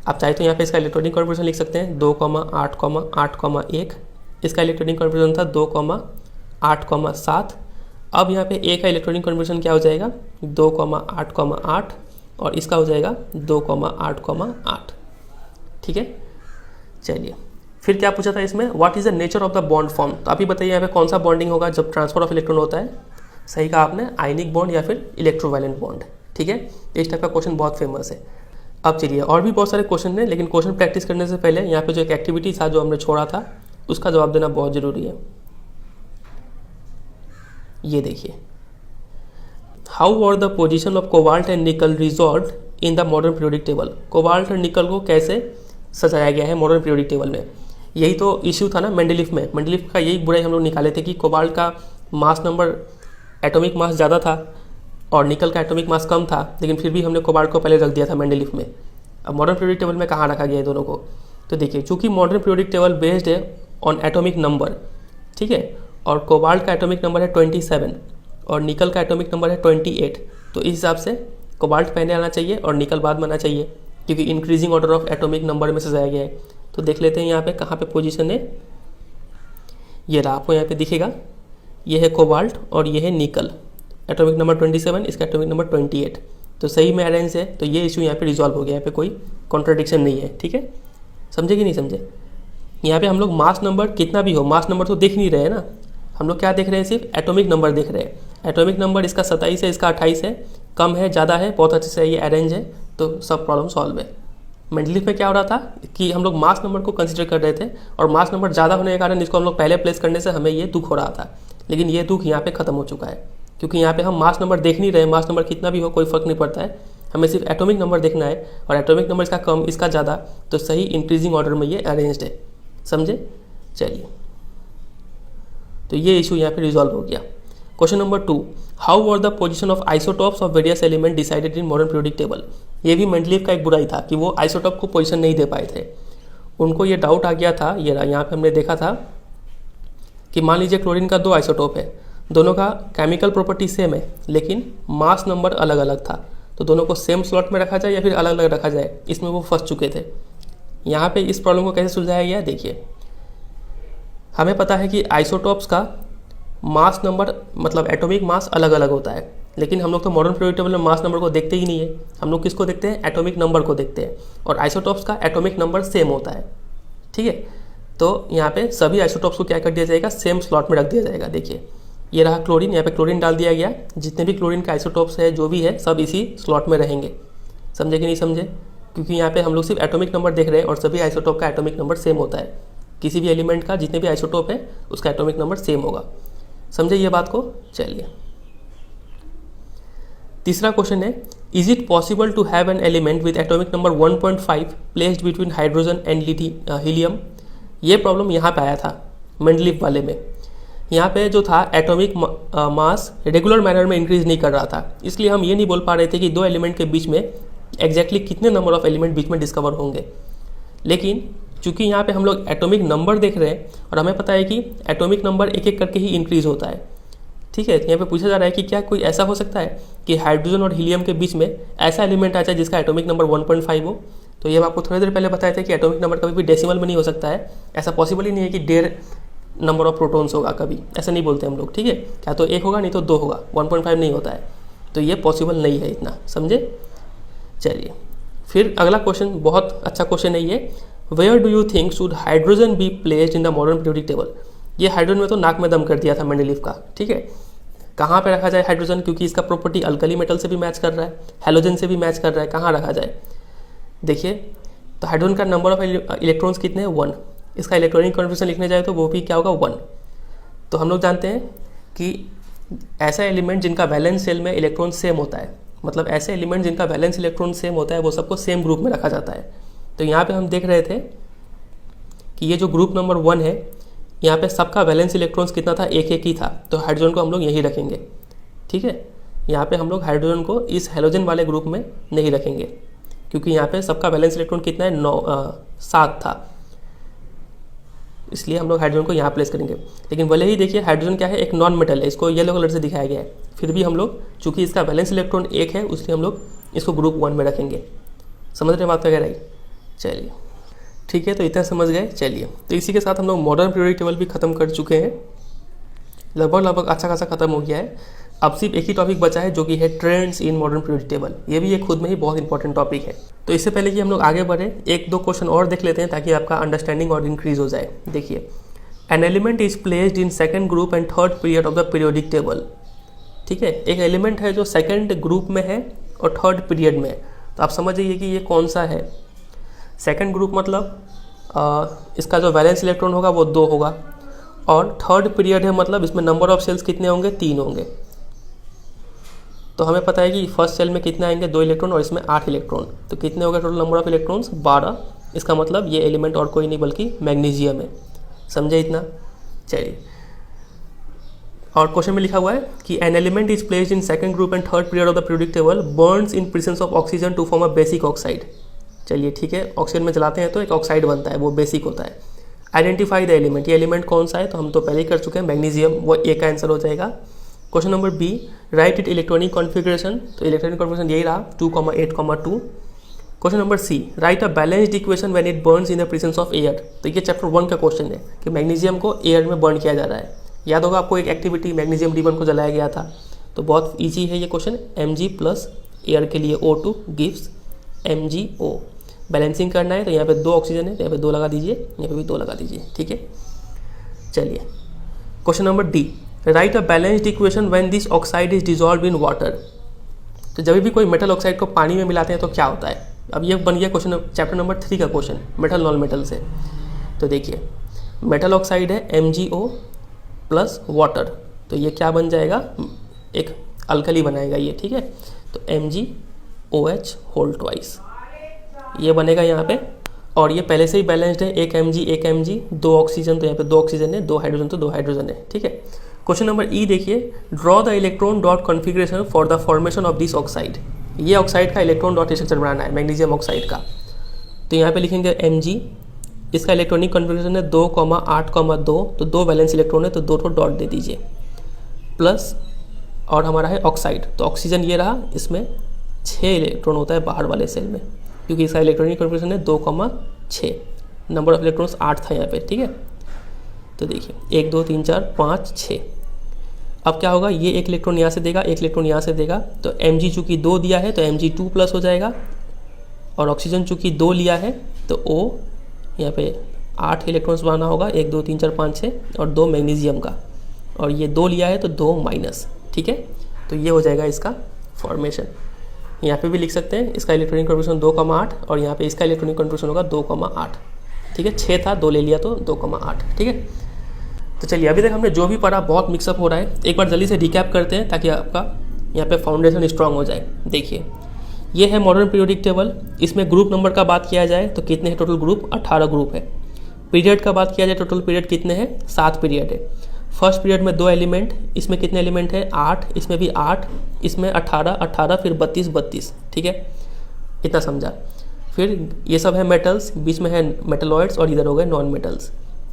आप चाहे तो यहाँ पे इसका इलेक्ट्रॉनिक कॉन्फिगरेशन लिख सकते हैं 2,8,8,1। इसका इलेक्ट्रॉनिक कॉन्फिगरेशन था 2,8,7। अब यहाँ पे A का इलेक्ट्रॉनिक कॉन्फिगरेशन क्या हो जाएगा 2,8,8, और इसका हो जाएगा 2,8,8। ठीक है, चलिए फिर क्या पूछा था इसमें, what is the nature of the bond form. तो आप ही बताइए यहाँ पे कौन सा बॉन्डिंग होगा जब ट्रांसफर ऑफ इलेक्ट्रॉन होता है। सही कहा आपने, आयनिक बॉन्ड या फिर इलेक्ट्रोवैलेंट बॉन्ड। ठीक है, इस टाइप का क्वेश्चन बहुत फेमस है। अब चलिए और भी बहुत सारे क्वेश्चन हैं, लेकिन क्वेश्चन प्रैक्टिस करने से पहले यहाँ पे जो एक एक्टिविटी था जो हमने छोड़ा था उसका जवाब देना बहुत ज़रूरी है। ये देखिए, how were the position of cobalt and निकल resolve in the modern periodic table. Cobalt और निकल को कैसे सजाया गया है मॉडर्न पीरियोडिक टेबल में। यही तो इश्यू था ना मेंडलीफ में, मेंडलीफ का यही बुराई हम लोग निकाले थे कि कोबाल्ट का मास नंबर, एटॉमिक मास ज़्यादा था, और निकल का एटॉमिक मास कम था, लेकिन फिर भी हमने कोबाल्ट को पहले रख दिया था मेंडलीफ में। अब मॉडर्न पीरियोडिक टेबल में कहाँ रखा गया है दोनों को? तो देखिए, चूंकि मॉडर्न पीरियोडिक टेबल बेस्ड है ऑन एटॉमिक नंबर, ठीक है, और कोबाल्ट का एटॉमिक नंबर है 27 और निकल का एटॉमिक नंबर है 28, तो इस हिसाब से कोबाल्ट पहले आना चाहिए और निकल बाद में आना चाहिए, क्योंकि increasing order of atomic number में से जाया गया है। तो देख लेते हैं यहाँ पे कहाँ पे पोजीशन है। ये रहा, आपको यहाँ पे दिखेगा, ये है कोबाल्ट और ये है निकल, एटॉमिक नंबर 27, इसका एटॉमिक नंबर 28, तो सही में अरेंज है। तो ये इशू यहाँ पे रिजॉल्व हो गया, यहाँ पे कोई कॉन्ट्रडिक्शन नहीं है, ठीक है, समझे कि नहीं समझे? यहाँ पे हम लोग मास नंबर कितना भी हो, मास नंबर तो देख नहीं रहे हैं ना, हम लोग क्या देख रहे हैं, सिर्फ एटॉमिक नंबर देख रहे हैं। एटॉमिक नंबर इसका 27 है, इसका 28 है, कम है ज़्यादा है, बहुत अच्छे से ये अरेंज है, तो सब प्रॉब्लम सॉल्व है। मेंडलीफ में क्या हो रहा था कि हम लोग मास नंबर को कंसिडर कर रहे थे और मास नंबर ज़्यादा होने के कारण इसको हम लोग पहले प्लेस करने से हमें ये दुख हो रहा था, लेकिन ये दुख यहाँ पे खत्म हो चुका है, क्योंकि यहाँ पे हम मास नंबर देख नहीं रहे। मास नंबर कितना भी हो कोई फर्क नहीं पड़ता है, हमें सिर्फ एटॉमिक नंबर देखना है, और एटॉमिक नंबर इसका कम इसका ज़्यादा, तो सही इंक्रीजिंग ऑर्डर में ये अरेंज्ड है, समझे? चलिए, तो ये इशू यहाँ पे रिजॉल्व हो गया। Question number 2, how were the position of isotopes of various element decided in modern periodic table? ये भी मेंडलीफ का एक बुराई था कि वो आइसोटॉप को पोजीशन नहीं दे पाए थे। उनको ये डाउट आ गया था, ये यहाँ पे हमने देखा था कि मान लीजिए क्लोरीन का 2 आइसोटॉप है, दोनों का केमिकल प्रॉपर्टी सेम है, लेकिन मास नंबर अलग अलग था, तो दोनों को सेम स्लॉट में रखा जाए या फिर अलग अलग रखा जाए, इसमें वो फंस चुके थे। यहाँ पे इस प्रॉब्लम को कैसे सुलझाया गया, देखिए, हमें पता है कि आइसोटॉप्स का मास नंबर मतलब एटॉमिक मास अलग अलग होता है, लेकिन हम लोग तो मॉडर्न पीरियोडिक टेबल में मास नंबर को देखते ही नहीं है, हम लोग किसको देखते हैं, एटॉमिक नंबर को देखते हैं, और आइसोटॉप्स का एटॉमिक नंबर सेम होता है, ठीक है। तो यहाँ पे सभी आइसोटॉप्स को क्या कर दिया जाएगा, सेम स्लॉट में रख दिया जाएगा। देखिए, ये रहा क्लोरीन, यहाँ पे क्लोरीन डाल दिया गया, जितने भी क्लोरीन के आइसोटॉप्स है जो भी है सब इसी स्लॉट में रहेंगे, समझे कि नहीं समझे? क्योंकि यहाँ पे हम लोग सिर्फ एटॉमिक नंबर देख रहे हैं और सभी आइसोटॉप का एटॉमिक नंबर सेम होता है, किसी भी एलिमेंट का जितने भी आइसोटॉप है उसका एटॉमिक नंबर सेम होगा, समझे ये बात को? चलिए, तीसरा क्वेश्चन है, is it possible to have an element with atomic number 1.5 placed between hydrogen and helium? ये प्रॉब्लम यहाँ पे आया था मेंडलीफ वाले में। यहाँ पे जो था एटॉमिक मास रेगुलर मैनर में इंक्रीज नहीं कर रहा था, इसलिए हम ये नहीं बोल पा रहे थे कि दो एलिमेंट के बीच में एग्जैक्टली कितने नंबर ऑफ एलिमेंट बीच में डिस्कवर होंगे। लेकिन चूंकि यहाँ पे हम लोग एटॉमिक नंबर देख रहे हैं और हमें पता है कि एटॉमिक नंबर एक एक करके ही इंक्रीज होता है, ठीक है। यहाँ पे पूछा जा रहा है कि क्या कोई ऐसा हो सकता है कि हाइड्रोजन और हीलियम के बीच में ऐसा एलिमेंट आ जाए जिसका एटॉमिक नंबर 1.5 हो? तो ये हम आपको थोड़ी देर पहले बताए थे कि एटॉमिक नंबर कभी भी डेसिमल में नहीं हो सकता है, ऐसा पॉसिबल ही नहीं है कि 1.5 नंबर ऑफ प्रोटॉन्स होगा, कभी ऐसा नहीं बोलते हम लोग, ठीक है। क्या तो 1 होगा नहीं तो 2 होगा, 1.5 नहीं होता है, तो ये पॉसिबल नहीं है इतना, समझे? चलिए, फिर अगला क्वेश्चन बहुत अच्छा क्वेश्चन है ये, where do you think should hydrogen be placed in the modern periodic table? ये हाइड्रोजन में तो नाक में दम कर दिया था मेंडलीफ का, ठीक है। कहाँ पे रखा जाए हाइड्रोजन, क्योंकि इसका प्रॉपर्टी अल्कली मेटल से भी मैच कर रहा है, हैलोजन से भी मैच कर रहा है, कहाँ रखा जाए? देखिए, तो हाइड्रोजन का नंबर ऑफ इलेक्ट्रॉन्स कितने हैं, 1, इसका इलेक्ट्रॉनिक कॉन्फिगरेशन लिखने जाए तो वो भी क्या होगा, 1। तो हम लोग जानते हैं कि ऐसा एलिमेंट जिनका वैलेंस शेल में इलेक्ट्रॉन सेम होता है, मतलब ऐसे एलिमेंट जिनका वैलेंस इलेक्ट्रॉन सेम होता है वो सबको सेम ग्रुप में रखा जाता है। तो यहाँ पे हम देख रहे थे कि ये जो ग्रुप नंबर 1 है, यहाँ पे सबका वैलेंस इलेक्ट्रॉन्स कितना था, 1 ही था, तो हाइड्रोजन को हम लोग यहीं रखेंगे, ठीक है। यहाँ पे हम लोग हाइड्रोजन को इस हैलोजन वाले ग्रुप में नहीं रखेंगे, क्योंकि यहाँ पे सबका वैलेंस इलेक्ट्रॉन कितना है, 7 था, इसलिए हम लोग हाइड्रोजन को यहाँ प्लेस करेंगे। लेकिन भले ही देखिए हाइड्रोजन क्या है, एक नॉन मेटल है, इसको येलो कलर से दिखाया गया है, फिर भी हम लोग चूँकि इसका वैलेंस इलेक्ट्रॉन 1 है इसलिए हम लोग इसको ग्रुप 1 में रखेंगे। समझ रहे बात वगैरह? चलिए ठीक है, तो इतना समझ गए। चलिए, तो इसी के साथ हम लोग मॉडर्न पीरियोडिक टेबल भी खत्म कर चुके हैं, लगभग अच्छा खासा खत्म हो गया है। अब सिर्फ एक ही टॉपिक बचा है जो कि है trends in modern periodic table. ये भी एक खुद में ही बहुत इंपॉर्टेंट टॉपिक है। तो इससे पहले कि हम लोग आगे बढ़े, 1-2 क्वेश्चन और देख लेते हैं ताकि आपका अंडरस्टैंडिंग और इंक्रीज हो जाए। देखिए, N element is placed in second group and third period of the periodic table. ठीक है, एक एलिमेंट है जो सेकंड ग्रुप में है और थर्ड पीरियड में है। तो आप समझ जाइए कि ये कौन सा है। सेकंड ग्रुप मतलब इसका जो वैलेंस इलेक्ट्रॉन होगा वो 2 होगा, और थर्ड पीरियड है मतलब इसमें नंबर ऑफ सेल्स कितने होंगे, 3 होंगे। तो हमें पता है कि फर्स्ट सेल में कितने आएंगे, 2 इलेक्ट्रॉन, और इसमें 8 इलेक्ट्रॉन। तो कितने हो गए टोटल नंबर ऑफ इलेक्ट्रॉन्स, 12। इसका मतलब ये एलिमेंट और कोई नहीं बल्कि मैग्नीशियम है। समझे इतना? चलिए, और क्वेश्चन में लिखा हुआ है कि an element is placed in second group and third period of the periodic table burns in presence of oxygen to form a basic oxide. चलिए ठीक है, ऑक्सीजन में जलाते हैं तो एक ऑक्साइड बनता है, वो बेसिक होता है। आइडेंटिफाई द एलिमेंट, ये एलिमेंट कौन सा है, तो हम तो पहले ही कर चुके हैं, मैग्नीशियम, वो ए का आंसर हो जाएगा। Question number B, write it electronic configuration, तो इलेक्ट्रॉनिक कॉन्फिगरेशन यही रहा 2,8,2। Question number C, write a balanced equation when it burns in the presence of air, तो ये चैप्टर 1 का क्वेश्चन है कि मैग्नीशियम को एयर में बर्न किया जा रहा है। याद होगा आपको एक एक्टिविटी मैग्नीशियम रिबन को जलाया गया था, तो बहुत ईजी है ये क्वेश्चन। Mg प्लस एयर के लिए O2 गिव्स MgO, बैलेंसिंग करना है तो यहाँ पे 2 ऑक्सीजन है, तो यहाँ पे 2 लगा दीजिए, यहाँ पे भी 2 लगा दीजिए, ठीक है। चलिए question number D, right a balanced equation when this oxide is dissolve in water, तो जब भी कोई मेटल ऑक्साइड को पानी में मिलाते हैं तो क्या होता है। अब ये बन गया क्वेश्चन चैप्टर नंबर 3 का क्वेश्चन, मेटल नॉन मेटल से। तो देखिए मेटल ऑक्साइड है MgO प्लस वाटर, तो ये क्या बन जाएगा, एक अल्कली बनाएगा ये, ठीक है। तो MgOH होल ट्वाइस ये बनेगा यहाँ पे, और ये पहले से ही बैलेंस्ड है, एक Mg 2 ऑक्सीजन, तो यहाँ पे 2 ऑक्सीजन है, 2 हाइड्रोजन, तो 2 हाइड्रोजन है, ठीक है। क्वेश्चन नंबर ई देखिए, draw the electron dot configuration for the formation of this oxide, ये ऑक्साइड का इलेक्ट्रॉन डॉट स्ट्रक्चर बनाना है मैग्नीशियम ऑक्साइड का। तो यहाँ पे लिखेंगे Mg, इसका इलेक्ट्रॉनिक कॉन्फिगरेशन है 2,8,2, तो 2 वैलेंस इलेक्ट्रॉन है, तो 2 तो डॉट दे दीजिए, प्लस और हमारा है ऑक्साइड, तो ऑक्सीजन ये रहा, इसमें 6 इलेक्ट्रॉन होता है बाहर वाले सेल में, क्योंकि इसका इलेक्ट्रॉनिक कॉन्फिगरेशन है 2,6, नंबर ऑफ इलेक्ट्रॉन्स 8 था यहाँ पे, ठीक है। तो देखिए 1 2 3 4 5 6, अब क्या होगा, ये एक इलेक्ट्रॉन यहाँ से देगा, एक इलेक्ट्रॉन यहाँ से देगा, तो Mg चूँकि 2 दिया है तो Mg2 प्लस हो जाएगा, और ऑक्सीजन चूँकि 2 लिया है तो O यहाँ पे 8 इलेक्ट्रॉन्स बनाना होगा, 1 2 3 4 5 6, और 2 मैग्नीशियम का, और ये 2 लिया है तो 2 माइनस, ठीक है। तो ये हो जाएगा इसका फॉर्मेशन। यहाँ पे भी लिख सकते हैं, इसका इलेक्ट्रॉनिक कॉन्फिगरेशन 2,8, और यहाँ पे इसका इलेक्ट्रॉनिक कॉन्फिगरेशन होगा 2,8, ठीक है। 6 था, 2 ले लिया तो 2,8, ठीक है। तो चलिए अभी तक हमने जो भी पढ़ा बहुत मिक्सअप हो रहा है, एक बार जल्दी से रिकैप करते हैं ताकि आपका यहाँ पे फाउंडेशन स्ट्रांग हो जाए। देखिए ये है मॉडर्न पीरियोडिक टेबल, इसमें ग्रुप नंबर का बात किया जाए तो कितने हैं टोटल ग्रुप, 18 ग्रुप है। पीरियड का बात किया जाए टोटल पीरियड कितने हैं, 7 पीरियड है। फर्स्ट पीरियड में 2 एलिमेंट, इसमें कितने एलिमेंट है, 8, इसमें भी 8, इसमें 18, 18 फिर 32, 32, ठीक है, इतना समझा। फिर ये सब है मेटल्स, बीच में है मेटलॉइड्स, और इधर हो गए नॉन मेटल्स,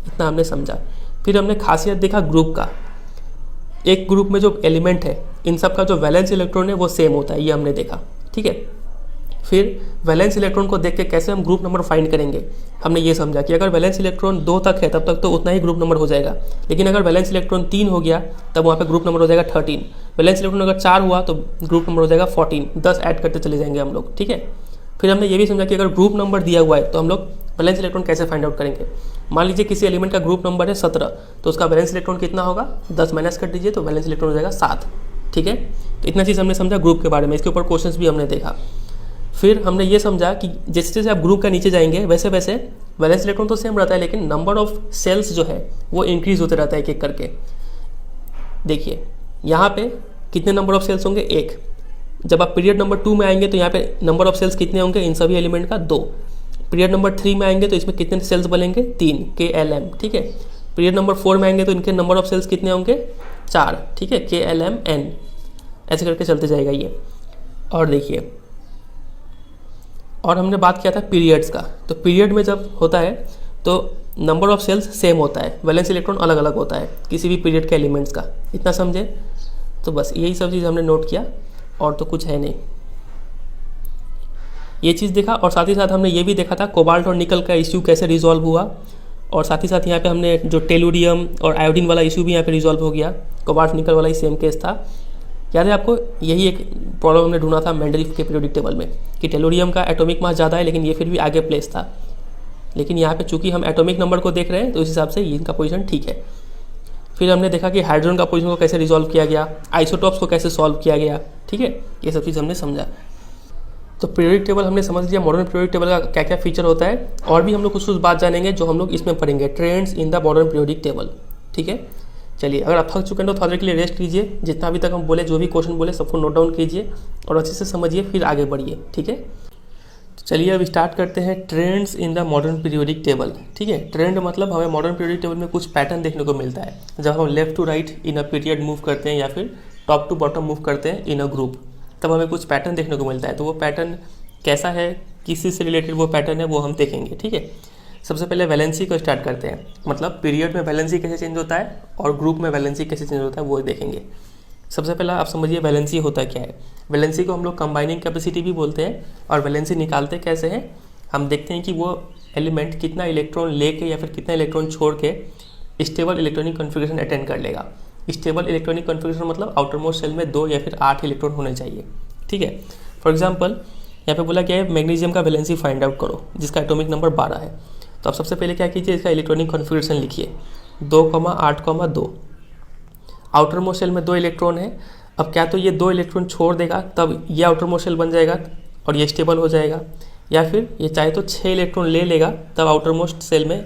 इतना हमने समझा। फिर हमने खासियत देखा ग्रुप का, एक ग्रुप में जो एलिमेंट है इन सब का जो वैलेंस इलेक्ट्रॉन है वो सेम होता है, ये हमने देखा, ठीक है। फिर वैलेंस इलेक्ट्रॉन को देख के कैसे हम ग्रुप नंबर फाइंड करेंगे, हमने ये समझा कि अगर वैलेंस इलेक्ट्रॉन 2 तक है तब तक तो उतना ही ग्रुप नंबर हो जाएगा, लेकिन अगर वैलेंस इलेक्ट्रॉन 3 हो गया तब वहाँ पे ग्रुप नंबर हो जाएगा 13। वैलेंस इलेक्ट्रॉन अगर 4 हुआ तो ग्रुप नंबर हो जाएगा 14, 10 ऐड करते चले जाएंगे हम लोग, ठीक है। फिर हमने ये भी समझा कि अगर ग्रुप नंबर दिया हुआ है तो हम लोग वैलेंस इलेक्ट्रॉन कैसे फाइंड आउट करेंगे। मान लीजिए किसी एलिमेंट का ग्रुप नंबर है 17, तो उसका वैलेंस इलेक्ट्रॉन कितना होगा, 10 माइनस कर दीजिए तो वैलेंस इलेक्ट्रॉन हो जाएगा 7, ठीक है। तो इतना चीज़ हमने समझा ग्रुप के बारे में, इसके ऊपर क्वेश्चंस भी हमने देखा। फिर हमने ये समझा कि जैसे जैसे आप ग्रुप का नीचे जाएंगे वैसे वैसे वैलेंस इलेक्ट्रॉन तो सेम रहता है, लेकिन नंबर ऑफ सेल्स जो है वो इंक्रीज होते रहता है एक एक करके। देखिए यहाँ पे कितने नंबर ऑफ सेल्स होंगे, 1। जब आप पीरियड नंबर 2 में आएंगे तो यहाँ पे नंबर ऑफ सेल्स कितने होंगे, इन सभी एलिमेंट का 2। पीरियड नंबर 3 में आएंगे तो इसमें कितने सेल्स बनेंगे, 3, KLM, ठीक है। पीरियड नंबर 4 में आएंगे तो इनके नंबर ऑफ सेल्स कितने होंगे, 4, ठीक है, KLMN, ऐसे करके चलते जाएगा ये। और देखिए, और हमने बात किया था पीरियड्स का, तो पीरियड में जब होता है तो नंबर ऑफ सेल्स सेम होता है, वैलेंस इलेक्ट्रॉन अलग अलग होता है किसी भी पीरियड के एलिमेंट्स का, इतना समझे। तो बस यही सब चीज़ हमने नोट किया, और तो कुछ है नहीं, ये चीज़ देखा। और साथ ही साथ हमने ये भी देखा था कोबाल्ट और निकल का इश्यू कैसे रिजॉल्व हुआ, और साथ ही साथ यहाँ पे हमने जो टेलुरियम और आयोडीन वाला इशू भी यहाँ पे रिजॉल्व हो गया, कोबाल्ट निकल वाला ही सेम केस था। याद है आपको, यही एक प्रॉब्लम हमने ढूंढा था मेंडलीफ के पीरियोडिक टेबल में कि टेलुरियम का एटॉमिक मास ज़्यादा है लेकिन ये फिर भी आगे प्लेस था, लेकिन यहाँ पे चूंकि हम एटॉमिक नंबर को देख रहे हैं तो उस हिसाब से इनका पोजीशन ठीक है। फिर हमने देखा कि हाइड्रोजन का पोजीशन को कैसे रिजॉल्व किया गया, आइसोटॉप्स को कैसे सॉल्व किया गया, ठीक है, ये सब चीज़ हमने समझा। तो पीरियोडिक टेबल हमने समझ लिया, मॉडर्न पीरियोडिक टेबल का क्या क्या फीचर होता है, और भी हम लोग कुछ बात जानेंगे जो हम लोग इसमें पढ़ेंगे, trends in the modern periodic table, ठीक है। चलिए अगर आप थक चुके हैं तो थोड़ी देर के लिए रेस्ट कीजिए, जितना अभी तक हम बोले, जो भी क्वेश्चन बोले सबको नोट डाउन कीजिए और अच्छे से समझिए, फिर आगे बढ़िए, ठीक है। चलिए अब स्टार्ट करते हैं trends in the modern periodic table. ठीक है, ट्रेंड मतलब हमें मॉडर्न पीरियोडिक टेबल में कुछ पैटर्न देखने को मिलता है जब हम left to right in a period move करते हैं या फिर टॉप टू बॉटम मूव करते हैं इन अ ग्रुप, तब हमें कुछ पैटर्न देखने को मिलता है। तो वो पैटर्न कैसा है, किस चीज़ से रिलेटेड वो पैटर्न है, वो हम देखेंगे। ठीक है, सबसे पहले वैलेंसी को स्टार्ट करते हैं, मतलब पीरियड में वैलेंसी कैसे चेंज होता है और ग्रुप में वैलेंसी कैसे चेंज होता है वो देखेंगे। सबसे पहला आप समझिए वैलेंसी होता क्या है। वैलेंसी को हम लोग कंबाइनिंग कैपेसिटी भी बोलते हैं। और वैलेंसी निकालते कैसे हैं, हम देखते हैं कि वो एलिमेंट कितना इलेक्ट्रॉन लेके या फिर कितना इलेक्ट्रॉन छोड़ के स्टेबल इलेक्ट्रॉनिक कॉन्फ़िगरेशन अटेंड कर लेगा। स्टेबल इलेक्ट्रॉनिक कॉन्फ़िगरेशन मतलब आउटर मोस्ट सेल में 2 या फिर 8 इलेक्ट्रॉन होने चाहिए। ठीक है, फॉर एग्जाम्पल यहाँ पे बोला क्या है, मैग्नीशियम का वैलेंसी फाइंड आउट करो जिसका एटॉमिक नंबर 12 है। तो आप सबसे पहले क्या कीजिए, इसका इलेक्ट्रॉनिक कॉन्फ़िगरेशन लिखिए 2,8,2। आउटर मोस्ट सेल में 2 इलेक्ट्रॉन है। अब क्या तो ये 2 इलेक्ट्रॉन छोड़ देगा तब ये आउटर मोस्ट सेल बन जाएगा और ये स्टेबल हो जाएगा, या फिर ये चाहे तो 6 इलेक्ट्रॉन ले लेगा तब आउटर मोस्ट सेल में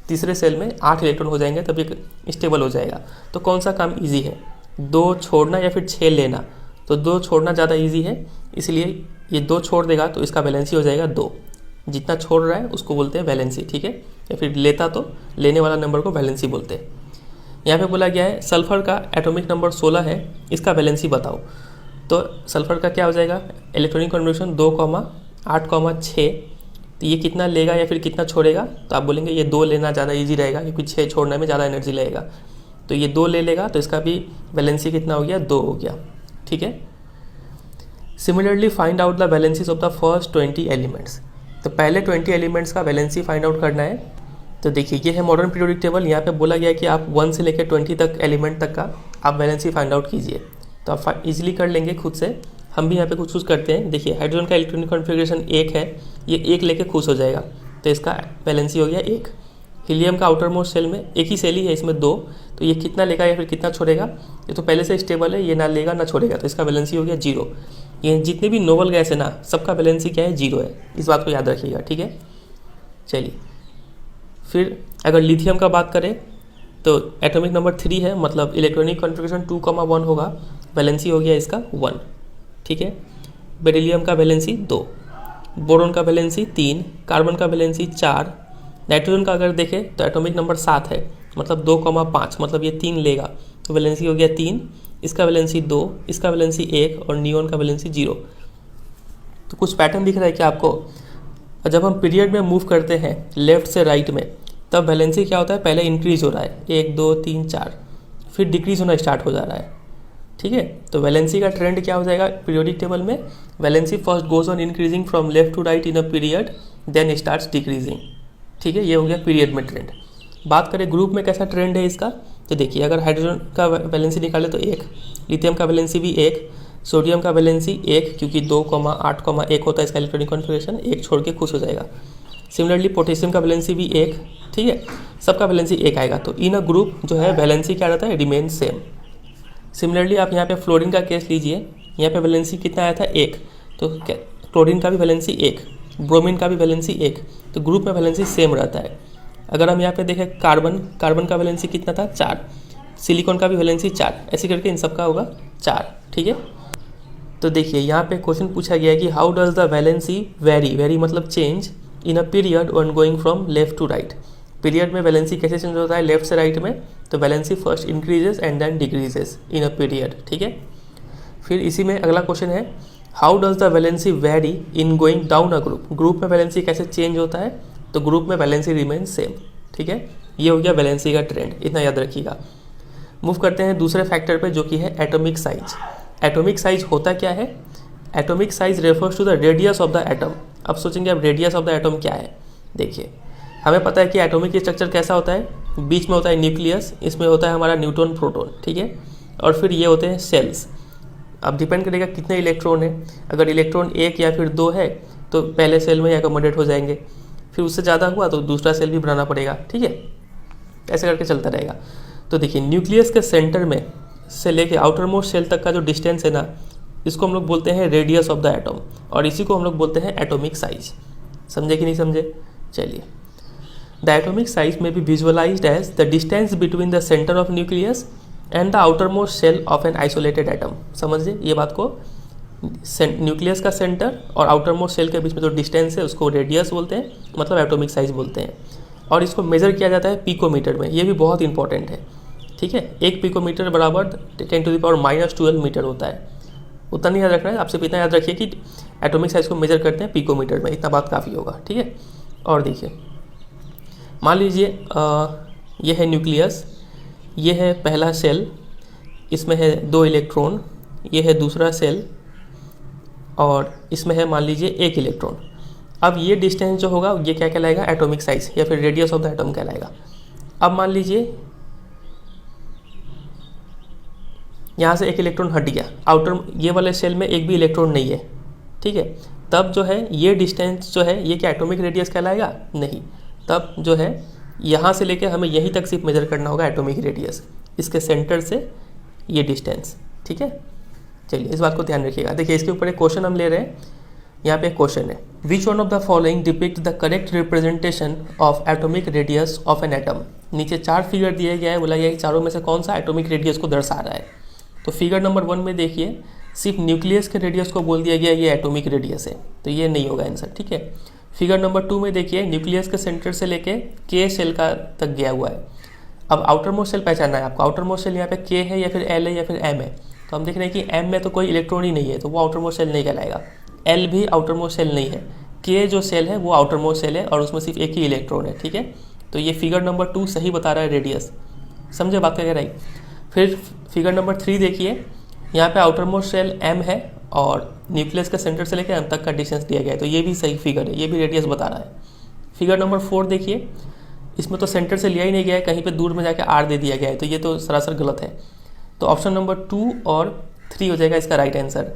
तीसरे सेल में 8 इलेक्ट्रॉन हो जाएंगे तब ये स्टेबल हो जाएगा। तो कौन सा काम ईजी है, 2 छोड़ना या फिर 6 लेना? तो 2 छोड़ना ज़्यादा ईजी है, इसलिए ये 2 छोड़ देगा तो इसका वैलेंसी हो जाएगा 2। जितना छोड़ रहा है उसको बोलते हैं वैलेंसी। ठीक है, या फिर लेता तो लेने वाला नंबर को वैलेंसी बोलते हैं। यहाँ पे बोला गया है सल्फर का एटॉमिक नंबर 16 है, इसका वैलेंसी बताओ। तो सल्फर का क्या हो जाएगा, इलेक्ट्रॉनिक कॉन्फ़िगरेशन 2,8,6। तो ये कितना लेगा या फिर कितना छोड़ेगा, तो आप बोलेंगे ये 2 लेना ज़्यादा इजी रहेगा क्योंकि 6 छोड़ने में ज़्यादा एनर्जी लगेगा। तो ये 2 ले लेगा तो इसका भी वैलेंसी कितना हो गया, 2 हो गया। ठीक है, similarly find out the valencies of the first 20 elements. तो पहले 20 एलिमेंट्स का वैलेंसी फाइंड आउट करना है। तो देखिए ये है मॉडर्न पीरियोडिक टेबल। यहाँ पे बोला गया है कि आप 1 से लेकर 20 तक एलिमेंट तक का आप वैलेंसी फाइंड आउट कीजिए। तो आप इजीली कर लेंगे खुद से। हम भी यहाँ पे कुछ करते हैं। देखिए हाइड्रोजन का इलेक्ट्रॉनिक कॉन्फ़िगरेशन 1 है, ये 1 लेके खुश हो जाएगा तो इसका वैलेंसी हो गया 1। हीलियम का आउटर मोस्ट सेल में एक ही सेल ही है, इसमें 2, तो ये कितना लेगा या फिर कितना छोड़ेगा, ये तो पहले से स्टेबल है, ये ना लेगा ना छोड़ेगा, तो इसका वैलेंसी हो गया 0। ये जितने भी नोबल गैस है ना, सबका वैलेंसी क्या है, 0 है। इस बात को याद रखिएगा। ठीक है, चलिए फिर अगर लिथियम का बात करें तो एटॉमिक नंबर 3 है, मतलब इलेक्ट्रॉनिक कॉन्फ़िगरेशन 2,1 होगा, वैलेंसी हो गया इसका 1। ठीक है, बेरिलियम का वैलेंसी 2, बोरोन का वैलेंसी 3, कार्बन का वैलेंसी 4, नाइट्रोजन का अगर देखें तो एटॉमिक नंबर 7 है, मतलब 2,5, मतलब ये 3 लेगा तो वैलेंसी हो गया 3, इसका वैलेंसी 2, इसका वैलेंसी 1 और नियोन का वैलेंसी 0। तो कुछ पैटर्न दिख रहा है क्या आपको? जब हम पीरियड में मूव करते हैं लेफ्ट से राइट में, तब वैलेंसी क्या होता है, पहले इंक्रीज हो रहा है 1 2 3 4, फिर डिक्रीज होना स्टार्ट हो जा रहा है। ठीक है, तो वैलेंसी का ट्रेंड क्या हो जाएगा पीरियोडिक टेबल में, valency first goes on increasing from left to right in a period then starts decreasing. ठीक है, ये हो गया पीरियड में ट्रेंड। बात करें ग्रुप में कैसा ट्रेंड है इसका, तो देखिए अगर हाइड्रोजन का वैलेंसी निकाले तो 1, लिथियम का वैलेंसी भी 1, सोडियम का वैलेंसी 1 क्योंकि 2,8,1 होता है इसका इलेक्ट्रॉनिक कॉन्फ़िगरेशन, 1 छोड़ के खुश हो जाएगा। सिमिलरली पोटेशियम का वैलेंसी भी 1। ठीक है, सबका वैलेंसी 1 आएगा, तो इन अ ग्रुप जो है वैलेंसी क्या रहता है, रिमेन सेम। सिमिलरली आप यहाँ पे फ्लोरीन का केस लीजिए, यहाँ पे वैलेंसी कितना आया था 1, तो क्लोरीन का भी वैलेंसी 1, ब्रोमीन का भी वैलेंसी 1, तो ग्रुप में वैलेंसी सेम रहता है। अगर हम यहाँ पे देखें कार्बन का वैलेंसी कितना था 4, सिलिकॉन का भी वैलेंसी 4, ऐसे करके इन सब का होगा 4। ठीक है, तो देखिए यहाँ पे क्वेश्चन पूछा गया है कि how does the valency vary मतलब change in a period on going from left to right. Period में वैलेंसी कैसे चेंज होता है लेफ्ट से राइट में, तो valency first increases and then decreases in a period. ठीक है, फिर इसी में अगला क्वेश्चन है how does the valency vary in going down a group में वैलेंसी कैसे चेंज होता है, तो ग्रुप में वैलेंसी रिमेन सेम। ठीक है, ये हो गया वैलेंसी का ट्रेंड, इतना याद रखिएगा। मूव करते हैं दूसरे फैक्टर पे जो कि है एटॉमिक साइज। एटॉमिक साइज होता क्या है, atomic size refers to the radius of the atom. अब सोचेंगे अब रेडियस ऑफ द एटम क्या है, देखिए हमें पता है कि एटॉमिक स्ट्रक्चर कैसा होता है, बीच में होता है न्यूक्लियस, इसमें होता है हमारा न्यूट्रॉन प्रोटॉन। ठीक है, और फिर ये होते हैं सेल्स। अब डिपेंड करेगा कितने इलेक्ट्रॉन है, अगर इलेक्ट्रॉन 1 या फिर 2 है तो पहले सेल में एकोमोडेट हो जाएंगे, फिर उससे ज़्यादा हुआ तो दूसरा सेल भी बनाना पड़ेगा। ठीक है, ऐसे करके चलता रहेगा। तो देखिए न्यूक्लियस के सेंटर में से लेके आउटर मोस्ट सेल तक का जो डिस्टेंस है ना, इसको हम लोग बोलते हैं रेडियस ऑफ द एटम, और इसी को हम लोग बोलते हैं एटॉमिक साइज। समझे कि नहीं समझे? चलिए, the atomic size may be visualised as the distance between the centre of nucleus and the outer most shell of an isolated atom. समझिए ये बात को, न्यूक्लियस का सेंटर और आउटर मोस्ट सेल के बीच में जो डिस्टेंस है उसको रेडियस बोलते हैं, मतलब एटॉमिक साइज बोलते हैं। और इसको मेज़र किया जाता है पिकोमीटर में, ये भी बहुत इंपॉर्टेंट है, ठीक है। 1 पिकोमीटर बराबर 10⁻⁻12 मीटर होता है। उतना नहीं याद रखना है, आप सिर्फ इतना याद रखिए कि एटॉमिक साइज को मेजर करते हैं पिकोमीटर में, इतना बात काफ़ी होगा, ठीक है। और देखिए, मान लीजिए ये है न्यूक्लियस, ये है पहला सेल, इसमें है 2 इलेक्ट्रॉन, ये है दूसरा सेल और इसमें है मान लीजिए 1 इलेक्ट्रॉन। अब ये डिस्टेंस जो होगा ये क्या कहलाएगा, एटॉमिक साइज या फिर रेडियस ऑफ द एटम कहलाएगा। अब मान लीजिए यहाँ से 1 इलेक्ट्रॉन हट गया, आउटर ये वाले सेल में एक भी इलेक्ट्रॉन नहीं है, ठीक है। तब जो है ये डिस्टेंस जो है ये क्या एटॉमिक रेडियस कहलाएगा, नहीं। तब जो है यहाँ से लेके हमें यहीं तक सिर्फ मेजर करना होगा एटॉमिक रेडियस, इसके सेंटर से ये डिस्टेंस, ठीक है। चलिए इस बात को ध्यान रखिएगा। देखिए इसके ऊपर एक क्वेश्चन हम ले रहे हैं, यहाँ पे एक क्वेश्चन है, विच one of the following depict the correct representation of atomic radius of an atom. नीचे 4 फिगर दिए गया है, बोला गया है कि चारों में से कौन सा एटॉमिक रेडियस को दर्शा रहा है। तो फिगर नंबर 1 में देखिए सिर्फ न्यूक्लियस के रेडियस को बोल दिया गया ये एटॉमिक रेडियस है, तो ये नहीं होगा आंसर, ठीक है। फिगर नंबर 2 में देखिए न्यूक्लियस के सेंटर से लेके के सेल का तक गया हुआ है। अब आउटर मोस्ट सेल पहचानना है आपको, आउटर मोस्ट सेल यहाँ पे के है या फिर एल है या फिर एम है। तो हम देख रहे हैं कि एम में तो कोई इलेक्ट्रॉन ही नहीं है, तो वो आउटर मोस्ट सेल नहीं कहलाएगा। एल भी आउटर मोस्ट सेल नहीं है, के जो सेल है वो आउटर मोस्ट सेल है और उसमें सिर्फ एक ही इलेक्ट्रॉन है, ठीक है। तो ये फिगर नंबर 2 सही बता रहा है रेडियस, समझे बात कह रही। फिर फिगर नंबर 3 देखिए, यहाँ पे आउटर मोस्ट सेल एम है और न्यूक्लियस के सेंटर से लेकर एम तक का डिस्टेंस दिया गया है, तो ये भी सही फिगर है, ये भी रेडियस बता रहा है। फिगर नंबर 4 देखिए, इसमें तो सेंटर से लिया ही नहीं गया है, कहीं पे दूर में जाके आर दे दिया गया है, तो ये तो सरासर गलत है। तो ऑप्शन नंबर 2 और 3 हो जाएगा इसका राइट आंसर,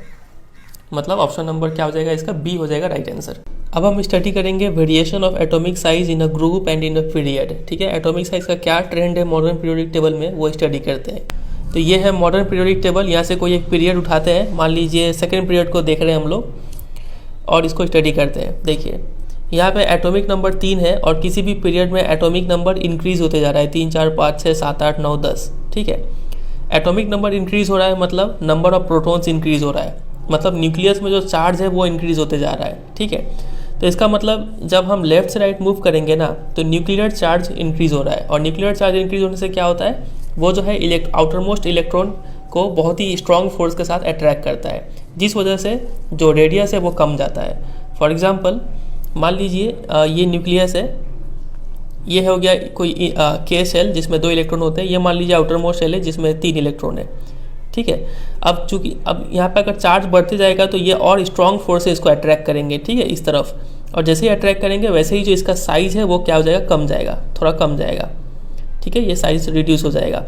मतलब ऑप्शन नंबर क्या हो जाएगा इसका, बी हो जाएगा राइट आंसर। अब हम स्टडी करेंगे variation of atomic size in a group and in a period, ठीक है। एटॉमिक साइज का क्या ट्रेंड है मॉडर्न पीरियोडिक टेबल में, वो स्टडी करते हैं। तो ये है मॉडर्न पीरियोडिक टेबल, यहाँ से कोई एक पीरियड उठाते हैं, मान लीजिए सेकेंड पीरियड को देख रहे हैं हम लोग और इसको स्टडी करते हैं। देखिए यहाँ पे एटॉमिक नंबर 3 है और किसी भी पीरियड में एटॉमिक नंबर इंक्रीज होते जा रहा है, 3 4 5 6 7 8 9 10, ठीक है। एटॉमिक नंबर इंक्रीज हो रहा है मतलब नंबर ऑफ प्रोटॉन्स इंक्रीज हो रहा है, मतलब न्यूक्लियस में जो चार्ज है वो इंक्रीज होते जा रहा है, ठीक है। तो इसका मतलब जब हम लेफ्ट से राइट मूव करेंगे ना तो न्यूक्लियर चार्ज इंक्रीज हो रहा है, और न्यूक्लियर चार्ज इंक्रीज होने से क्या होता है, वो जो है आउटर मोस्ट इलेक्ट्रॉन को बहुत ही स्ट्रॉन्ग फोर्स के साथ अट्रैक्ट करता है, जिस वजह से जो रेडियस है वो कम जाता है। फॉर एग्जांपल मान लीजिए ये न्यूक्लियस है, ये हो गया कोई के सेल जिसमें 2 इलेक्ट्रॉन होते हैं, ये मान लीजिए आउटर मोस्ट सेल है जिसमें 3 इलेक्ट्रॉन है, ठीक है। अब चूंकि अब यहाँ पे अगर चार्ज बढ़ते जाएगा तो ये और स्ट्रॉन्ग फोर्स से इसको अट्रैक्ट करेंगे, ठीक है, इस तरफ, और जैसे ही अट्रैक्ट करेंगे वैसे ही जो इसका साइज़ है वो क्या हो जाएगा, कम जाएगा, थोड़ा कम जाएगा, ठीक है, ये साइज रिड्यूस हो जाएगा।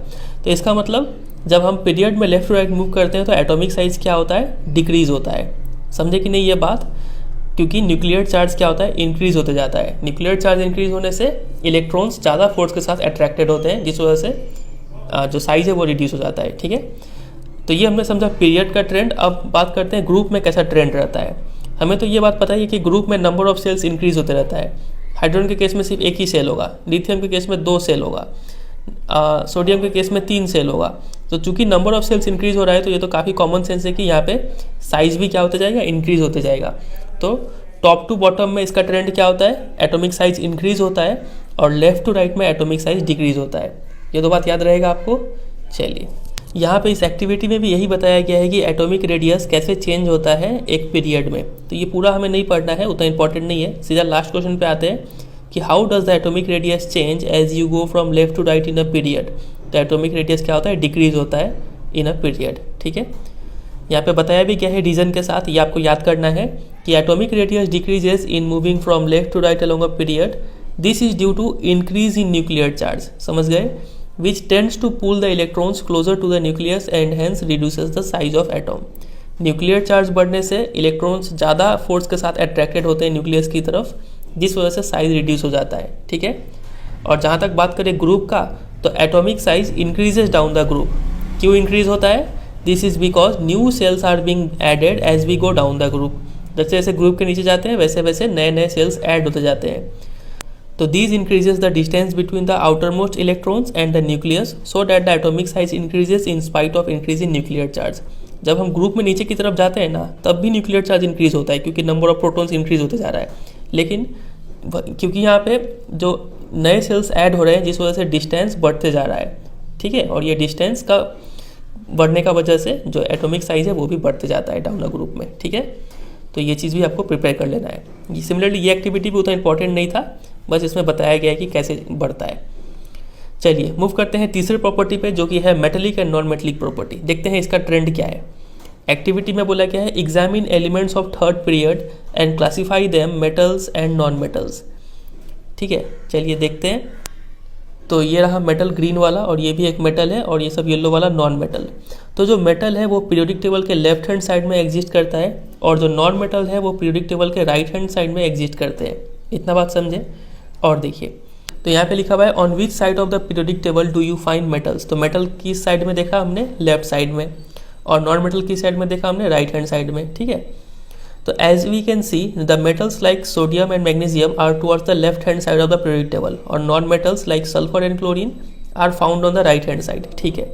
तो इसका मतलब जब हम पीरियड में लेफ्ट टू राइट मूव करते हैं तो एटॉमिक साइज क्या होता है, डिक्रीज होता है। समझे कि नहीं ये बात, क्योंकि न्यूक्लियर चार्ज क्या होता है, इंक्रीज होते जाता है। न्यूक्लियर चार्ज इंक्रीज होने से इलेक्ट्रॉन्स ज़्यादा फोर्स के साथ अट्रैक्टेड होते हैं, जिस वजह से जो साइज है वो रिड्यूस हो जाता है, ठीक है। तो ये हमने समझा पीरियड का ट्रेंड। अब बात करते हैं ग्रुप में कैसा ट्रेंड रहता है। हमें तो ये बात पता है कि ग्रुप में नंबर ऑफ सेल्स इंक्रीज होते रहता है। हाइड्रोजन के केस में सिर्फ 1 ही सेल होगा, लिथियम के केस में 2 सेल होगा, सोडियम के केस में 3 सेल होगा। तो चूंकि नंबर ऑफ सेल्स इंक्रीज हो रहा है तो ये तो काफ़ी कॉमन सेंस है कि यहाँ पे साइज भी क्या होता जाएगा, इंक्रीज होते जाएगा। तो टॉप टू बॉटम में इसका ट्रेंड क्या होता है, एटॉमिक साइज इंक्रीज होता है और लेफ्ट टू राइट में एटॉमिक साइज डिक्रीज होता है। ये तो बात याद रहेगा आपको। चलिए यहाँ पे इस एक्टिविटी में भी यही बताया गया है कि एटॉमिक रेडियस कैसे चेंज होता है एक पीरियड में। तो ये पूरा हमें नहीं पढ़ना है, उतना इंपॉर्टेंट नहीं है। सीधा लास्ट क्वेश्चन पे आते हैं कि how does the atomic radius change as you go from left to right in a period. तो एटॉमिक रेडियस क्या होता है, डिक्रीज होता है इन अ पीरियड, ठीक है। यहाँ पे बताया भी क्या है रीजन के साथ, ये आपको याद करना है कि atomic radius decreases in moving from left to right along a period. This is due to increase in nuclear charge, समझ गए, which tends to pull the electrons closer to the nucleus and hence reduces the size of atom। Nuclear charge बढ़ने से electrons ज़्यादा force के साथ attracted होते हैं nucleus की तरफ, जिस वजह से साइज रिड्यूस हो जाता है, ठीक है। और जहाँ तक बात करें ग्रुप का, तो atomic size increases down the group. क्यों इंक्रीज होता है, this is because new shells are being added as we go down the group. जैसे जैसे ग्रुप के नीचे जाते हैं वैसे वैसे नए नए सेल्स ऐड होते जाते हैं। तो these increases the distance between the outermost electrons and the nucleus so that the atomic size increases in spite of increase in nuclear charge। जब हम ग्रुप में नीचे की तरफ जाते हैं ना, तब भी न्यूक्लियर चार्ज इंक्रीज होता है क्योंकि नंबर ऑफ प्रोटॉन्स इंक्रीज होते जा रहा है। लेकिन क्योंकि यहाँ पे जो नए सेल्स ऐड हो रहे हैं, जिस वजह से डिस्टेंस बढ़ते जा रहा है, ठीक है, और ये डिस्टेंस का बढ़ने का वजह से जो एटॉमिक साइज है वो भी बढ़ते जाता है डाउन द ग्रुप में, ठीक है। तो ये चीज़ भी आपको प्रिपेयर कर लेना है। सिमिलरली ये एक्टिविटी भी उतना इंपॉर्टेंट नहीं था, बस इसमें बताया गया है कि कैसे बढ़ता है। चलिए मूव करते हैं तीसरे प्रॉपर्टी पे, जो कि है metallic and non metallic property. देखते हैं इसका ट्रेंड क्या है। एक्टिविटी में बोला गया है examine elements of third period and classify them metals and non metals. ठीक है, चलिए देखते हैं। तो ये रहा मेटल ग्रीन वाला, और ये भी एक मेटल है, और ये सब येलो वाला नॉन मेटल। तो जो मेटल है वो पीरियोडिक टेबल के लेफ्ट हैंड साइड में एग्जिस्ट करता है, और जो नॉन मेटल है वो पीरियोडिक टेबल के राइट हैंड साइड में एग्जिस्ट करते हैं। इतना बात समझे। और देखिए, तो यहाँ पे लिखा हुआ है on which side of the periodic table do you find metals. तो मेटल की साइड में देखा हमने लेफ्ट साइड में, और नॉन मेटल की साइड में देखा हमने राइट हैंड साइड में, ठीक है। तो as we can see the metals like sodium and magnesium are towards the left hand side of the periodic table, और non metals like sulphur and chlorine are found on the right hand side, ठीक है।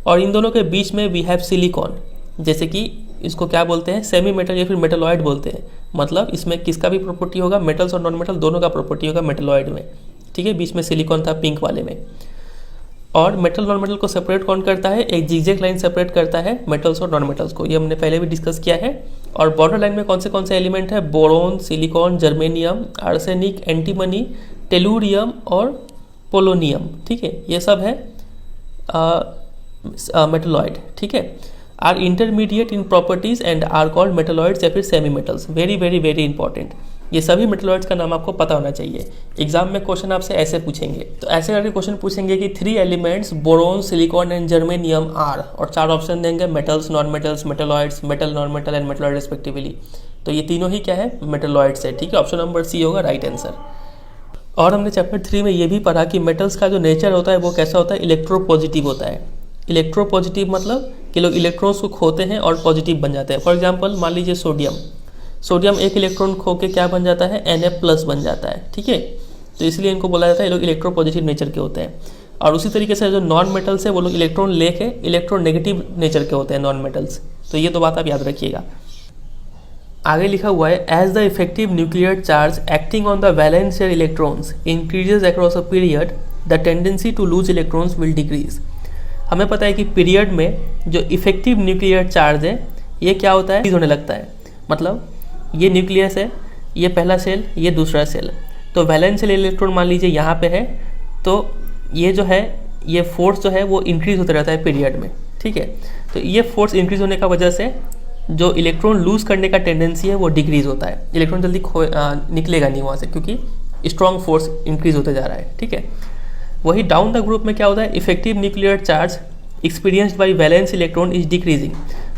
और इन दोनों के बीच में we have silicon, जैसे कि इसको क्या बोलते हैं, सेमी मेटल या फिर मेटलॉइड बोलते हैं। मतलब इसमें किसका भी प्रॉपर्टी होगा, मेटल्स और नॉन मेटल दोनों का प्रॉपर्टी होगा मेटलॉइड में, ठीक है। बीच में सिलिकॉन था पिंक वाले में। और मेटल नॉन मेटल को सेपरेट कौन करता है, एक जिगजैग लाइन सेपरेट करता है मेटल्स और नॉन मेटल्स को, ये हमने पहले भी डिस्कस किया है। और बॉर्डर लाइन में कौन से एलिमेंट है, boron, silicon, germanium, arsenic, antimony, tellurium और पोलोनियम, ठीक है। ये सब है मेटलॉइड, ठीक है। Are intermediate in properties and are called metalloids या फिर semi metals. Very very very important, ये सभी मेटलॉइड्स का नाम आपको पता होना चाहिए। एग्जाम में क्वेश्चन आपसे ऐसे पूछेंगे, तो ऐसे करके क्वेश्चन पूछेंगे कि 3 elements boron, silicon and germanium are, और 4 ऑप्शन देंगे, metals, non metals, metalloids, metal, non metal and metalloid respectively. तो ये तीनों ही क्या है, मेटलॉइड्स है, ठीक है। ऑप्शन नंबर सी होगा राइट आंसर। और हमने चैप्टर 3 में ये भी पढ़ा कि मेटल्स का जो नेचर होता है वो कैसा होता है, इलेक्ट्रोपॉजिटिव होता है। इलेक्ट्रोपॉजिटिव मतलब कि लोग इलेक्ट्रॉन्स को खोते हैं और पॉजिटिव बन जाते हैं। फॉर एग्जांपल मान लीजिए सोडियम एक इलेक्ट्रॉन खो के क्या बन जाता है, Na+ बन जाता है, ठीक है। तो इसलिए इनको बोला जाता है ये लोग इलेक्ट्रोपॉजिटिव नेचर के होते हैं। और उसी तरीके से जो नॉन मेटल्स है वो लोग इलेक्ट्रॉन लेके इलेक्ट्रोनेगेटिव नेचर के होते हैं नॉन मेटल्स। तो ये 2 बात आप याद रखिएगा। आगे लिखा हुआ है as the effective nuclear charge acting on the valence shell electrons increases across a period the tendency to lose electrons will decrease. हमें पता है कि पीरियड में जो इफेक्टिव न्यूक्लियर चार्ज है ये क्या होता है, होने लगता है। मतलब ये न्यूक्लियस है, ये पहला सेल, ये दूसरा सेल। तो वैलेंस शेल इलेक्ट्रॉन मान लीजिए यहाँ पे है, तो ये जो है ये फोर्स जो है वो इंक्रीज होता रहता है पीरियड में, ठीक है। तो ये फोर्स इंक्रीज होने का वजह से जो इलेक्ट्रॉन लूज करने का टेंडेंसी है वो डिक्रीज होता है। इलेक्ट्रॉन जल्दी निकलेगा नहीं वहाँ से, क्योंकि स्ट्रॉन्ग फोर्स इंक्रीज होते जा रहा है, ठीक है। वही डाउन द ग्रुप में क्या होता है, effective nuclear charge experienced bye valence electron is decreasing.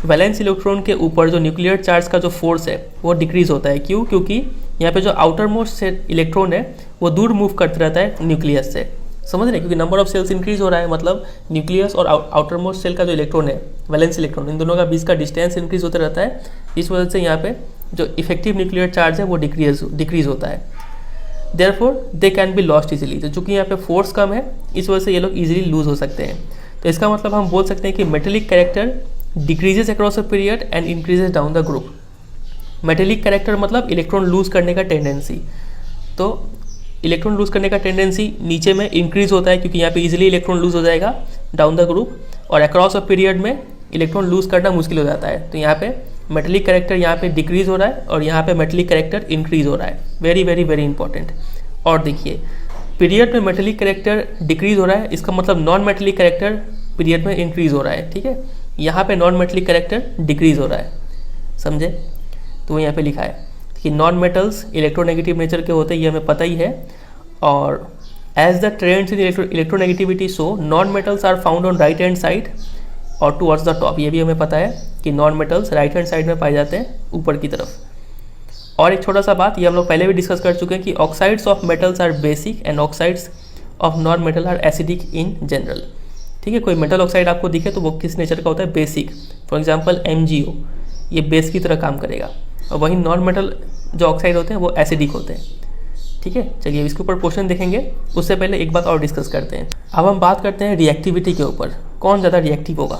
Valence electron के ऊपर जो न्यूक्लियर चार्ज का जो फोर्स है वो डिक्रीज होता है। क्यों? क्योंकि यहाँ पे जो आउटर मोस्ट इलेक्ट्रॉन है वो दूर मूव करते रहता है न्यूक्लियस से, समझ रहे? क्योंकि नंबर ऑफ सेल्स इंक्रीज हो रहा है, मतलब न्यूक्लियस और आउटर मोस्ट सेल का जो इलेक्ट्रॉन है, वैलेंस इलेक्ट्रॉन, इन दोनों का बीच का डिस्टेंस इंक्रीज होता रहता है। इस वजह से यहाँ पे जो इफेक्टिव न्यूक्लियर चार्ज है वो डिक्रीज होता है। Therefore they can be lost easily. तो चूंकि यहाँ पे फोर्स कम है, इस वजह से ये लोग इजीली लूज हो सकते हैं। तो इसका मतलब हम बोल सकते हैं कि metallic character decreases across a period and increases down the group. Metallic character मतलब इलेक्ट्रॉन लूज करने का टेंडेंसी। तो इलेक्ट्रॉन लूज करने का टेंडेंसी नीचे में इंक्रीज होता है, क्योंकि यहाँ पे इजीली इलेक्ट्रॉन लूज हो जाएगा डाउन द ग्रुप, और अक्रॉस अ पीरियड में इलेक्ट्रॉन लूज करना मुश्किल हो जाता है। तो यहाँ पे मेटेलिक कैरेक्टर यहाँ पे डिक्रीज हो रहा है और यहाँ पे मेटेलिक कैरेक्टर इंक्रीज हो रहा है। Very very very important. और देखिए, पीरियड में मेटेलिक कैरेक्टर डिक्रीज हो रहा है, इसका मतलब नॉन मेटेलिक कैरेक्टर पीरियड में इंक्रीज हो रहा है, ठीक है। यहाँ पे नॉन मेटेलिक कैरेक्टर डिक्रीज हो रहा है, समझे? तो वो यहाँ पे लिखा है कि नॉन मेटल्स इलेक्ट्रोनेगेटिव नेचर के होते हैं, ये हमें पता ही है। और as the trends in electronegativity so non metals are found on right hand side और टुवर्ड्स द टॉप। ये भी हमें पता है कि non metals right hand side में पाए जाते हैं, ऊपर की तरफ। और एक छोटा सा बात, ये हम लोग पहले भी डिस्कस कर चुके हैं कि oxides of metals are basic and oxides of non metal are acidic in general, ठीक है। कोई मेटल ऑक्साइड आपको दिखे तो वो किस नेचर का होता है, बेसिक। फॉर एग्जांपल MgO, ये बेस की तरह काम करेगा। और वहीं नॉन मेटल जो ऑक्साइड होते हैं वो एसिडिक होते हैं, ठीक है। चलिए इसके ऊपर क्वेश्चन देखेंगे, उससे पहले एक बात और डिस्कस करते हैं। अब हम बात करते हैं रिएक्टिविटी के ऊपर, कौन ज़्यादा रिएक्टिव होगा।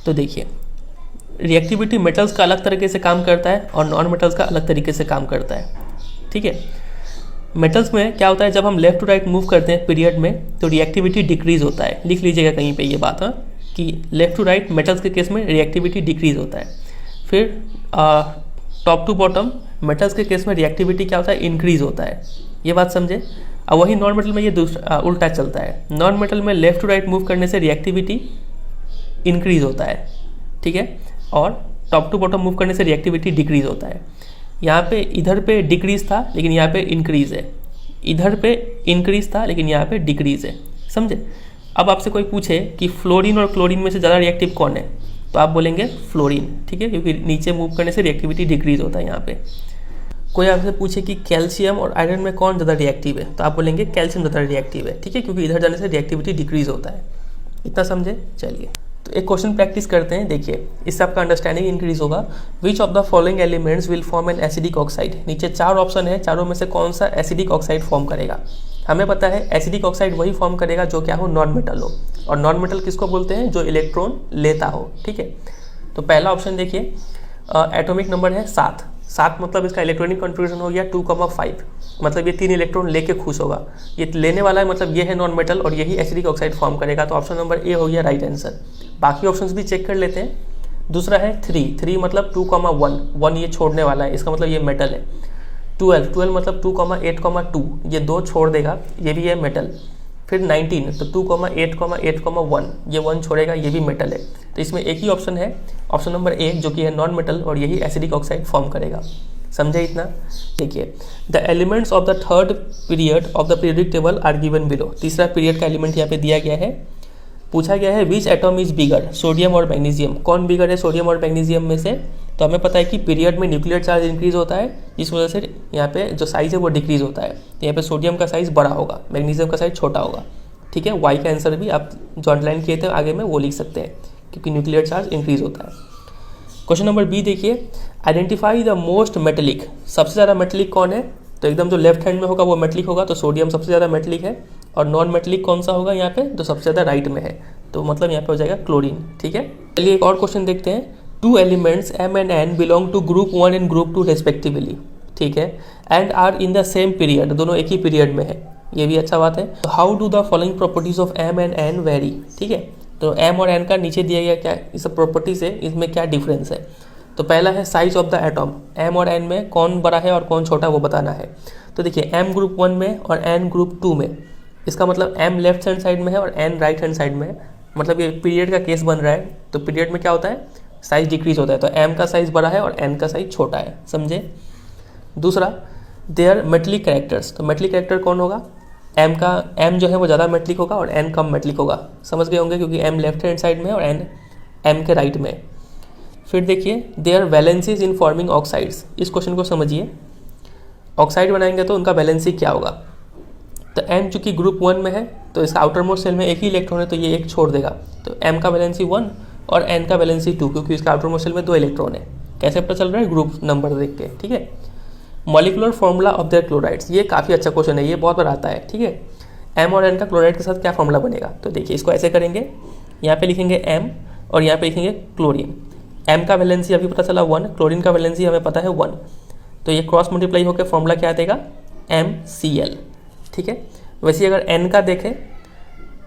तो देखिए, रिएक्टिविटी मेटल्स का अलग तरीके से काम करता है और नॉन मेटल्स का अलग तरीके से काम करता है, ठीक है। मेटल्स में क्या होता है, जब हम लेफ्ट टू राइट मूव करते हैं पीरियड में तो रिएक्टिविटी डिक्रीज होता है। लिख लीजिएगा कहीं पे ये बात, हाँ, कि लेफ्ट टू राइट मेटल्स के केस में रिएक्टिविटी डिक्रीज होता है। फिर टॉप टू बॉटम मेटल्स के केस में रिएक्टिविटी क्या होता है, इंक्रीज होता है। ये बात समझे। अब वही नॉन मेटल में ये दूसरा उल्टा चलता है। नॉन मेटल में लेफ्ट टू राइट मूव करने से रिएक्टिविटी इंक्रीज होता है, ठीक है, और टॉप टू बॉटम मूव करने से रिएक्टिविटी डिक्रीज होता है। यहाँ पे इधर पे डिक्रीज था लेकिन यहाँ पे इंक्रीज है, इधर पे इंक्रीज था लेकिन यहाँ पे डिक्रीज है, समझे। अब आपसे कोई पूछे कि फ्लोरीन और क्लोरीन में से ज़्यादा रिएक्टिव कौन है, तो आप बोलेंगे फ्लोरीन, ठीक है, क्योंकि नीचे मूव करने से रिएक्टिविटी डिक्रीज होता है यहाँ पे। कोई आपसे पूछे कि कैल्शियम और आयरन में कौन ज़्यादा रिएक्टिव है, तो आप बोलेंगे कैल्शियम ज़्यादा रिएक्टिव है, ठीक है, क्योंकि इधर जाने से रिएक्टिविटी डिक्रीज होता है। इतना समझे। चलिए तो एक क्वेश्चन प्रैक्टिस करते हैं, देखिए इससे आपका अंडरस्टैंडिंग इंक्रीज होगा। विच of the following elements will form an acidic oxide. नीचे 4 ऑप्शन है, चारों में से कौन सा एसिडिक ऑक्साइड फॉर्म करेगा। हमें पता है एसिडिक ऑक्साइड वही फॉर्म करेगा जो क्या हो, नॉन मेटल हो। और नॉन मेटल किसको बोलते हैं, जो इलेक्ट्रॉन लेता हो, ठीक है। तो पहला ऑप्शन देखिए, एटॉमिक नंबर है 7। 7 मतलब इसका इलेक्ट्रॉनिक कॉन्फ़िगरेशन हो गया 2,5, मतलब ये 3 इलेक्ट्रॉन लेके खुश होगा। ये लेने वाला है, मतलब ये है नॉन मेटल और यही एसिडिक ऑक्साइड फॉर्म करेगा। तो ऑप्शन नंबर ए हो गया राइट आंसर। बाकी ऑप्शंस भी चेक कर लेते हैं। दूसरा है 3 मतलब 2,1, 1 ये छोड़ने वाला है, इसका मतलब ये मेटल है। 12 मतलब 2,8,2, ये 2 छोड़ देगा, ये भी है मेटल। फिर 19 तो 2,8,8,1, ये 1 छोड़ेगा, ये भी मेटल है। तो इसमें एक ही ऑप्शन है, ऑप्शन नंबर ए, जो कि है नॉन मेटल और यही एसिडिक ऑक्साइड फॉर्म करेगा। समझे इतना। देखिए the elements of the third period of the periodic table are given below. तीसरा पीरियड का एलिमेंट यहाँ पे दिया गया है। पूछा गया है which atom is bigger, sodium और मैग्नीशियम। कौन बिगर है सोडियम और मैग्नीशियम में से, तो हमें पता है कि पीरियड में न्यूक्लियर चार्ज इंक्रीज होता है, जिस वजह से यहाँ पे जो साइज़ है वो डिक्रीज होता है। यहाँ पे सोडियम का साइज़ बड़ा होगा, मैग्नीशियम का साइज़ छोटा होगा, ठीक है। वाई का आंसर भी आप जो अंडरलाइन किए थे आगे में वो लिख सकते हैं, क्योंकि न्यूक्लियर चार्ज इंक्रीज होता है। क्वेश्चन नंबर बी देखिए, आइडेंटिफाई द मोस्ट मेटेलिक। सबसे ज़्यादा मेटेलिक कौन है, तो एकदम जो लेफ्ट हैंड में होगा वो मेटेलिक होगा, तो सोडियम सबसे ज़्यादा मेटेलिक है। और नॉन मेटेलिक कौन सा होगा यहाँ पे, जो सबसे ज़्यादा राइट में है, तो मतलब यहाँ पे हो जाएगा क्लोरीन, ठीक है। चलिए एक और क्वेश्चन देखते हैं। 2 elements M and N belong to group 1 and group 2 respectively, ठीक है, and are in the same period, दोनों एक ही पीरियड में है, ये भी अच्छा बात है। तो how do the following properties of M and N very, ठीक है। तो M और N का नीचे दिया गया क्या इस प्रॉपर्टी से, इसमें क्या डिफरेंस है। तो पहला है size of the atom, M और N में कौन बड़ा है और कौन छोटा वो बताना है। तो देखिए M ग्रुप 1 में और N ग्रुप 2 में, इसका मतलब M लेफ्ट हैंड साइड में है और N राइट हैंड साइड में है, मतलब ये पीरियड का केस बन रहा है। तो पीरियड में क्या होता है, साइज डिक्रीज होता है, तो M का साइज बड़ा है और N का साइज छोटा है, समझे। दूसरा देयर मेटलिक कैरेक्टर्स, तो मेटलिक कैरेक्टर कौन होगा, M जो है वो ज़्यादा मेटलिक होगा और N कम मेटलिक होगा, समझ गए होंगे, क्योंकि M लेफ्ट हैंड साइड में और N M के राइट में। फिर देखिए their valencies in forming oxides. इस क्वेश्चन को समझिए, ऑक्साइड बनाएंगे तो उनका वैलेंसी क्या होगा। तो M चूँकि ग्रुप 1 में है तो इसका आउटर मोस्ट सेल में एक ही इलेक्ट्रॉन है, तो ये एक छोड़ देगा, तो M का वैलेंसी 1 और N का वैलेंसी 2, क्योंकि इसका आउटर मोस्ट सेल में 2 इलेक्ट्रॉन है। कैसे पता चल रहा है, ग्रुप नंबर देख के, ठीक है। Molecular formula of their chlorides, ये काफ़ी अच्छा क्वेश्चन है, ये बहुत बार आता है, ठीक है। M और N का क्लोराइड के साथ क्या फॉर्मूला बनेगा, तो देखिए इसको ऐसे करेंगे, यहाँ पे लिखेंगे M और यहाँ पे लिखेंगे क्लोरीन। M का वैलेंसी अभी पता चला 1, क्लोरीन का वैलेंसी हमें पता है 1, तो ये क्रॉस मल्टीप्लाई होकर फॉर्मूला क्या देगा, MCl, ठीक है। वैसे अगर N का देखें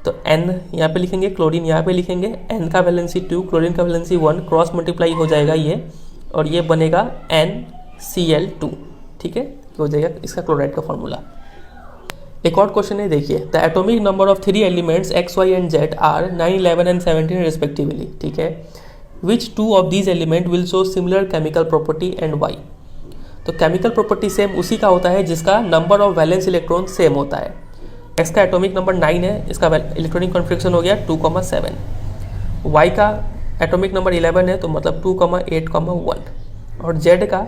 तो N यहाँ पे लिखेंगे, क्लोरीन यहाँ पे लिखेंगे, N का वैलेंसी 2, क्लोरीन का वैलेंसी 1, क्रॉस मल्टीप्लाई हो जाएगा ये, और ये बनेगा NCl2, ठीक है, हो जाएगा इसका क्लोराइड का फॉर्मूला। एक और क्वेश्चन है, देखिए the atomic number of 3 elements X, Y and Z are 9, 11 and 17 respectively, ठीक है। Which 2 of these element will show similar chemical property and why. तो केमिकल प्रॉपर्टी सेम उसी का होता है जिसका number of valence electron same होता है। X का एटॉमिक नंबर 9 है, इसका इलेक्ट्रॉनिक कॉन्फिगरेशन हो गया 2,7। Y का एटॉमिक नंबर 11 है, तो मतलब 2,8,1, और Z का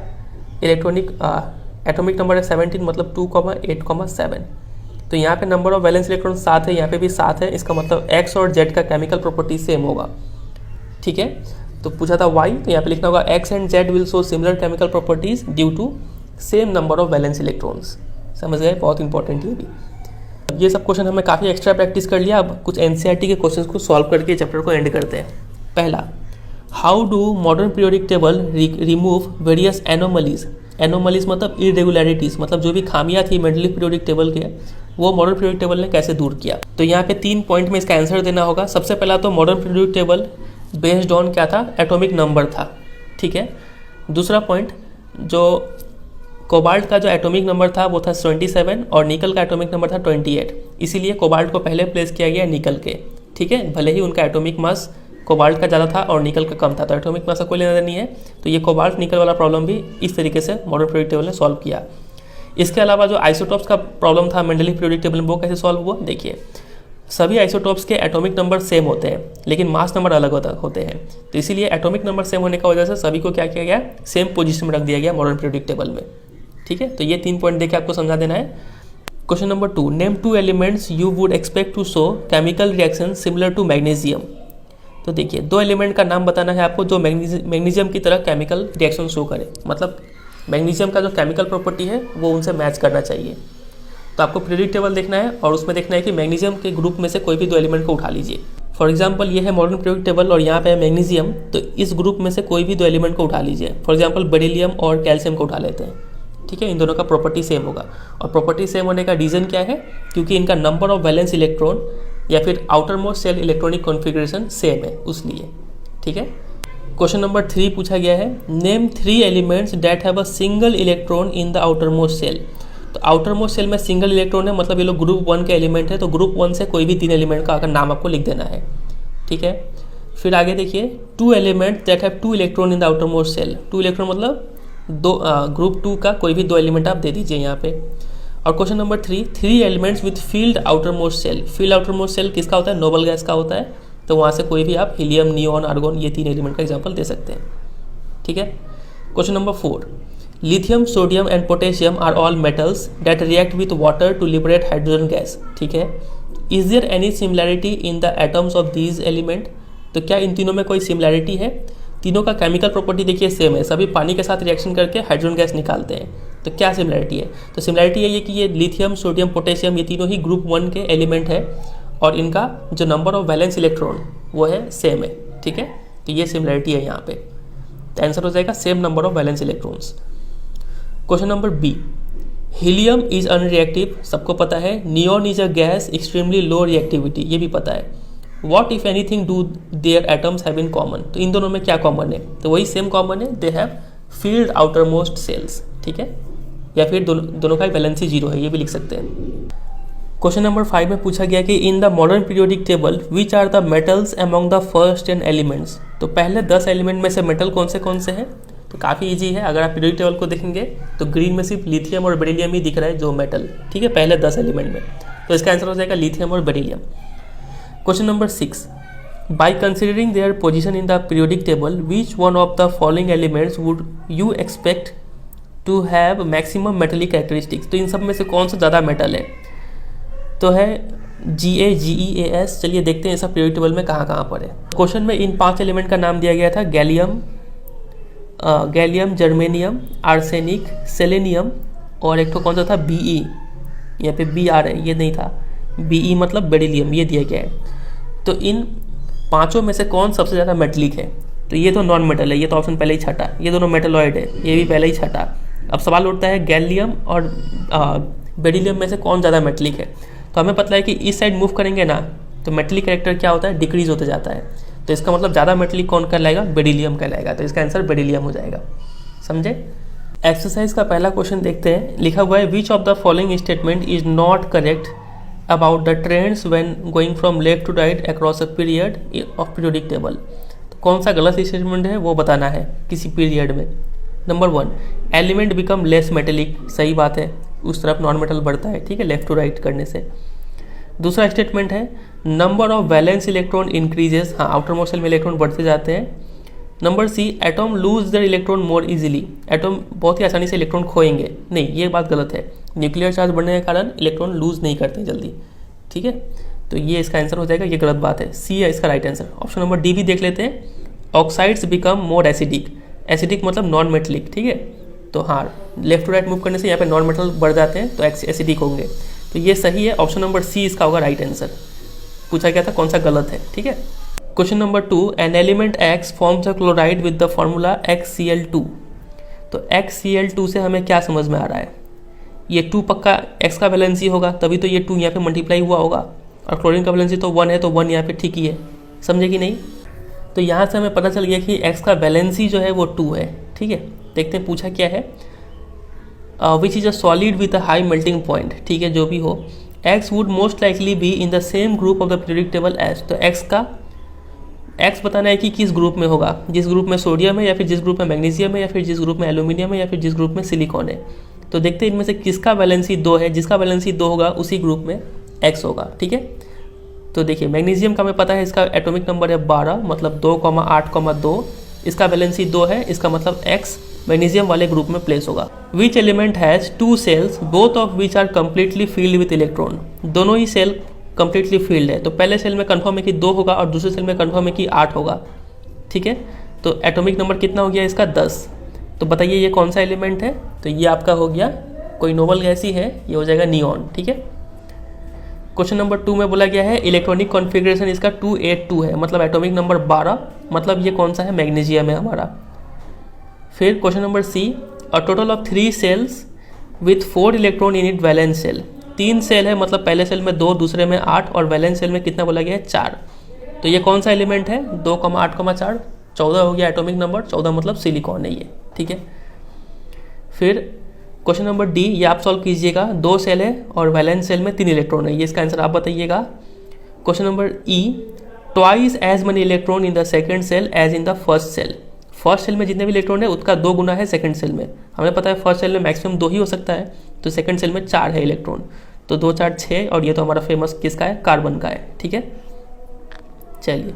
एटॉमिक नंबर है 17, मतलब 2,8,7। तो यहाँ पे नंबर ऑफ वैलेंस इलेक्ट्रॉन 7 है, यहाँ पे भी 7 है, इसका मतलब X और Z का केमिकल प्रॉपर्टी सेम होगा, ठीक है। तो पूछा था Y, तो यहाँ पे लिखना होगा X and Z will show similar chemical properties due to same number of valence electrons. समझ गए, बहुत इंपॉर्टेंट ये भी। ये सब क्वेश्चन हमने काफ़ी एक्स्ट्रा प्रैक्टिस कर लिया। अब कुछ NCERT के क्वेश्चंस को सॉल्व करके चैप्टर को एंड करते हैं। पहला, how do modern periodic table remove various anomalies, anomalies मतलब इरेगुलरिटीज़, मतलब जो भी खामियां थी मेंडलीव पीरियोडिक टेबल के वो मॉडर्न पीरियोडिक टेबल ने कैसे दूर किया। तो यहाँ पे 3 पॉइंट में इसका आंसर देना होगा। सबसे पहला तो modern periodic table based on क्या था, एटॉमिक नंबर था, ठीक है। दूसरा पॉइंट, जो कोबाल्ट का जो एटॉमिक नंबर था वो था 27 और निकल का एटॉमिक नंबर था 28, इसीलिए कोबाल्ट को पहले प्लेस किया गया निकल के, ठीक है। भले ही उनका एटॉमिक मास कोबाल्ट का ज़्यादा था और निकल का कम था, तो एटॉमिक मास का कोई लेना देना नहीं है। तो ये कोबाल्ट निकल वाला प्रॉब्लम भी इस तरीके से मॉडर्न पीरियोडिक टेबल ने सॉल्व किया। इसके अलावा जो आइसोटॉप्स का प्रॉब्लम था मेंडलीव पीरियोडिक टेबल में, वो कैसे सॉल्व हुआ, देखिए सभी आइसोटॉप्स के एटॉमिक नंबर सेम होते हैं लेकिन मास नंबर अलग होते हैं, तो इसीलिए एटॉमिक नंबर सेम होने की वजह से सभी को क्या किया गया, सेम पोजीशन में रख दिया गया मॉडर्न पीरियोडिक टेबल में, ठीक है। तो ये 3 पॉइंट देके आपको समझा देना है। Question number 2, name 2 elements you would expect to show chemical reaction similar to magnesium. तो देखिए 2 एलिमेंट का नाम बताना है आपको जो मैग्नीशियम की तरह केमिकल रिएक्शन शो करे, मतलब मैग्नीशियम का जो केमिकल प्रॉपर्टी है वो उनसे मैच करना चाहिए। तो आपको पीरियोडिक टेबल देखना है और उसमें देखना है कि मैग्नीशियम के ग्रुप में से कोई भी 2 एलिमेंट को उठा लीजिए। फॉर एग्जांपल ये है मॉडर्न पीरियोडिक टेबल और यहाँ पे है मैग्नीशियम, तो इस ग्रुप में से कोई भी 2 एलिमेंट को उठा लीजिए। फॉर एग्जांपल बेरिलियम और कैल्शियम को उठा लेते हैं, ठीक है। इन दोनों का प्रॉपर्टी सेम होगा और प्रॉपर्टी सेम होने का रीज़न क्या है, क्योंकि इनका नंबर ऑफ वैलेंस इलेक्ट्रॉन या फिर outer most shell electronic configuration same है उसलिए, ठीक है। क्वेश्चन नंबर 3 पूछा गया है, name 3 elements that have a single electron in the outer most shell. तो आउटर मोस्ट सेल में सिंगल इलेक्ट्रॉन है, मतलब ये लोग ग्रुप 1 के एलिमेंट है, तो ग्रुप 1 से कोई भी 3 एलिमेंट का अगर नाम आपको लिख देना है, ठीक है। फिर आगे देखिए 2 element that have 2 electron in the outer most shell. 2 electron मतलब ग्रुप 2 का कोई भी 2 एलिमेंट आप दे दीजिए यहाँ पे। और question number 3 elements with filled outer most shell. Filled outer most shell किसका होता है, नोबल गैस का होता है, तो वहाँ से कोई भी आप हीलियम, नियॉन, आर्गोन ये 3 एलिमेंट का एग्जाम्पल दे सकते हैं, ठीक है। Question number 4, lithium, sodium and potassium are all metals that react with water to liberate hydrogen gas, ठीक है। Is there any similarity in the atoms of these element. तो क्या इन तीनों में कोई सिमिलैरिटी है, तीनों का केमिकल प्रॉपर्टी देखिए सेम है, सभी पानी के साथ रिएक्शन करके हाइड्रोजन गैस निकालते हैं, तो क्या सिमिलैरिटी है, तो सिमिलैरिटी यही है कि ये लिथियम, सोडियम, पोटेशियम ये तीनों ही ग्रुप 1 के एलिमेंट है और इनका जो नंबर ऑफ वैलेंस इलेक्ट्रॉन वो है सेम है, ठीक है। तो ये सिमिलैरिटी है यहाँ पे, तो आंसर हो जाएगा same number of valence electrons. Question number B, helium is unreactive, सबको पता है। Neon is a gas extremely low reactivity, ये भी पता है। What if anything do their atoms have in common, तो इन दोनों में क्या कॉमन है, तो वही सेम कॉमन है, they have filled outer most shells, ठीक है। या फिर दोनों का वैलेंसी 0 है, ये भी लिख सकते हैं। क्वेश्चन नंबर 5 में पूछा गया कि in the modern periodic table which are the metals among the first 10 elements. तो पहले 10 एलिमेंट में से मेटल कौन से हैं, तो काफ़ी इजी है। अगर आप पीरियोडिक टेबल को देखेंगे तो ग्रीन में सिर्फ लिथियम और बेरिलियम ही दिख रहा है जो मेटल, ठीक है, पहले 10 एलिमेंट में, तो इसका आंसर हो जाएगा लिथियम और beryllium. Question number 6, by considering their position in the periodic table which one of the following elements would you expect to have maximum metallic characteristics. तो इन सब में से कौन सा ज़्यादा मेटल है, तो है GaGeAs। चलिए देखते हैं सब पीरियोडिक टेबल में कहाँ पर है। क्वेश्चन में इन 5 एलिमेंट का नाम दिया गया था, गैलियम, जर्मेनियम, आर्सेनिक, सेलेनियम और एक तो कौन सा था Be, यहाँ पे B आ रहा है, ये नहीं था, Be मतलब बेरिलियम, ये दिया गया है। तो इन 5 में से कौन सबसे ज़्यादा मेटलिक है, तो ये तो नॉन मेटल है, ये तो ऑप्शन पहले ही छटा, ये दोनों मेटलॉइड है, ये भी पहले ही छटा। अब सवाल उठता है गैलियम और बेरिलियम में से कौन ज़्यादा मेटलिक है, तो हमें पता है कि इस साइड मूव करेंगे ना तो मेटलिक कैरेक्टर क्या होता है, डिक्रीज होते जाता है, तो इसका मतलब ज़्यादा मेटलिक कौन कहलाएगा, बेरिलियम कहलाएगा, तो इसका आंसर बेरिलियम हो जाएगा, समझे। एक्सरसाइज का पहला क्वेश्चन देखते हैं, लिखा हुआ है which of the following statement is not correct about the trends when going from left to right across a period of periodic table. तो कौन सा गलत स्टेटमेंट है वो बताना है किसी पीरियड में। Number 1, element become less metallic, सही बात है, उस तरफ नॉन मेटल बढ़ता है, ठीक है, लेफ्ट टू राइट करने से। दूसरा स्टेटमेंट है number of valence electron increases, हाँ आउटर मोस्ट सेल में इलेक्ट्रॉन बढ़ते जाते हैं। Number C, atom lose their electron more easily, atom बहुत ही आसानी से इलेक्ट्रॉन खोएंगे, नहीं ये बात गलत है, न्यूक्लियर चार्ज बढ़ने के कारण इलेक्ट्रॉन लूज नहीं करते जल्दी, ठीक है, तो ये इसका आंसर हो जाएगा, ये गलत बात है, सी है इसका right answer. Option number D भी देख लेते हैं, oxides become more acidic, acidic मतलब नॉन मेटलिक, ठीक है, तो हाँ लेफ्ट टू राइट मूव करने से यहाँ पे नॉन मेटल बढ़ जाते हैं तो एसिडिक होंगे, तो ये सही है, ऑप्शन नंबर सी इसका होगा राइट आंसर। पूछा गया था कौन सा गलत है, ठीक है। Question number 2, an element X forms a chloride with the formula XCl2। तो XCl2 से हमें क्या समझ में आ रहा है, ये 2 पक्का X का वैलेंसी होगा, तभी तो ये 2 यहाँ पे मल्टीप्लाई हुआ होगा, और क्लोरीन का वैलेंसी तो 1 है, तो 1 यहाँ पे ठीक ही है, समझे कि नहीं। तो यहाँ से हमें पता चल गया कि X का वैलेंसी जो है वो 2 है। ठीक है, देखते हैं पूछा क्या है। Which is a solid with a high melting point. ठीक है, जो भी हो, X would most likely be in the same group of the periodic table as. तो X बताना है कि किस ग्रुप में होगा, जिस ग्रुप में सोडियम है, या फिर जिस ग्रुप में मैग्नीशियम है, या फिर जिस ग्रुप में एल्यूमिनियम है, या फिर जिस ग्रुप में सिलिकॉन है। तो देखते हैं इनमें से किसका वैलेंसी 2 है। जिसका वैलेंसी 2 होगा उसी ग्रुप में X होगा। ठीक है, तो देखिए मैग्नीशियम का हमें पता है, इसका एटॉमिक नंबर है 12, मतलब 2,8,2। इसका वैलेंसी 2 है, इसका मतलब X मैग्नीशियम वाले ग्रुप में प्लेस होगा। Which element has 2 shells both of which are completely filled with electron. दोनों ही सेल कंप्लीटली फील्ड है, तो पहले सेल में कंफर्म है कि 2 होगा और दूसरे सेल में कंफर्म है कि 8 होगा। ठीक है, तो एटॉमिक नंबर कितना हो गया इसका 10। तो बताइए ये कौन सा एलिमेंट है। तो ये आपका हो गया कोई नोबल गैस ही है, ये हो जाएगा नियॉन। ठीक है, क्वेश्चन नंबर 2 में बोला गया है इलेक्ट्रॉनिक कॉन्फ़िगरेशन इसका 282 है, मतलब एटॉमिक नंबर 12, मतलब ये कौन सा है, मैग्नीशियम है हमारा। फिर question number C, a total of 3 shells with 4 electron in it valence shell. 3 shell है, मतलब पहले सेल में 2, दूसरे में 8, और वैलेंस सेल में कितना बोला गया है 4। तो ये कौन सा एलिमेंट है, 2,8,4, 14 हो गया एटॉमिक नंबर, 14 मतलब सिलिकॉन है ये। ठीक है, फिर क्वेश्चन नंबर डी, ये आप सॉल्व कीजिएगा। 2 सेल है और वैलेंस सेल में 3 इलेक्ट्रॉन है, ये इसका आंसर आप बताइएगा। Question number E, twice as many electron in the second shell as in the first shell. First shell में जितने भी इलेक्ट्रॉन है उसका 2 गुना है सेकंड सेल में। हमें पता है फर्स्ट सेल में मैक्सिमम 2 ही हो सकता है, तो सेकंड सेल में 4 है इलेक्ट्रॉन, तो 2 4 6, और ये तो हमारा फेमस किसका है, कार्बन का है। ठीक है, चलिए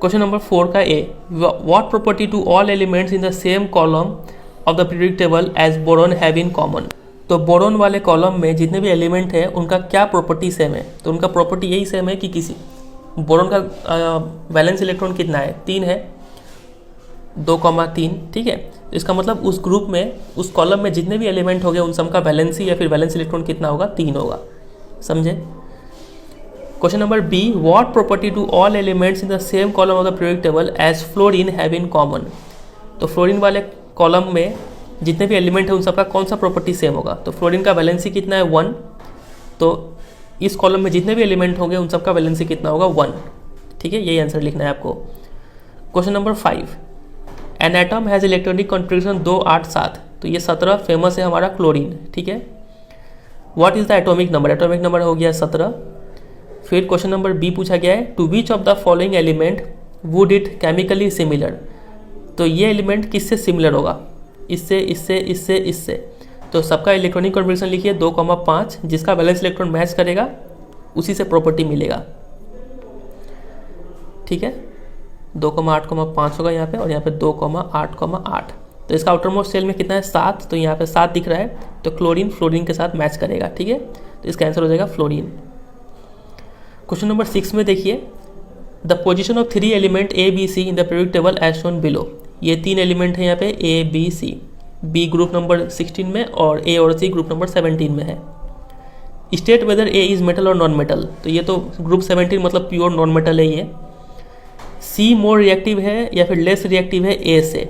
क्वेश्चन नंबर 4 का A, what property to all elements in the same column of the periodic table as boron have in common. तो बोरॉन वाले कॉलम में जितने भी एलिमेंट है उनका क्या प्रॉपर्टी सेम है। तो उनका प्रॉपर्टी यही सेम है कि किसी बोरॉन का वैलेंस इलेक्ट्रॉन कितना है, 3 है, 2,3। ठीक है, तो इसका मतलब उस ग्रुप में, उस कॉलम में जितने भी एलिमेंट हो गए उन सब का वैलेंसी या फिर वैलेंस इलेक्ट्रॉन कितना होगा, 3 होगा। समझे। Question number B, what property to all elements in the same column of the periodic table as fluorine have in common. तो फ्लोरीन वाले कॉलम में जितने भी एलिमेंट है उन सबका कौन सा प्रॉपर्टी सेम होगा। तो फ्लोरीन का वैलेंसी कितना है 1, तो इस कॉलम में जितने भी एलिमेंट होंगे उन सबका वैलेंसी कितना होगा 1। ठीक है, यही आंसर लिखना है आपको। Question number 5, an atom has electronic configuration 2 8 7। तो ये 17 फेमस है हमारा क्लोरीन। ठीक है, what is the atomic number, atomic number हो गया 17। फिर क्वेश्चन नंबर बी पूछा गया है, to which of the following element would it chemically similar. तो ये एलिमेंट किससे सिमिलर होगा, इससे, इससे, इससे, इससे। तो सबका इलेक्ट्रॉनिक कॉन्फ़िगरेशन लिखिए 2,5, जिसका वैलेंस इलेक्ट्रॉन मैच करेगा उसी से प्रॉपर्टी मिलेगा। ठीक है, 2,8,5 होगा यहाँ पे, और यहाँ पे 2,8,8। तो इसका आउटर मोस्ट सेल में कितना है 7, तो यहाँ पे 7 दिख रहा है, तो क्लोरीन फ्लोरीन के साथ मैच करेगा। ठीक है, तो इसका आंसर हो जाएगा फ्लोरीन। क्वेश्चन नंबर 6 में देखिए, the position of 3 element A B C in the periodic table as shown below. ये 3 एलिमेंट है यहाँ पे A B C, B group number 16 में और ए और सी ग्रुप नंबर 17 में है। State whether A is metal और नॉन मेटल। तो ये तो ग्रुप 17 मतलब प्योर नॉन मेटल है ये। सी मोर रिएक्टिव है या फिर लेस रिएक्टिव है ए से।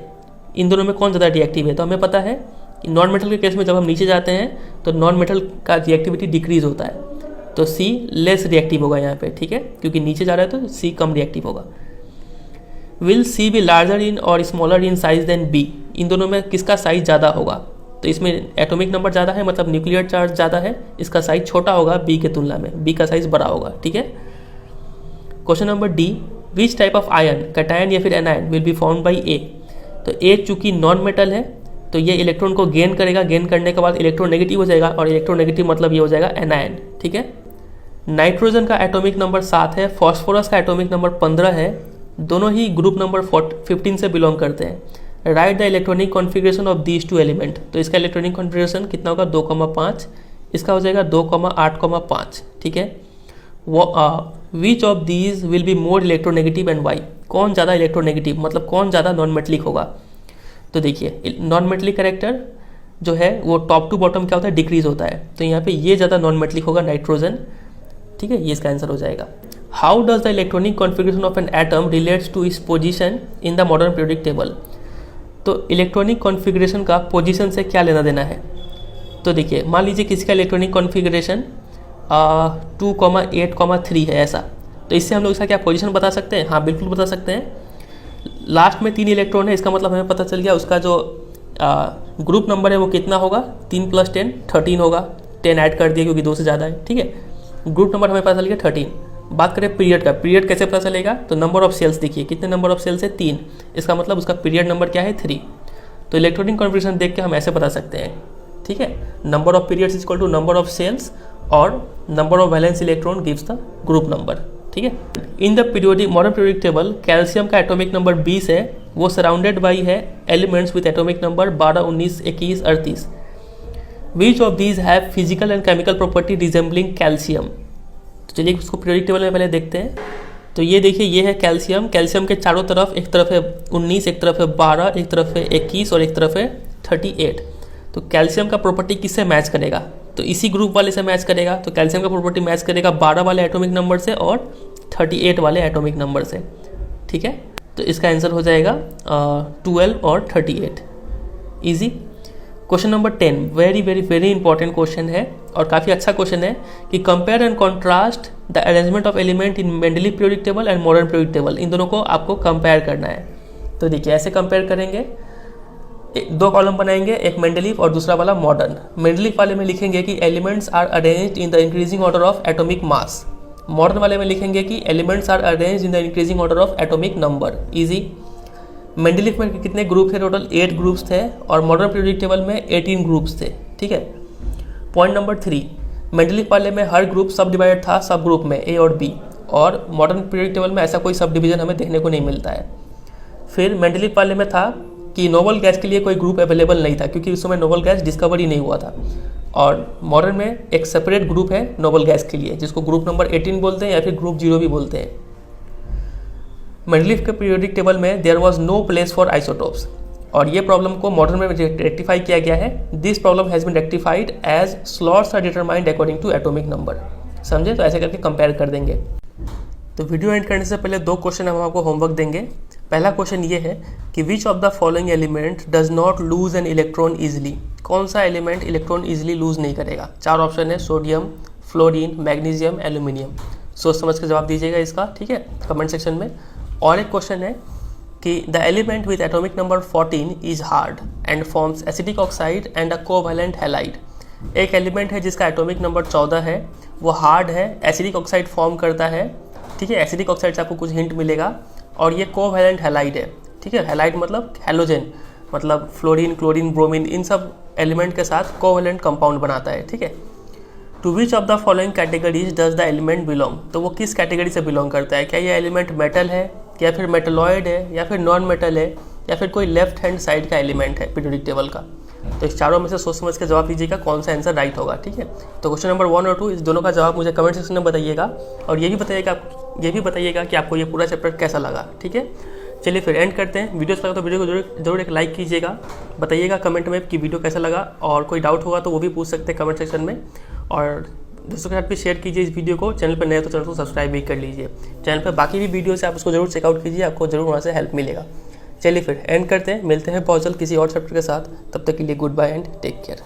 इन दोनों में कौन ज़्यादा रिएक्टिव है। तो हमें पता है नॉन मेटल के केस में जब हम नीचे जाते हैं तो नॉन मेटल का रिएक्टिविटी डिक्रीज होता है, तो सी लेस रिएक्टिव होगा यहाँ पे। ठीक है, क्योंकि नीचे जा रहा है तो सी कम रिएक्टिव होगा। Will C be larger in और smaller in size than B. इन दोनों में किसका साइज ज़्यादा होगा। तो इसमें एटॉमिक नंबर ज़्यादा है, मतलब न्यूक्लियर चार्ज ज़्यादा है, इसका साइज छोटा होगा बी के तुलना में, बी का साइज बड़ा होगा। ठीक है, question number D, which type of ion, cation या फिर anion will be found by A. तो ए चूंकि नॉन मेटल है तो ये इलेक्ट्रॉन को गेन करेगा, गेन करने के बाद इलेक्ट्रोनेगेटिव हो जाएगा, और इलेक्ट्रोनेगेटिव मतलब ये हो जाएगा एनायन। ठीक है, नाइट्रोजन का एटॉमिक नंबर 7 है, फॉस्फोरस का एटॉमिक नंबर 15 है, दोनों ही ग्रुप नंबर 15 से बिलोंग करते हैं। Right the electronic configuration of these 2 element. तो इसका इलेक्ट्रॉनिक कॉन्फ़िगरेशन कितना होगा 2,5, इसका हो जाएगा 2,8,5। ठीक है, which of these will be more electronegative and why. कौन ज़्यादा इलेक्ट्रोनेगेटिव मतलब कौन ज़्यादा नॉन मेटलिक होगा। तो देखिए नॉन मेटलिक कैरेक्टर जो है वो टॉप टू बॉटम क्या होता है, डिक्रीज होता है, तो यहाँ पे ये ज़्यादा नॉन मेटलिक होगा नाइट्रोजन। ठीक है, ये इसका आंसर हो जाएगा। How does the electronic configuration of an atom relates to its position in the modern periodic table. तो इलेक्ट्रॉनिक कॉन्फ़िगरेशन का पोजीशन से क्या लेना देना है। तो देखिए, मान लीजिए किसी का इलेक्ट्रॉनिक कॉन्फ़िगरेशन 2,8,3 है ऐसा, तो इससे हम लोग इसका क्या पोजीशन बता सकते हैं। हाँ बिल्कुल बता सकते हैं। लास्ट में 3 इलेक्ट्रॉन है, इसका मतलब हमें पता चल गया उसका जो ग्रुप नंबर है वो कितना होगा, 3 + 10 13 होगा। 10 ऐड कर दिया क्योंकि 2 से ज़्यादा है, ठीक है। ग्रुप नंबर हमें पता चल गया 13। बात करें पीरियड का, पीरियड कैसे पता चलेगा, तो नंबर ऑफ सेल्स देखिए, कितने नंबर ऑफ सेल्स है 3, इसका मतलब उसका पीरियड नंबर क्या है 3। तो इलेक्ट्रॉनिक कॉन्फ़िगरेशन देख के हम ऐसे बता सकते हैं, ठीक है। Number of periods is equal to number of shells और number of valence electron gives the group number, ठीक है। In the periodic modern periodic table calcium का एटॉमिक नंबर 20 है, वो सराउंडेड बाई है elements with atomic number 12, 19, 21, 38। Which of these have physical and chemical property resembling calcium. तो चलिए उसको periodic table में पहले देखते हैं। तो ये देखिए, ये है कैल्शियम। कैल्शियम के चारों तरफ, एक तरफ है 19, एक तरफ है 12, एक तरफ है 21 और एक तरफ है 38। तो कैल्शियम का प्रॉपर्टी किससे मैच करेगा, तो इसी ग्रुप वाले से मैच करेगा। तो कैल्शियम का प्रॉपर्टी मैच करेगा 12 वाले एटॉमिक नंबर से और 38 वाले एटॉमिक नंबर से, ठीक है। तो इसका आंसर हो जाएगा 12 और 38। Easy. Question number 10 very very very important question है और काफ़ी अच्छा क्वेश्चन है कि compare and contrast the arrangement of element in Mendeleev periodic table and modern periodic table. इन दोनों को आपको कंपेयर करना है। तो देखिए ऐसे कंपेयर करेंगे, 2 कॉलम बनाएंगे, एक मेंडलीव और दूसरा वाला मॉडर्न। मेंडलीव वाले में लिखेंगे कि elements are arranged in the increasing order of atomic mass. Modern वाले में लिखेंगे कि elements are arranged in the increasing order of atomic number. Easy. Mendeleev में कितने ग्रुप थे, टोटल 8 ग्रुप्स थे और मॉडर्न पीरियोडिक टेबल में 18 ग्रुप्स थे, ठीक है। पॉइंट नंबर 3, मेंडलीव वाले में हर ग्रुप सब डिवाइडेड था सब ग्रुप में ए और बी, और मॉडर्न पीरियोडिक टेबल में ऐसा कोई सब डिवीजन हमें देखने को नहीं मिलता है। फिर मेंडलीव वाले में था कि नोबल गैस के लिए कोई ग्रुप अवेलेबल नहीं था क्योंकि उस समय नोबल गैस डिस्कवर ही नहीं हुआ था। और मॉडर्न में एक सेपरेट ग्रुप है नोबल गैस के लिए, जिसको ग्रुप नंबर 18 बोलते हैं या फिर ग्रुप 0 भी बोलते हैं। मेंडलीव के पीरियोडिक टेबल में there was no place for isotopes, और ये प्रॉब्लम को मॉडर्न में रेक्टिफाई किया गया है। This problem has been rectified as slots are determined according to atomic number. समझे, तो ऐसे करके कंपेयर कर देंगे। तो वीडियो एंड करने से पहले 2 क्वेश्चन हम आपको होमवर्क देंगे। पहला क्वेश्चन ये है कि विच of the following element does not lose an electron easily. कौन सा एलिमेंट इलेक्ट्रॉन ईजिली लूज नहीं करेगा। 4 ऑप्शन है, सोडियम, फ्लोरीन, मैग्नीशियम, एल्यूमिनियम। सोच समझ के जवाब दीजिएगा इसका, ठीक है, कमेंट सेक्शन में। और एक क्वेश्चन है कि the element with atomic number 14 is hard and forms acidic oxide and a covalent halide. एक एलिमेंट है जिसका एटॉमिक नंबर 14 है, वो हार्ड है, एसिडिक ऑक्साइड फॉर्म करता है, ठीक है। एसिडिक ऑक्साइड से आपको कुछ हिंट मिलेगा। और ये कोवैलेंट हैलाइड है, ठीक है। हैलाइड मतलब हैलोजन, मतलब फ्लोरीन, क्लोरीन, ब्रोमीन, इन सब एलिमेंट के साथ कोवैलेंट कंपाउंड बनाता है, ठीक है। To which of the following categories does the element belong. तो वो किस कैटेगरी से बिलोंग करता है। क्या ये एलिमेंट मेटल है, या फिर मेटलॉइड है, या फिर नॉन मेटल है, या फिर कोई लेफ्ट हैंड साइड का एलिमेंट है पीरियोडिक टेबल का। तो इस चारों में से सोच समझ के जवाब दीजिएगा कौन सा आंसर राइट होगा, ठीक है। तो क्वेश्चन नंबर 1 और 2 इस दोनों का जवाब मुझे कमेंट सेक्शन में बताइएगा, और ये भी बताइएगा कि आपको ये पूरा चैप्टर कैसा लगा, ठीक है। चलिए फिर एंड करते हैं। वीडियो अच्छा लगा तो वीडियो को जरूर एक लाइक कीजिएगा, बताइएगा कमेंट में कि वीडियो कैसा लगा, और कोई डाउट होगा तो वो भी पूछ सकते हैं कमेंट सेक्शन में। और दोस्तों के साथ भी शेयर कीजिए इस वीडियो को। चैनल पर नए तो चैनल को सब्सक्राइब भी कर लीजिए। चैनल पर बाकी भी वीडियोस है, आप उसको जरूर चेकआउट कीजिए, आपको जरूर वहाँ से हेल्प मिलेगा। चलिए फिर एंड करते हैं, मिलते हैं बहुत जल्द किसी और चैप्टर के साथ। तब तक के लिए goodbye and take care.